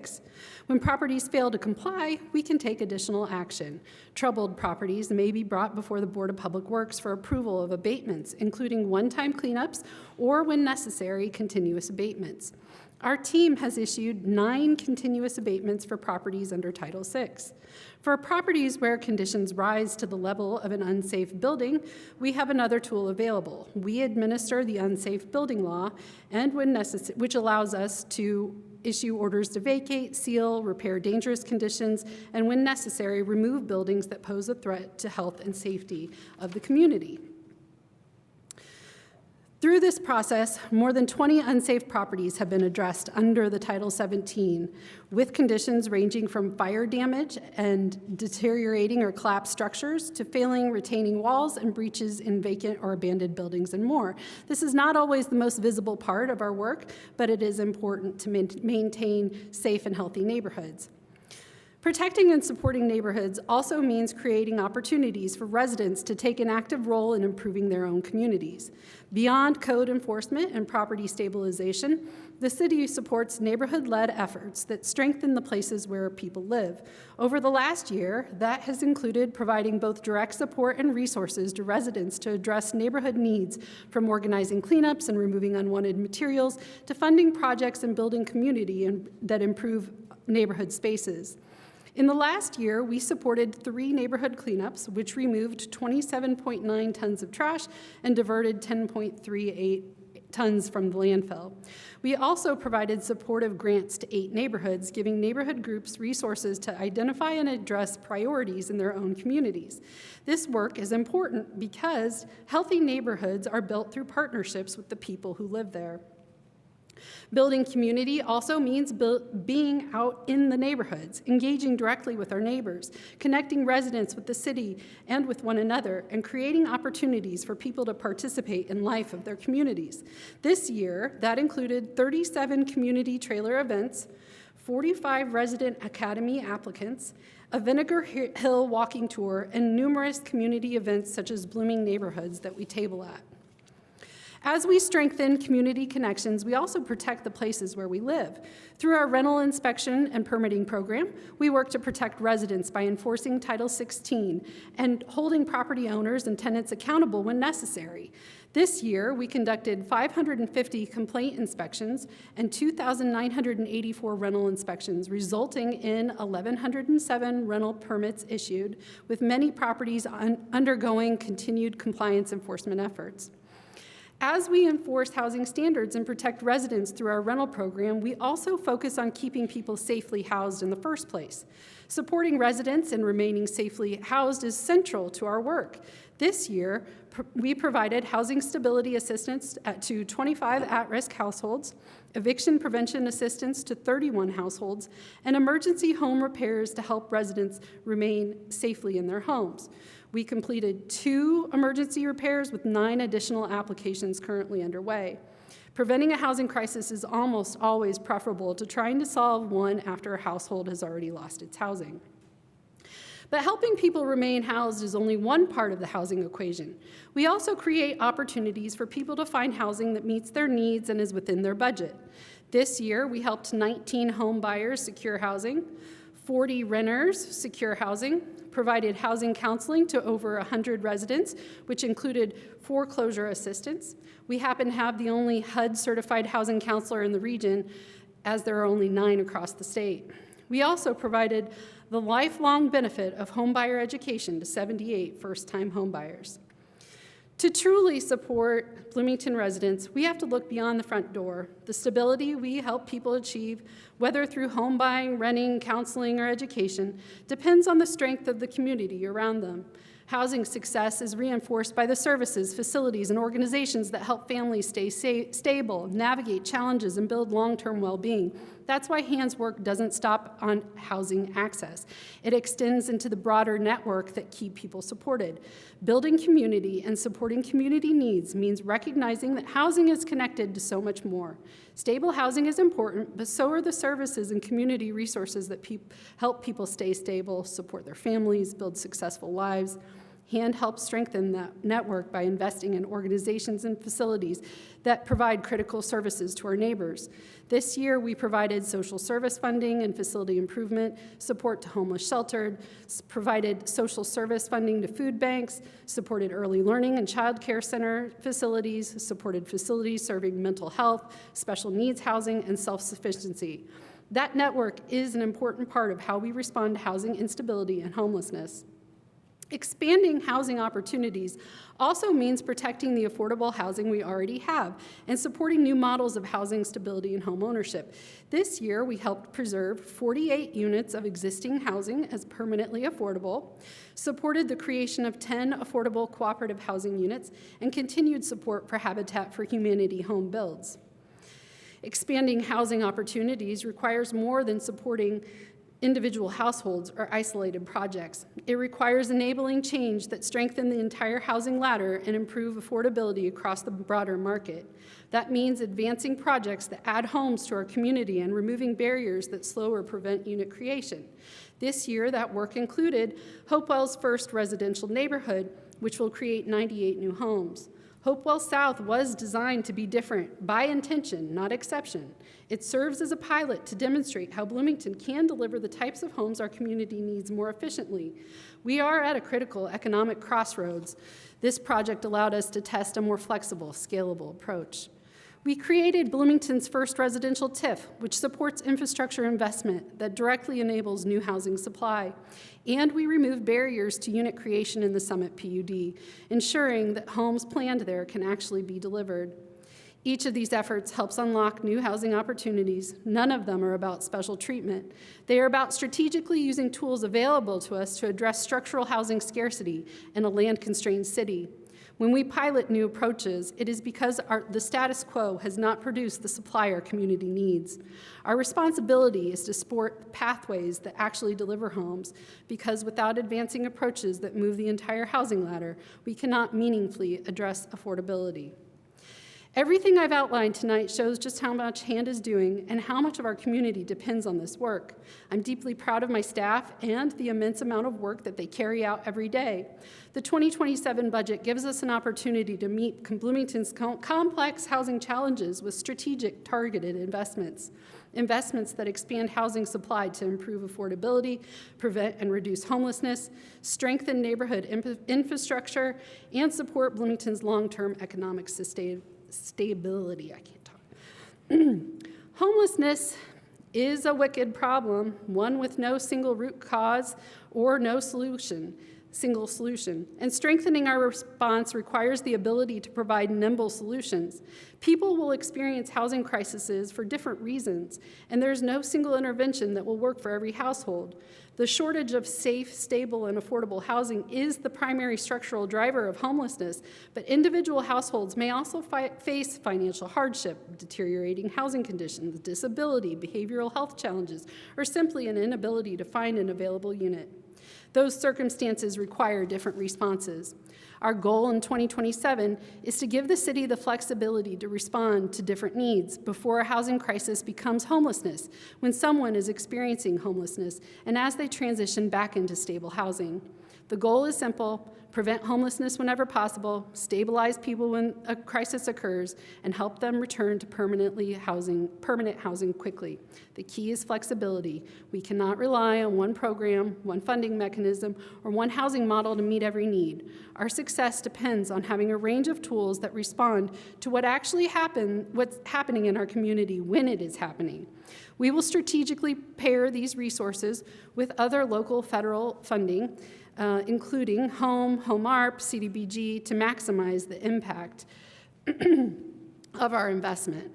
When properties fail to comply, we can take additional action. Troubled properties may be brought before the Board of Public Works for approval of abatements, including one-time cleanups or, when necessary, continuous abatements. Our team has issued 9 continuous abatements for properties under Title VI. For properties where conditions rise to the level of an unsafe building, we have another tool available. We administer the unsafe building law, and when necessary, which allows us to issue orders to vacate, seal, repair dangerous conditions, and when necessary, remove buildings that pose a threat to health and safety of the community. Through this process, more than 20 unsafe properties have been addressed under the Title 17, with conditions ranging from fire damage and deteriorating or collapsed structures to failing retaining walls and breaches in vacant or abandoned buildings and more. This is not always the most visible part of our work, but it is important to maintain safe and healthy neighborhoods. Protecting and supporting neighborhoods also means creating opportunities for residents to take an active role in improving their own communities. Beyond code enforcement and property stabilization, the city supports neighborhood-led efforts that strengthen the places where people live. Over the last year, that has included providing both direct support and resources to residents to address neighborhood needs, from organizing cleanups and removing unwanted materials to funding projects and building community that improve neighborhood spaces. In the last year, we supported 3 neighborhood cleanups, which removed 27.9 tons of trash and diverted 10.38 tons from the landfill. We also provided supportive grants to 8 neighborhoods, giving neighborhood groups resources to identify and address priorities in their own communities. This work is important because healthy neighborhoods are built through partnerships with the people who live there. Building community also means being out in the neighborhoods, engaging directly with our neighbors, connecting residents with the city and with one another, and creating opportunities for people to participate in life of their communities. This year, that included 37 community trailer events, 45 resident academy applicants, a Vinegar Hill walking tour, and numerous community events such as Blooming Neighborhoods that we table at. As we strengthen community connections, we also protect the places where we live. Through our rental inspection and permitting program, we work to protect residents by enforcing Title 16 and holding property owners and tenants accountable when necessary. This year, we conducted 550 complaint inspections and 2,984 rental inspections, resulting in 1,107 rental permits issued, with many properties undergoing continued compliance enforcement efforts. As we enforce housing standards and protect residents through our rental program, we also focus on keeping people safely housed in the first place. Supporting residents and remaining safely housed is central to our work. This year, we provided housing stability assistance to 25 at-risk households, eviction prevention assistance to 31 households, and emergency home repairs to help residents remain safely in their homes. We completed 2 emergency repairs with 9 additional applications currently underway. Preventing a housing crisis is almost always preferable to trying to solve one after a household has already lost its housing. But helping people remain housed is only one part of the housing equation. We also create opportunities for people to find housing that meets their needs and is within their budget. This year, we helped 19 home buyers secure housing, 40 renters secure housing, provided housing counseling to over 100 residents, which included foreclosure assistance. We happen to have the only HUD-certified housing counselor in the region, as there are only 9 across the state. We also provided the lifelong benefit of homebuyer education to 78 first-time homebuyers. To truly support Bloomington residents, we have to look beyond the front door. The stability we help people achieve, whether through home buying, renting, counseling, or education, depends on the strength of the community around them. Housing success is reinforced by the services, facilities, and organizations that help families stay stable, navigate challenges, and build long-term well-being. That's why HAND's work doesn't stop on housing access. It extends into the broader network that keep people supported. Building community and supporting community needs means recognizing that housing is connected to so much more. Stable housing is important, but so are the services and community resources that help people stay stable, support their families, build successful lives. HAND helps strengthen that network by investing in organizations and facilities that provide critical services to our neighbors. This year, we provided social service funding and facility improvement, support to homeless sheltered, provided social service funding to food banks, supported early learning and child care center facilities, supported facilities serving mental health, special needs housing, and self-sufficiency. That network is an important part of how we respond to housing instability and homelessness. Expanding housing opportunities also means protecting the affordable housing we already have and supporting new models of housing stability and home ownership. This year, we helped preserve 48 units of existing housing as permanently affordable, supported the creation of 10 affordable cooperative housing units, and continued support for Habitat for Humanity home builds. Expanding housing opportunities requires more than supporting individual households or isolated projects. It requires enabling change that strengthen the entire housing ladder and improve affordability across the broader market. That means advancing projects that add homes to our community and removing barriers that slow or prevent unit creation. This year, that work included Hopewell's first residential neighborhood, which will create 98 new homes. Hopewell South was designed to be different by intention, not exception. It serves as a pilot to demonstrate how Bloomington can deliver the types of homes our community needs more efficiently. We are at a critical economic crossroads. This project allowed us to test a more flexible, scalable approach. We created Bloomington's first residential TIF, which supports infrastructure investment that directly enables new housing supply. And we removed barriers to unit creation in the Summit PUD, ensuring that homes planned there can actually be delivered. Each of these efforts helps unlock new housing opportunities. None of them are about special treatment. They are about strategically using tools available to us to address structural housing scarcity in a land-constrained city. When we pilot new approaches, it is because the status quo has not produced the supply our community needs. Our responsibility is to support pathways that actually deliver homes, because without advancing approaches that move the entire housing ladder, we cannot meaningfully address affordability. Everything I've outlined tonight shows just how much HAND is doing and how much of our community depends on this work. I'm deeply proud of my staff and the immense amount of work that they carry out every day. The 2027 budget gives us an opportunity to meet Bloomington's complex housing challenges with strategic, targeted investments. Investments that expand housing supply to improve affordability, prevent and reduce homelessness, strengthen neighborhood infrastructure, and support Bloomington's long-term economic stability. I can't talk. Homelessness is a wicked problem, one with no single root cause or no single solution. And strengthening our response requires the ability to provide nimble solutions. People will experience housing crises for different reasons, and there's no single intervention that will work for every household. The shortage of safe, stable, and affordable housing is the primary structural driver of homelessness, but individual households may also face financial hardship, deteriorating housing conditions, disability, behavioral health challenges, or simply an inability to find an available unit. Those circumstances require different responses. Our goal in 2027 is to give the city the flexibility to respond to different needs before a housing crisis becomes homelessness, when someone is experiencing homelessness, and as they transition back into stable housing. The goal is simple: prevent homelessness whenever possible, stabilize people when a crisis occurs, and help them return to permanent housing quickly. The key is flexibility. We cannot rely on one program, one funding mechanism, or one housing model to meet every need. Our success depends on having a range of tools that respond to what's happening in our community when it is happening. We will strategically pair these resources with other local federal funding, including HOME, HOME-ARP, CDBG, to maximize the impact of our investment.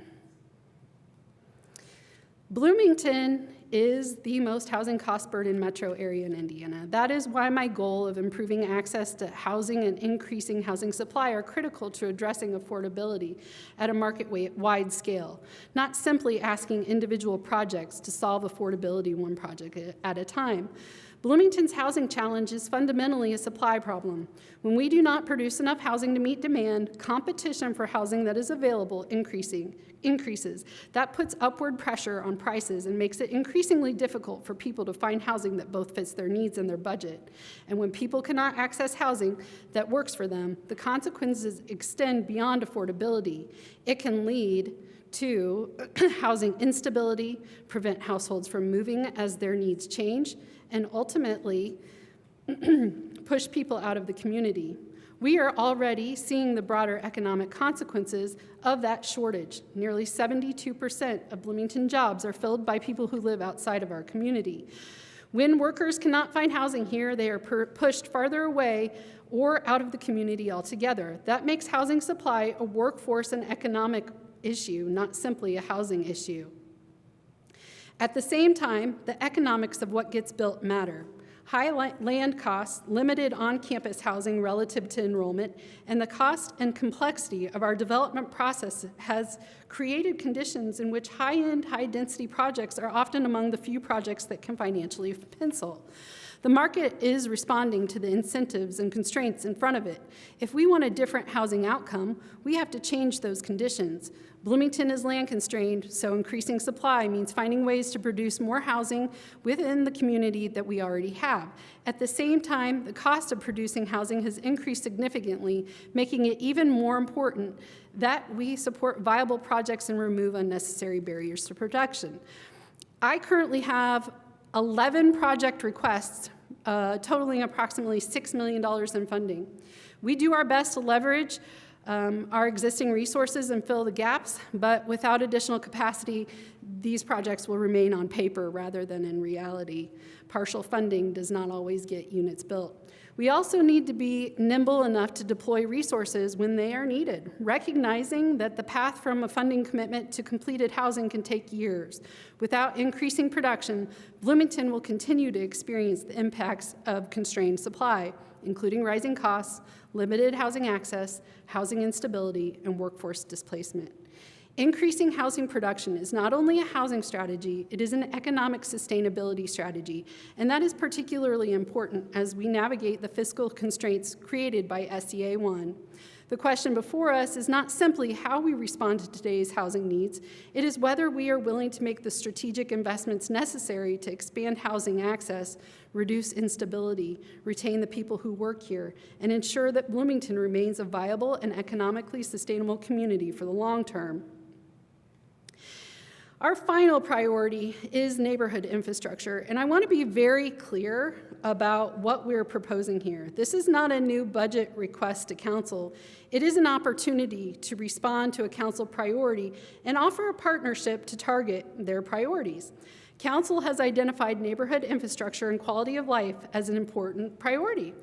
Bloomington is the most housing cost burdened metro area in Indiana. That is why my goal of improving access to housing and increasing housing supply are critical to addressing affordability at a market-wide scale, not simply asking individual projects to solve affordability one project at a time. Bloomington's housing challenge is fundamentally a supply problem. When we do not produce enough housing to meet demand, competition for housing that is available increases. That puts upward pressure on prices and makes it increasingly difficult for people to find housing that both fits their needs and their budget. And when people cannot access housing that works for them, the consequences extend beyond affordability. It can lead to housing instability, prevent households from moving as their needs change, and ultimately push people out of the community. We are already seeing the broader economic consequences of that shortage. Nearly 72% of Bloomington jobs are filled by people who live outside of our community. When workers cannot find housing here, they are pushed farther away or out of the community altogether. That makes housing supply a workforce and economic issue, not simply a housing issue. At the same time, the economics of what gets built matter. High land costs, limited on-campus housing relative to enrollment, and the cost and complexity of our development process has created conditions in which high-end, high-density projects are often among the few projects that can financially pencil. The market is responding to the incentives and constraints in front of it. If we want a different housing outcome, we have to change those conditions. Bloomington is land constrained, so increasing supply means finding ways to produce more housing within the community that we already have. At the same time, the cost of producing housing has increased significantly, making it even more important that we support viable projects and remove unnecessary barriers to production. I currently have 11 project requests totaling approximately $6 million in funding. We do our best to leverage our existing resources and fill the gaps, but without additional capacity, these projects will remain on paper rather than in reality. Partial funding does not always get units built. We also need to be nimble enough to deploy resources when they are needed, recognizing that the path from a funding commitment to completed housing can take years. Without increasing production, Bloomington will continue to experience the impacts of constrained supply, including rising costs, limited housing access, housing instability, and workforce displacement. Increasing housing production is not only a housing strategy, it is an economic sustainability strategy, and that is particularly important as we navigate the fiscal constraints created by SEA 1. The question before us is not simply how we respond to today's housing needs, it is whether we are willing to make the strategic investments necessary to expand housing access, reduce instability, retain the people who work here, and ensure that Bloomington remains a viable and economically sustainable community for the long term. Our final priority is neighborhood infrastructure, and I want to be very clear about what we're proposing here. This is not a new budget request to council. It is an opportunity to respond to a council priority and offer a partnership to target their priorities. Council has identified neighborhood infrastructure and quality of life as an important priority.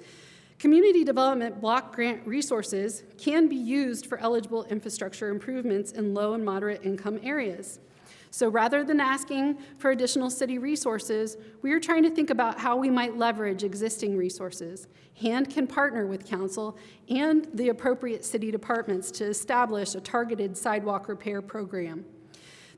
Community development block grant resources can be used for eligible infrastructure improvements in low and moderate income areas. So rather than asking for additional city resources, we are trying to think about how we might leverage existing resources. HAND can partner with council and the appropriate city departments to establish a targeted sidewalk repair program.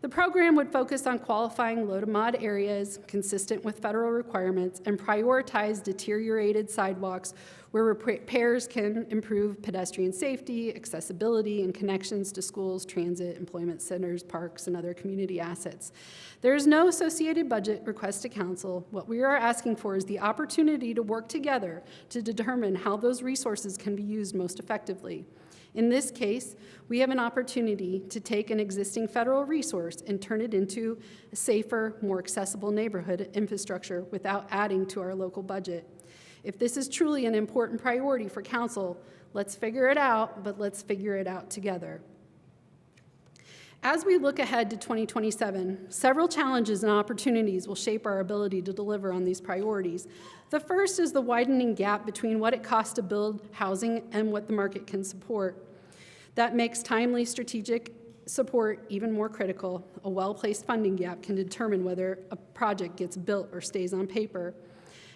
The program would focus on qualifying low to mod areas consistent with federal requirements and prioritize deteriorated sidewalks where repairs can improve pedestrian safety, accessibility, and connections to schools, transit, employment centers, parks, and other community assets. There is no associated budget request to council. What we are asking for is the opportunity to work together to determine how those resources can be used most effectively. In this case, we have an opportunity to take an existing federal resource and turn it into a safer, more accessible neighborhood infrastructure without adding to our local budget. If this is truly an important priority for council, let's figure it out, but let's figure it out together. As we look ahead to 2027, several challenges and opportunities will shape our ability to deliver on these priorities. The first is the widening gap between what it costs to build housing and what the market can support. That makes timely strategic support even more critical. A well-placed funding gap can determine whether a project gets built or stays on paper.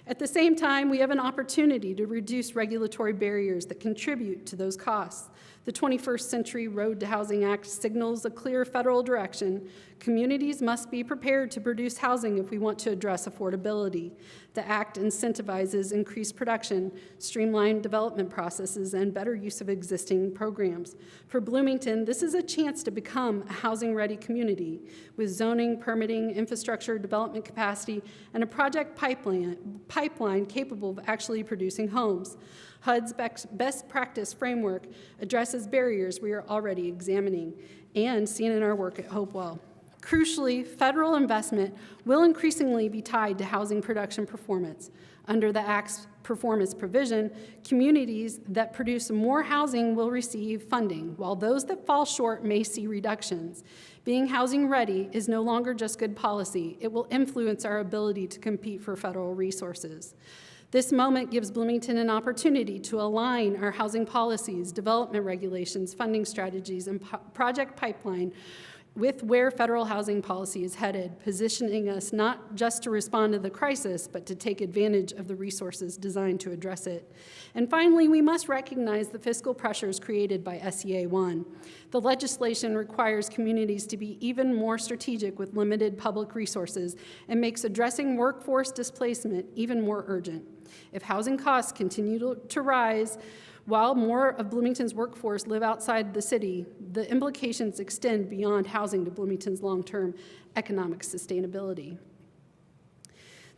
At the same time, we have an opportunity to reduce regulatory barriers that contribute to those costs. The 21st Century Road to Housing Act signals a clear federal direction. Communities must be prepared to produce housing if we want to address affordability. The act incentivizes increased production, streamlined development processes, and better use of existing programs. For Bloomington, this is a chance to become a housing-ready community with zoning, permitting, infrastructure, development capacity, and a project pipeline capable of actually producing homes. HUD's best practice framework addresses barriers we are already examining and seen in our work at Hopewell. Crucially, federal investment will increasingly be tied to housing production performance. Under the Act's performance provision, communities that produce more housing will receive funding, while those that fall short may see reductions. Being housing ready is no longer just good policy. It will influence our ability to compete for federal resources. This moment gives Bloomington an opportunity to align our housing policies, development regulations, funding strategies, and project pipeline with where federal housing policy is headed, positioning us not just to respond to the crisis, but to take advantage of the resources designed to address it. And finally, we must recognize the fiscal pressures created by SEA 1. The legislation requires communities to be even more strategic with limited public resources and makes addressing workforce displacement even more urgent. If housing costs continue to rise, while more of Bloomington's workforce live outside the city, the implications extend beyond housing to Bloomington's long-term economic sustainability.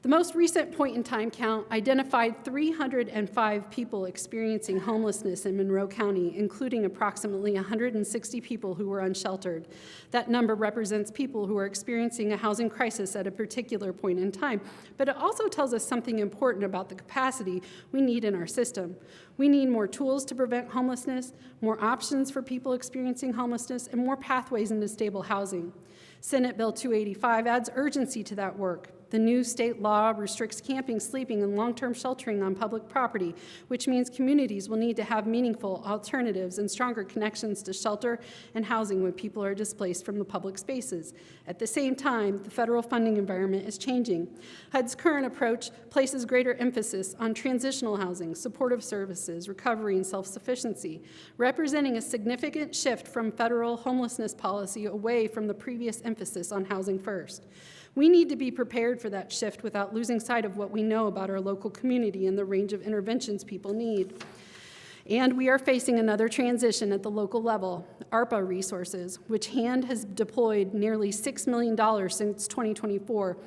The most recent point-in-time count identified 305 people experiencing homelessness in Monroe County, including approximately 160 people who were unsheltered. That number represents people who are experiencing a housing crisis at a particular point in time, but it also tells us something important about the capacity we need in our system. We need more tools to prevent homelessness, more options for people experiencing homelessness, and more pathways into stable housing. Senate Bill 285 adds urgency to that work. The new state law restricts camping, sleeping, and long-term sheltering on public property, which means communities will need to have meaningful alternatives and stronger connections to shelter and housing when people are displaced from the public spaces. At the same time, the federal funding environment is changing. HUD's current approach places greater emphasis on transitional housing, supportive services, recovery, and self-sufficiency, representing a significant shift from federal homelessness policy away from the previous emphasis on housing first. We need to be prepared for that shift without losing sight of what we know about our local community and the range of interventions people need. And we are facing another transition at the local level. ARPA resources, which HAND has deployed nearly $6 million since 2024,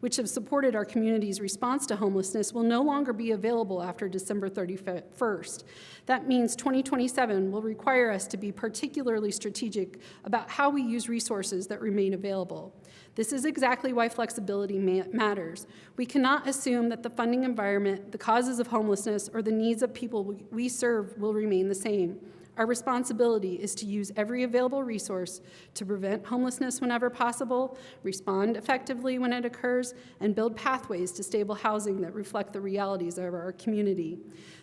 which have supported our community's response to homelessness, will no longer be available after December 31st. That means 2027 will require us to be particularly strategic about how we use resources that remain available. This is exactly why flexibility matters. We cannot assume that the funding environment, the causes of homelessness, or the needs of people we serve will remain the same. Our responsibility is to use every available resource to prevent homelessness whenever possible, respond effectively when it occurs, and build pathways to stable housing that reflect the realities of our community.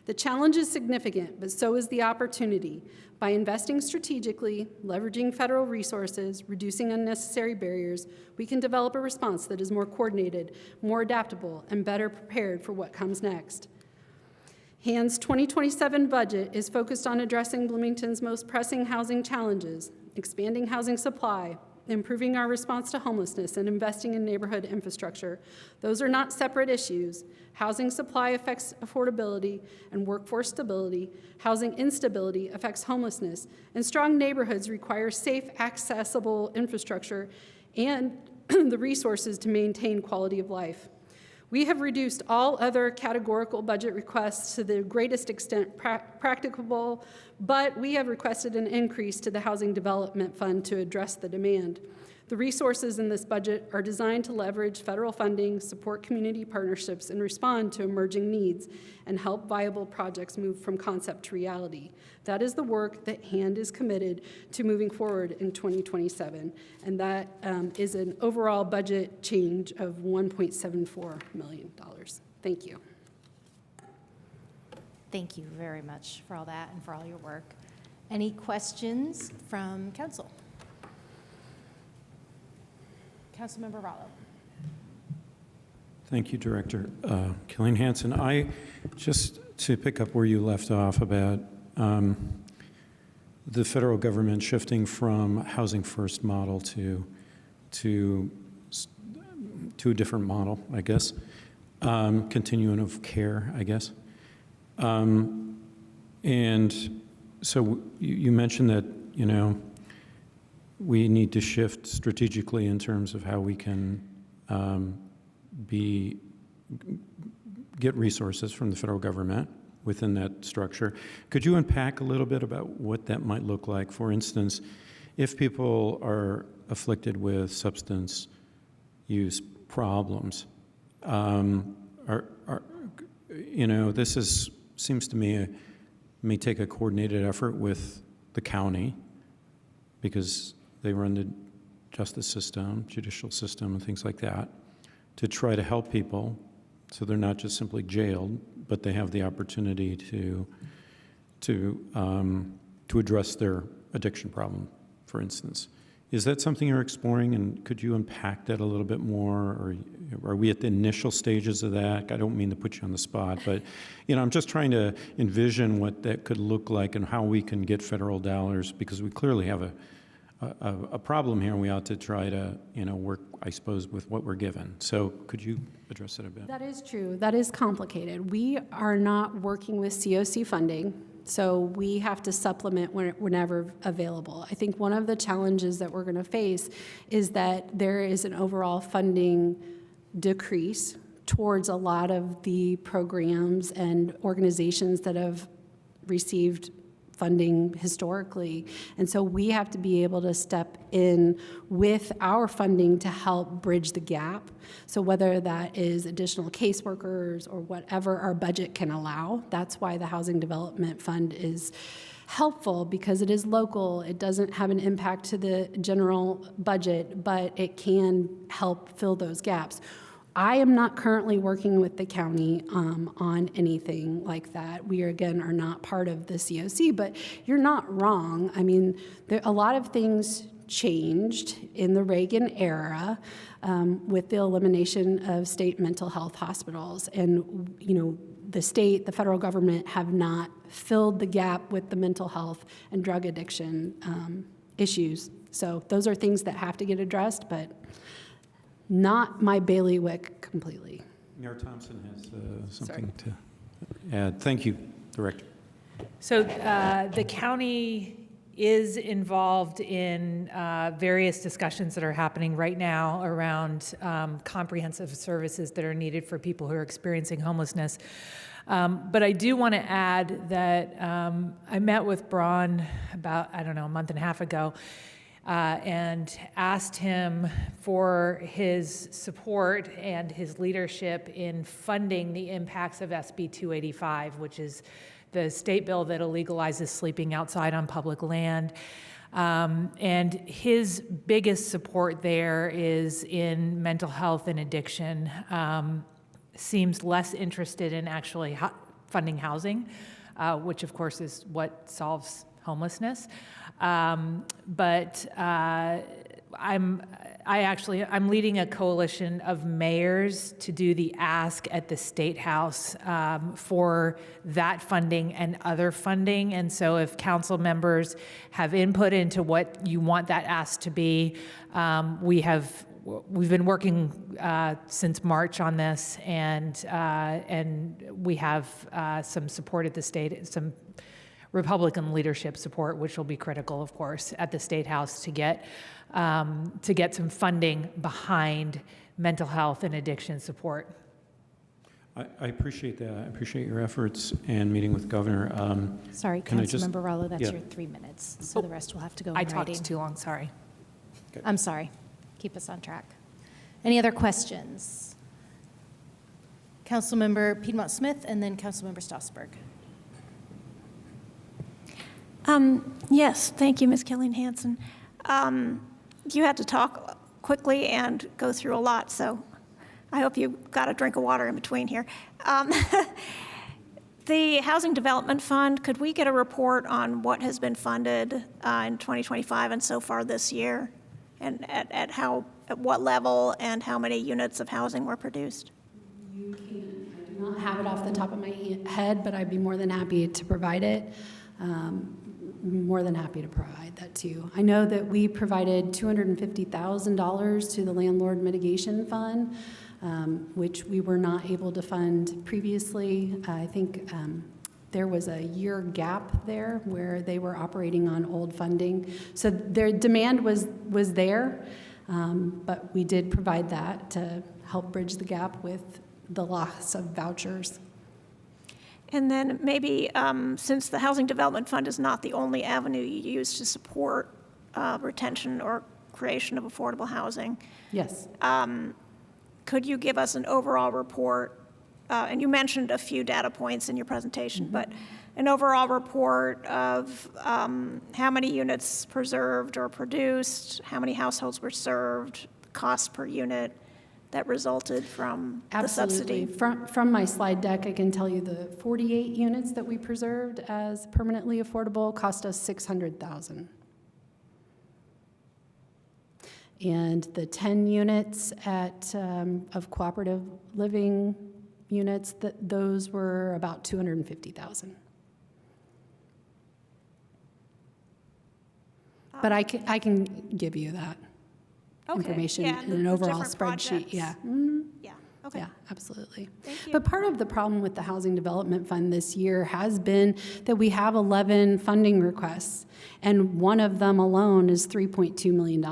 The challenge is significant, but so is the opportunity. By investing strategically, leveraging federal resources, reducing unnecessary barriers, we can develop a response that is more coordinated, more adaptable, and better prepared for what comes next. HAND's 2027 budget is focused on addressing Bloomington's most pressing housing challenges, expanding housing supply, improving our response to homelessness, and investing in neighborhood infrastructure. Those are not separate issues. Housing supply affects affordability and workforce stability. Housing instability affects homelessness. And strong neighborhoods require safe, accessible infrastructure and the resources to maintain quality of life. We have reduced all other categorical budget requests to the greatest extent practicable, but we have requested an increase to the Housing Development Fund to address the demand. The resources in this budget are designed to leverage federal funding, support community partnerships, and respond to emerging needs, and help viable projects move from concept to reality. That is the work that HAND is committed to moving forward in 2027, and that is an overall budget change of $1.74 million. Thank you.
Thank you very much for all that and for all your work. Any questions from council? Councilmember Rallo.
Thank you, Director Killian Hansen. I just to pick up where you left off about the federal government shifting from housing first model to a different model, I guess, continuum of care, I guess. And so you mentioned that, you know, we need to shift strategically in terms of how we can get resources from the federal government within that structure. Could you unpack a little bit about what that might look like? For instance, if people are afflicted with substance use problems, you know, this seems to me may take a coordinated effort with the county because they run the justice system, judicial system, and things like that, to try to help people so they're not just simply jailed, but they have the opportunity to address their addiction problem, for instance. Is that something you're exploring, and could you unpack that a little bit more, or are we at the initial stages of that? I don't mean to put you on the spot, but you know, I'm just trying to envision what that could look like and how we can get federal dollars, because we clearly have a problem here, and we ought to try to, you know, work, I suppose, with what we're given. So could you address that a bit?
That is true. That is complicated. We are not working with COC funding, so we have to supplement whenever available. I think one of the challenges that we're going to face is that there is an overall funding decrease towards a lot of the programs and organizations that have received funding historically. And so we have to be able to step in with our funding to help bridge the gap. So whether that is additional caseworkers or whatever our budget can allow, that's why the Housing Development Fund is helpful, because it is local. It doesn't have an impact to the general budget, but it can help fill those gaps. I am not currently working with the county on anything like that. We, again, are not part of the COC, but you're not wrong. I mean, a lot of things changed in the Reagan era with the elimination of state mental health hospitals. And, you know, the state, the federal government have not filled the gap with the mental health and drug addiction issues. So those are things that have to get addressed, but not my bailiwick completely.
Mayor Thompson has something to add. Thank you, Director.
So the county is involved in various discussions that are happening right now around comprehensive services that are needed for people who are experiencing homelessness. But I do want to add that I met with Braun about, I don't know, a month and a half ago, and asked him for his support and his leadership in funding the impacts of SB 285, which is the state bill that illegalizes sleeping outside on public land. And his biggest support there is in mental health and addiction. Seems less interested in actually funding housing, which of course is what solves homelessness. But I'm leading a coalition of mayors to do the ask at the State House for that funding and other funding. And so if council members have input into what you want that ask to be, we've been working since March on this, and we have some support at the state, some Republican leadership support, which will be critical, of course, at the State House to get some funding behind mental health and addiction support.
I appreciate that. I appreciate your efforts and meeting with the governor.
Sorry, Councilmember Rallo, that's your 3 minutes, so the rest will have to go in
I
writing.
talked too long, sorry.
Okay.
I'm sorry. Keep us on track. Any other questions? Councilmember Piedmont Smith and then Councilmember Stossberg.
Yes, thank you, Ms. Killian Hansen. You had to talk quickly and go through a lot, so I hope you got a drink of water in between here. The Housing Development Fund, could we get a report on what has been funded in 2025 and so far this year And at what level and how many units of housing were produced?
You can, I do not have it off the top of my head, but I'd be more than happy to provide it. More than happy to provide that to you. I know that we provided $250,000 to the Landlord Mitigation Fund, which we were not able to fund previously. I think there was a year gap there where they were operating on old funding. So their demand was there, but we did provide that to help bridge the gap with the loss of vouchers.
And then maybe, since the Housing Development Fund is not the only avenue you use to support retention or creation of affordable housing,
Yes.
could you give us an overall report? And you mentioned a few data points in your presentation, but an overall report of how many units preserved or produced, how many households were served, cost per unit that resulted from the subsidy?
From my slide deck, I can tell you the 48 units that we preserved as permanently affordable cost us $600,000. And the 10 units of cooperative living units, those were about $250,000. But I can give you that information in an overall spreadsheet. Yeah. Mm-hmm.
Yeah. Okay.
Yeah, absolutely.
Thank you.
But part of the problem with the Housing Development Fund this year has been that we have 11 funding requests, and one of them alone is $3.2 million.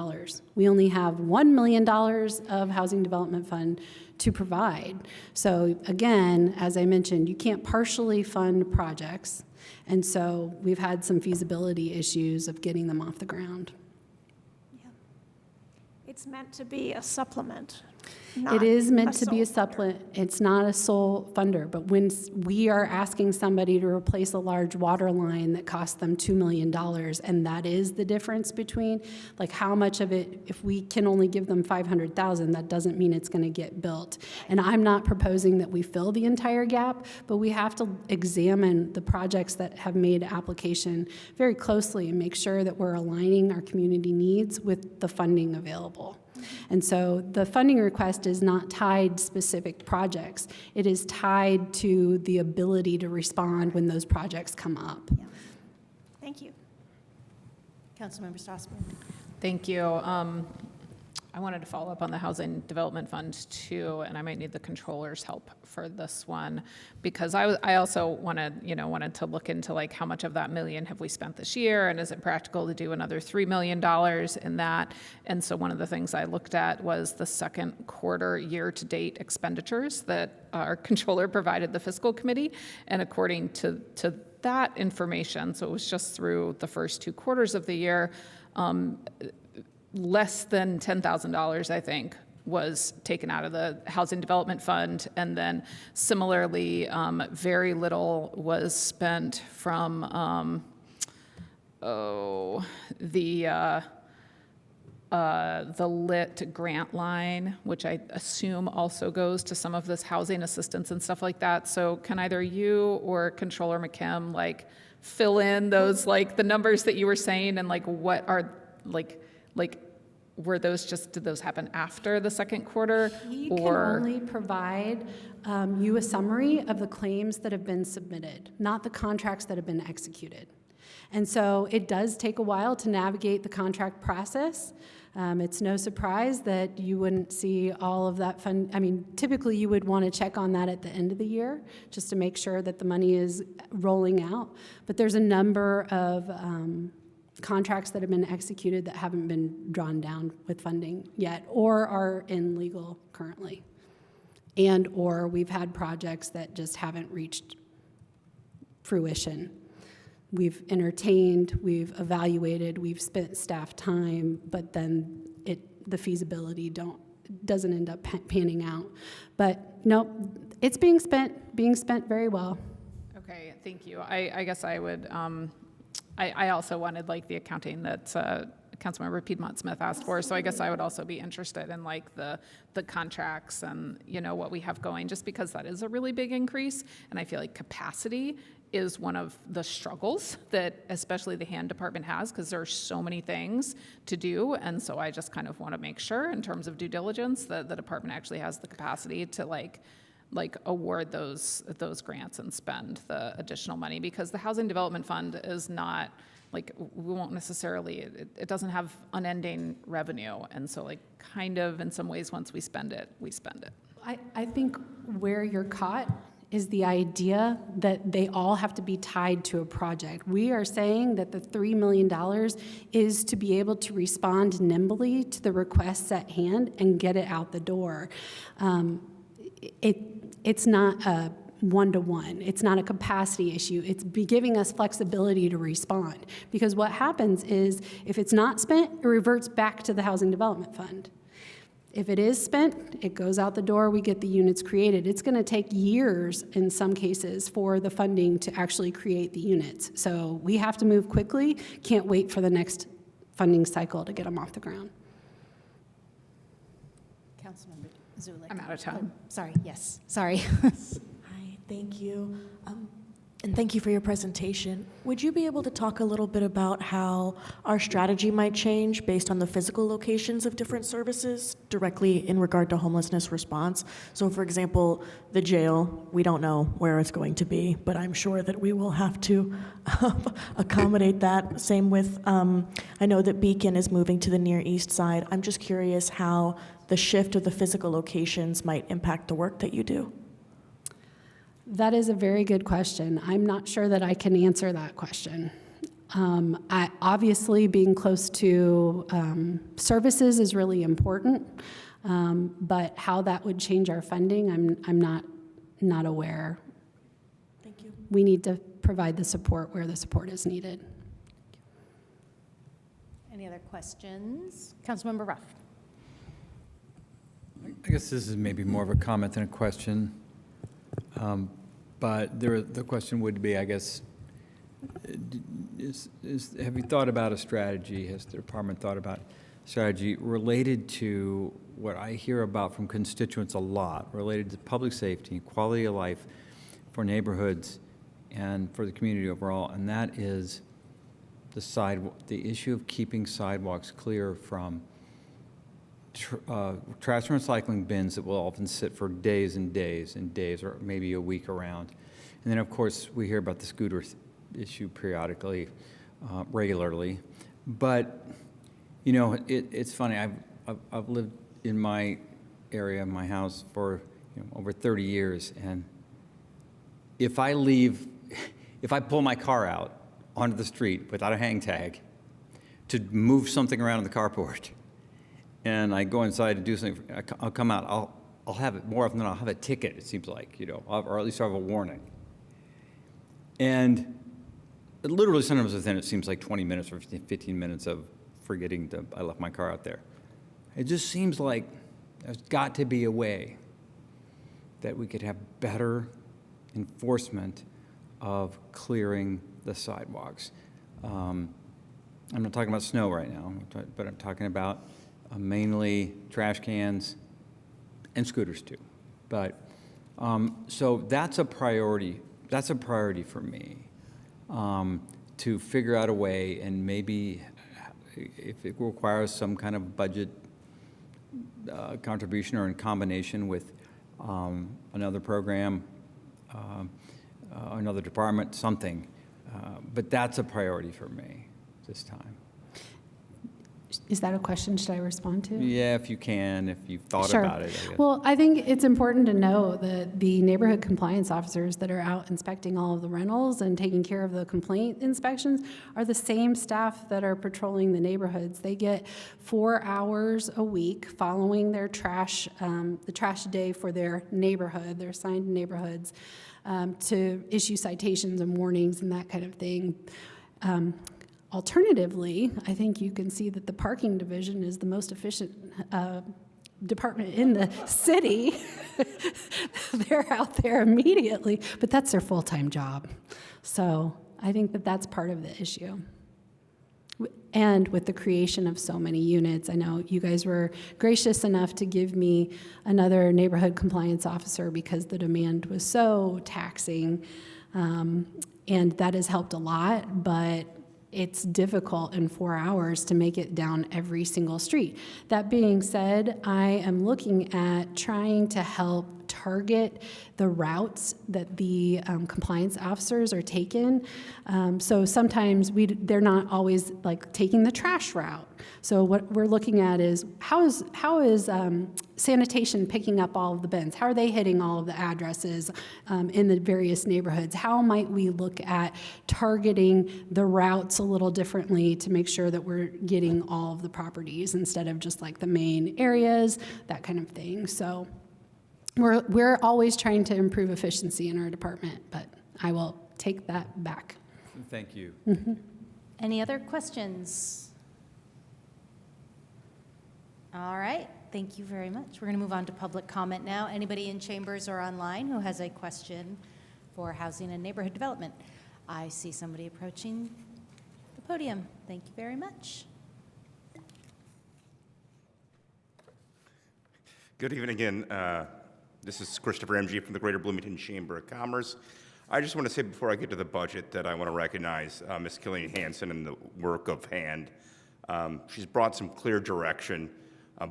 We only have $1 million of Housing Development Fund to provide. So again, as I mentioned, you can't partially fund projects, and so we've had some feasibility issues of getting them off the ground.
It's meant to be a supplement.
It is meant to be a supplement. It's not a sole funder, but when we are asking somebody to replace a large water line that costs them $2 million, and that is the difference between, like, how much of it, if we can only give them $500,000, that doesn't mean it's going to get built. And I'm not proposing that we fill the entire gap, but we have to examine the projects that have made application very closely and make sure that we're aligning our community needs with the funding available. And so the funding request is not tied to specific projects. It is tied to the ability to respond when those projects come up.
Yeah. Thank you.
Councilmember Strasburg.
Thank you. I wanted to follow up on the Housing Development Fund too, and I might need the controller's help for this one, because I also wanted to look into, like, how much of that million have we spent this year, and is it practical to do another $3 million in that? And so one of the things I looked at was the second quarter year-to-date expenditures that our controller provided the fiscal committee, and according to that information, so it was just through the first 2 quarters of the year, less than $10,000, I think, was taken out of the Housing Development Fund, and then similarly, very little was spent from the LIT grant line, which I assume also goes to some of this housing assistance and stuff like that. So can either you or Controller McKim, like, fill in those, like, the numbers that you were saying, and, like, what are, like were those just, did those happen after the second quarter?
He can only provide you a summary of the claims that have been submitted, not the contracts that have been executed. And so it does take a while to navigate the contract process. It's no surprise that you wouldn't see all of that fund. I mean, typically you would want to check on that at the end of the year just to make sure that the money is rolling out. But there's a number of contracts that have been executed that haven't been drawn down with funding yet, or are in legal currently. And or we've had projects that just haven't reached fruition. We've entertained, we've evaluated, we've spent staff time, but then the feasibility doesn't end up panning out. But no, it's being spent very well.
Okay, thank you. I guess I would, I also wanted, like, the accounting that Councilmember Piedmont Smith asked for, so I guess I would also be interested in, like, the contracts and, what we have going, just because that is a really big increase, and I feel like capacity is one of the struggles that especially the hand department has, because there are so many things to do. And so I just kind of want to make sure in terms of due diligence that the department actually has the capacity to like award those grants and spend the additional money, because the Housing Development Fund is not, like, we won't necessarily, it doesn't have unending revenue. And so like kind of in some ways, once we spend it, we spend it.
I think where you're caught is the idea that they all have to be tied to a project. We are saying that the $3 million is to be able to respond nimbly to the requests at hand and get it out the door. It's not a one-to-one. It's not a capacity issue. It's giving us flexibility to respond. Because what happens is if it's not spent, it reverts back to the Housing Development Fund. If it is spent, it goes out the door, we get the units created. It's going to take years in some cases for the funding to actually create the units. So we have to move quickly, can't wait for the next funding cycle to get them off the ground.
Councilmember Zulik.
I'm out of time.
Oh, sorry, yes, sorry.
Hi, thank you. And thank you for your presentation. Would you be able to talk a little bit about how our strategy might change based on the physical locations of different services directly in regard to homelessness response? So for example, the jail, we don't know where it's going to be, but I'm sure that we will have to accommodate that. Same with, I know that Beacon is moving to the Near East Side. I'm just curious how the shift of the physical locations might impact the work that you do.
That is a very good question. I'm not sure that I can answer that question. Obviously, being close to services is really important, but how that would change our funding, I'm not aware.
Thank you.
We need to provide the support where the support is needed.
Any other questions? Councilmember Ruff.
I guess this is maybe more of a comment than a question. But the question would be, I guess, have you thought about a strategy? Has the department thought about strategy related to what I hear about from constituents a lot, related to public safety, quality of life for neighborhoods and for the community overall, and that is the issue of keeping sidewalks clear from trash and recycling bins that will often sit for days and days and days, or maybe a week around. And then, of course, we hear about the scooter issue periodically, regularly. But, you know, it's funny. I've lived in my area, my house, for over 30 years. And if I pull my car out onto the street without a hang tag to move something around in the carport, and I go inside to do something, I'll come out, I'll have it more often than I'll have a ticket, it seems like, or at least I'll have a warning. And literally sometimes within, it seems like 20 minutes or 15 minutes of forgetting I left my car out there. It just seems like there's got to be a way that we could have better enforcement of clearing the sidewalks. I'm not talking about snow right now, but I'm talking about mainly trash cans and scooters too. But so that's a priority. That's a priority for me, to figure out a way, and maybe if it requires some kind of budget contribution or in combination with another program, another department, something. But that's a priority for me this time.
Is that a question should I respond to?
Yeah, if you can, if you've thought
Sure.
about it, I guess.
Well, I think it's important to know that the neighborhood compliance officers that are out inspecting all of the rentals and taking care of the complaint inspections are the same staff that are patrolling the neighborhoods. They get 4 hours a week following their the trash day for their neighborhood, their assigned neighborhoods, to issue citations and warnings and that kind of thing. Alternatively, I think you can see that the parking division is the most efficient department in the city. They're out there immediately, but that's their full-time job. So I think that that's part of the issue. And with the creation of so many units, I know you guys were gracious enough to give me another neighborhood compliance officer because the demand was so taxing. And that has helped a lot, but it's difficult in 4 hours to make it down every single street. That being said, I am looking at trying to help target the routes that the compliance officers are taking. So sometimes they're not always like taking the trash route. So what we're looking at is how is sanitation picking up all of the bins? How are they hitting all of the addresses in the various neighborhoods? How might we look at targeting the routes a little differently to make sure that we're getting all of the properties instead of just like the main areas, that kind of thing. So we're always trying to improve efficiency in our department, but I will take that back.
Thank you.
Any other questions? All right, thank you very much. We're going to move on to public comment now. Anybody in chambers or online who has a question for housing and neighborhood development? I see somebody approaching the podium. Thank you very much.
Good evening again. This is Christopher MG from the Greater Bloomington Chamber of Commerce. I just want to say before I get to the budget that I want to recognize Ms. Killian Hansen and the work of HAND. She's brought some clear direction,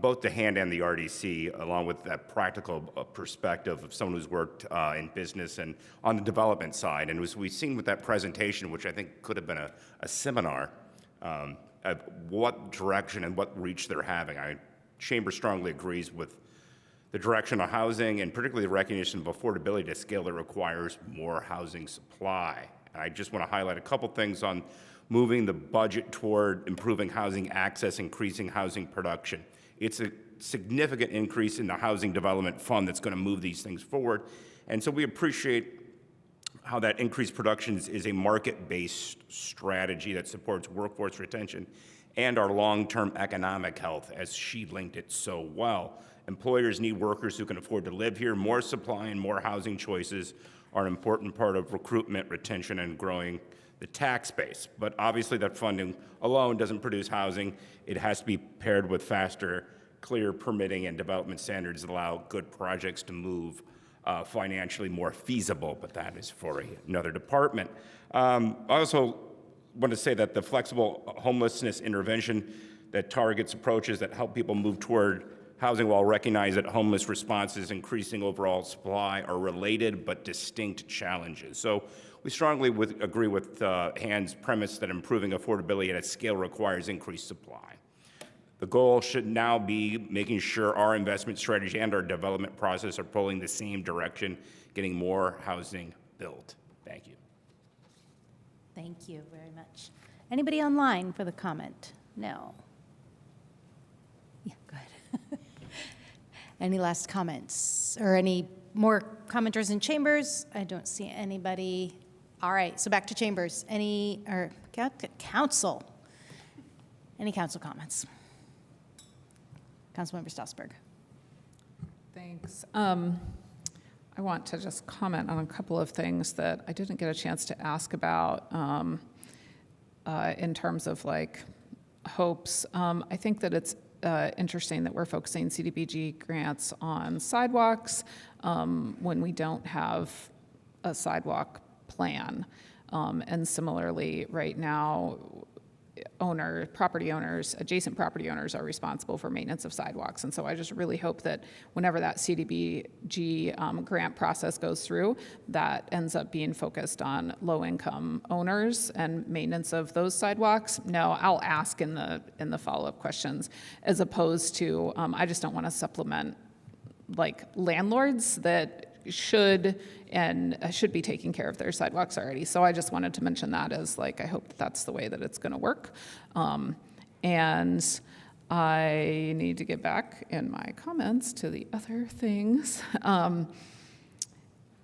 both to HAND and the RDC, along with that practical perspective of someone who's worked in business and on the development side. And as we've seen with that presentation, which I think could have been a seminar, of what direction and what reach they're having. Chamber strongly agrees with the direction of housing, and particularly the recognition of affordability to scale that requires more housing supply. And I just want to highlight a couple things on moving the budget toward improving housing access, increasing housing production. It's a significant increase in the housing development fund that's going to move these things forward. And so we appreciate how that increased production is a market-based strategy that supports workforce retention and our long-term economic health, as she linked it so well. Employers need workers who can afford to live here. More supply and more housing choices are an important part of recruitment, retention, and growing the tax base. But obviously that funding alone doesn't produce housing. It has to be paired with faster, clear permitting and development standards that allow good projects to move financially more feasible, but that is for another department. I also want to say that the flexible homelessness intervention that targets approaches that help people move toward housing while recognizing that homeless responses increasing overall supply are related but distinct challenges. So we strongly agree with HAND's premise that improving affordability at a scale requires increased supply. The goal should now be making sure our investment strategy and our development process are pulling the same direction, getting more housing built. Thank you.
Thank you very much. Anybody online for the comment? No. Yeah, go ahead. Any last comments or any more commenters in chambers? I don't see anybody. All right, so back to chambers. Council? Any council comments? Councilmember Strasburg.
Thanks. I want to just comment on a couple of things that I didn't get a chance to ask about in terms of like hopes. I think that it's interesting that we're focusing CDBG grants on sidewalks when we don't have a sidewalk plan. And similarly, right now, property owners, adjacent property owners are responsible for maintenance of sidewalks. And so I just really hope that whenever that CDBG grant process goes through, that ends up being focused on low-income owners and maintenance of those sidewalks. No, I'll ask in the follow-up questions, as opposed to, I just don't want to supplement like landlords that should be taking care of their sidewalks already. So I just wanted to mention that as like, I hope that's the way that it's going to work. And I need to get back in my comments to the other things.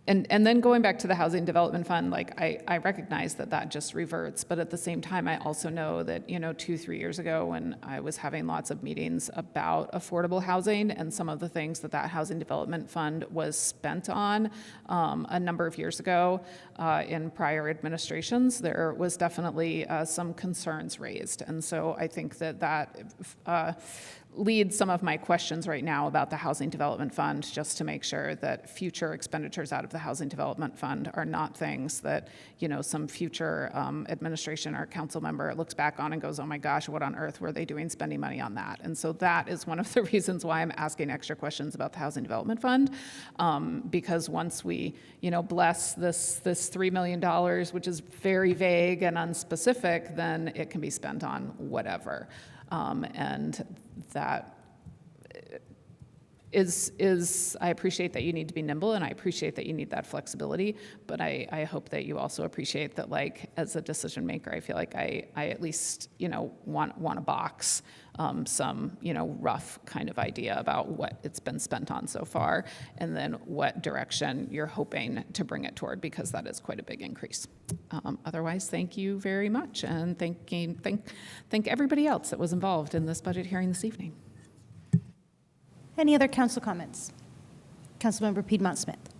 And then going back to the Housing Development Fund, like I recognize that just reverts, but at the same time, I also know that, 2-3 years ago when I was having lots of meetings about affordable housing and some of the things that Housing Development Fund was spent on a number of years ago in prior administrations, there was definitely some concerns raised. And so I think that lead some of my questions right now about the Housing Development Fund, just to make sure that future expenditures out of the Housing Development Fund are not things that, some future administration or council member looks back on and goes, oh my gosh, what on earth were they doing spending money on that? And so that is one of the reasons why I'm asking extra questions about the Housing Development Fund, because once we, bless this $3 million, which is very vague and unspecific, then it can be spent on whatever. And that is, I appreciate that you need to be nimble, and I appreciate that you need that flexibility, but I hope that you also appreciate that, like, as a decision maker, I feel like I at least, want to box some, rough kind of idea about what it's been spent on so far, and then what direction you're hoping to bring it toward, because that is quite a big increase. Otherwise, thank you very much, and thank everybody else that was involved in this budget hearing this evening.
Any other council comments? Councilmember Piedmont Smith.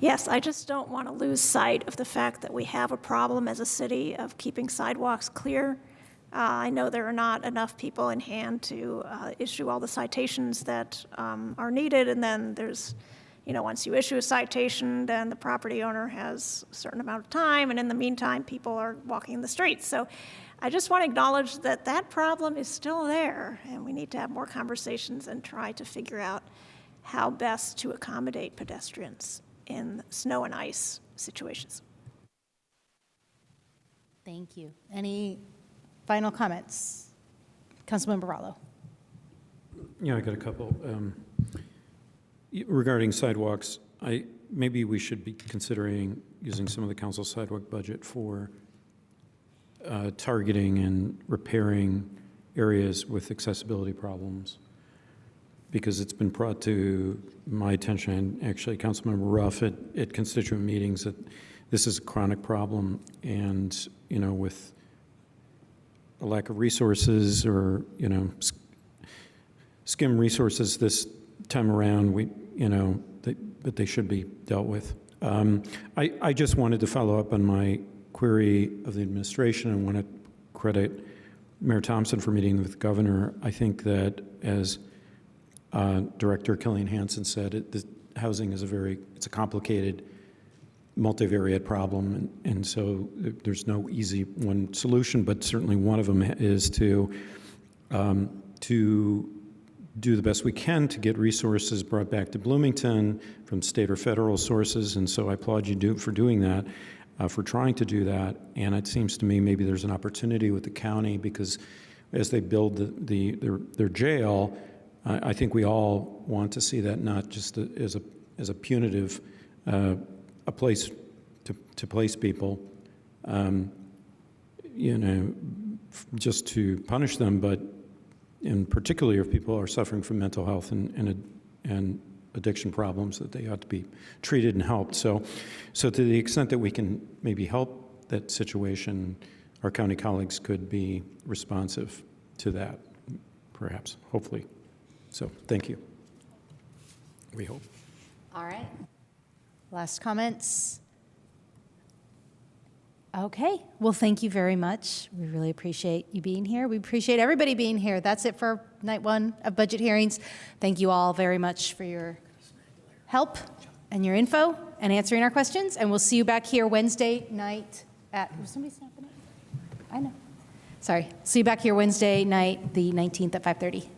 Yes, I just don't want to lose sight of the fact that we have a problem as a city of keeping sidewalks clear. I know there are not enough people in hand to issue all the citations that are needed, and then there's, once you issue a citation, then the property owner has a certain amount of time, and in the meantime, people are walking the streets. So I just want to acknowledge that that problem is still there, and we need to have more conversations and try to figure out how best to accommodate pedestrians in snow and ice situations.
Thank you. Any final comments? Councilmember Rallo.
Yeah, I got a couple. Regarding sidewalks, maybe we should be considering using some of the council sidewalk budget for targeting and repairing areas with accessibility problems, because it's been brought to my attention, and actually Councilmember Ruff at constituent meetings, that this is a chronic problem, and with a lack of resources, or skim resources this time around, but they should be dealt with. I just wanted to follow up on my query of the administration. I want to credit Mayor Thompson for meeting with the governor. I think that, as Director Killian Hansen said, the housing is it's a complicated, multivariate problem, and so there's no easy one solution, but certainly one of them is to do the best we can to get resources brought back to Bloomington from state or federal sources, and so I applaud you for doing that. For trying to do that, and it seems to me maybe there's an opportunity with the county, because as they build their jail, I think we all want to see that not just as a punitive a place to place people, just to punish them, but in particular if people are suffering from mental health and addiction problems, that they ought to be treated and helped. So to the extent that we can maybe help that situation, our county colleagues could be responsive to that, perhaps, hopefully. So thank you. We hope.
All right. Last comments? Okay. Well, thank you very much. We really appreciate you being here. We appreciate everybody being here. That's it for night one of budget hearings. Thank you all very much for your help and your info and answering our questions. And we'll see you back here Wednesday night at, was somebody snapping it? I know. Sorry. See you back here Wednesday night, the 19th at 5:30.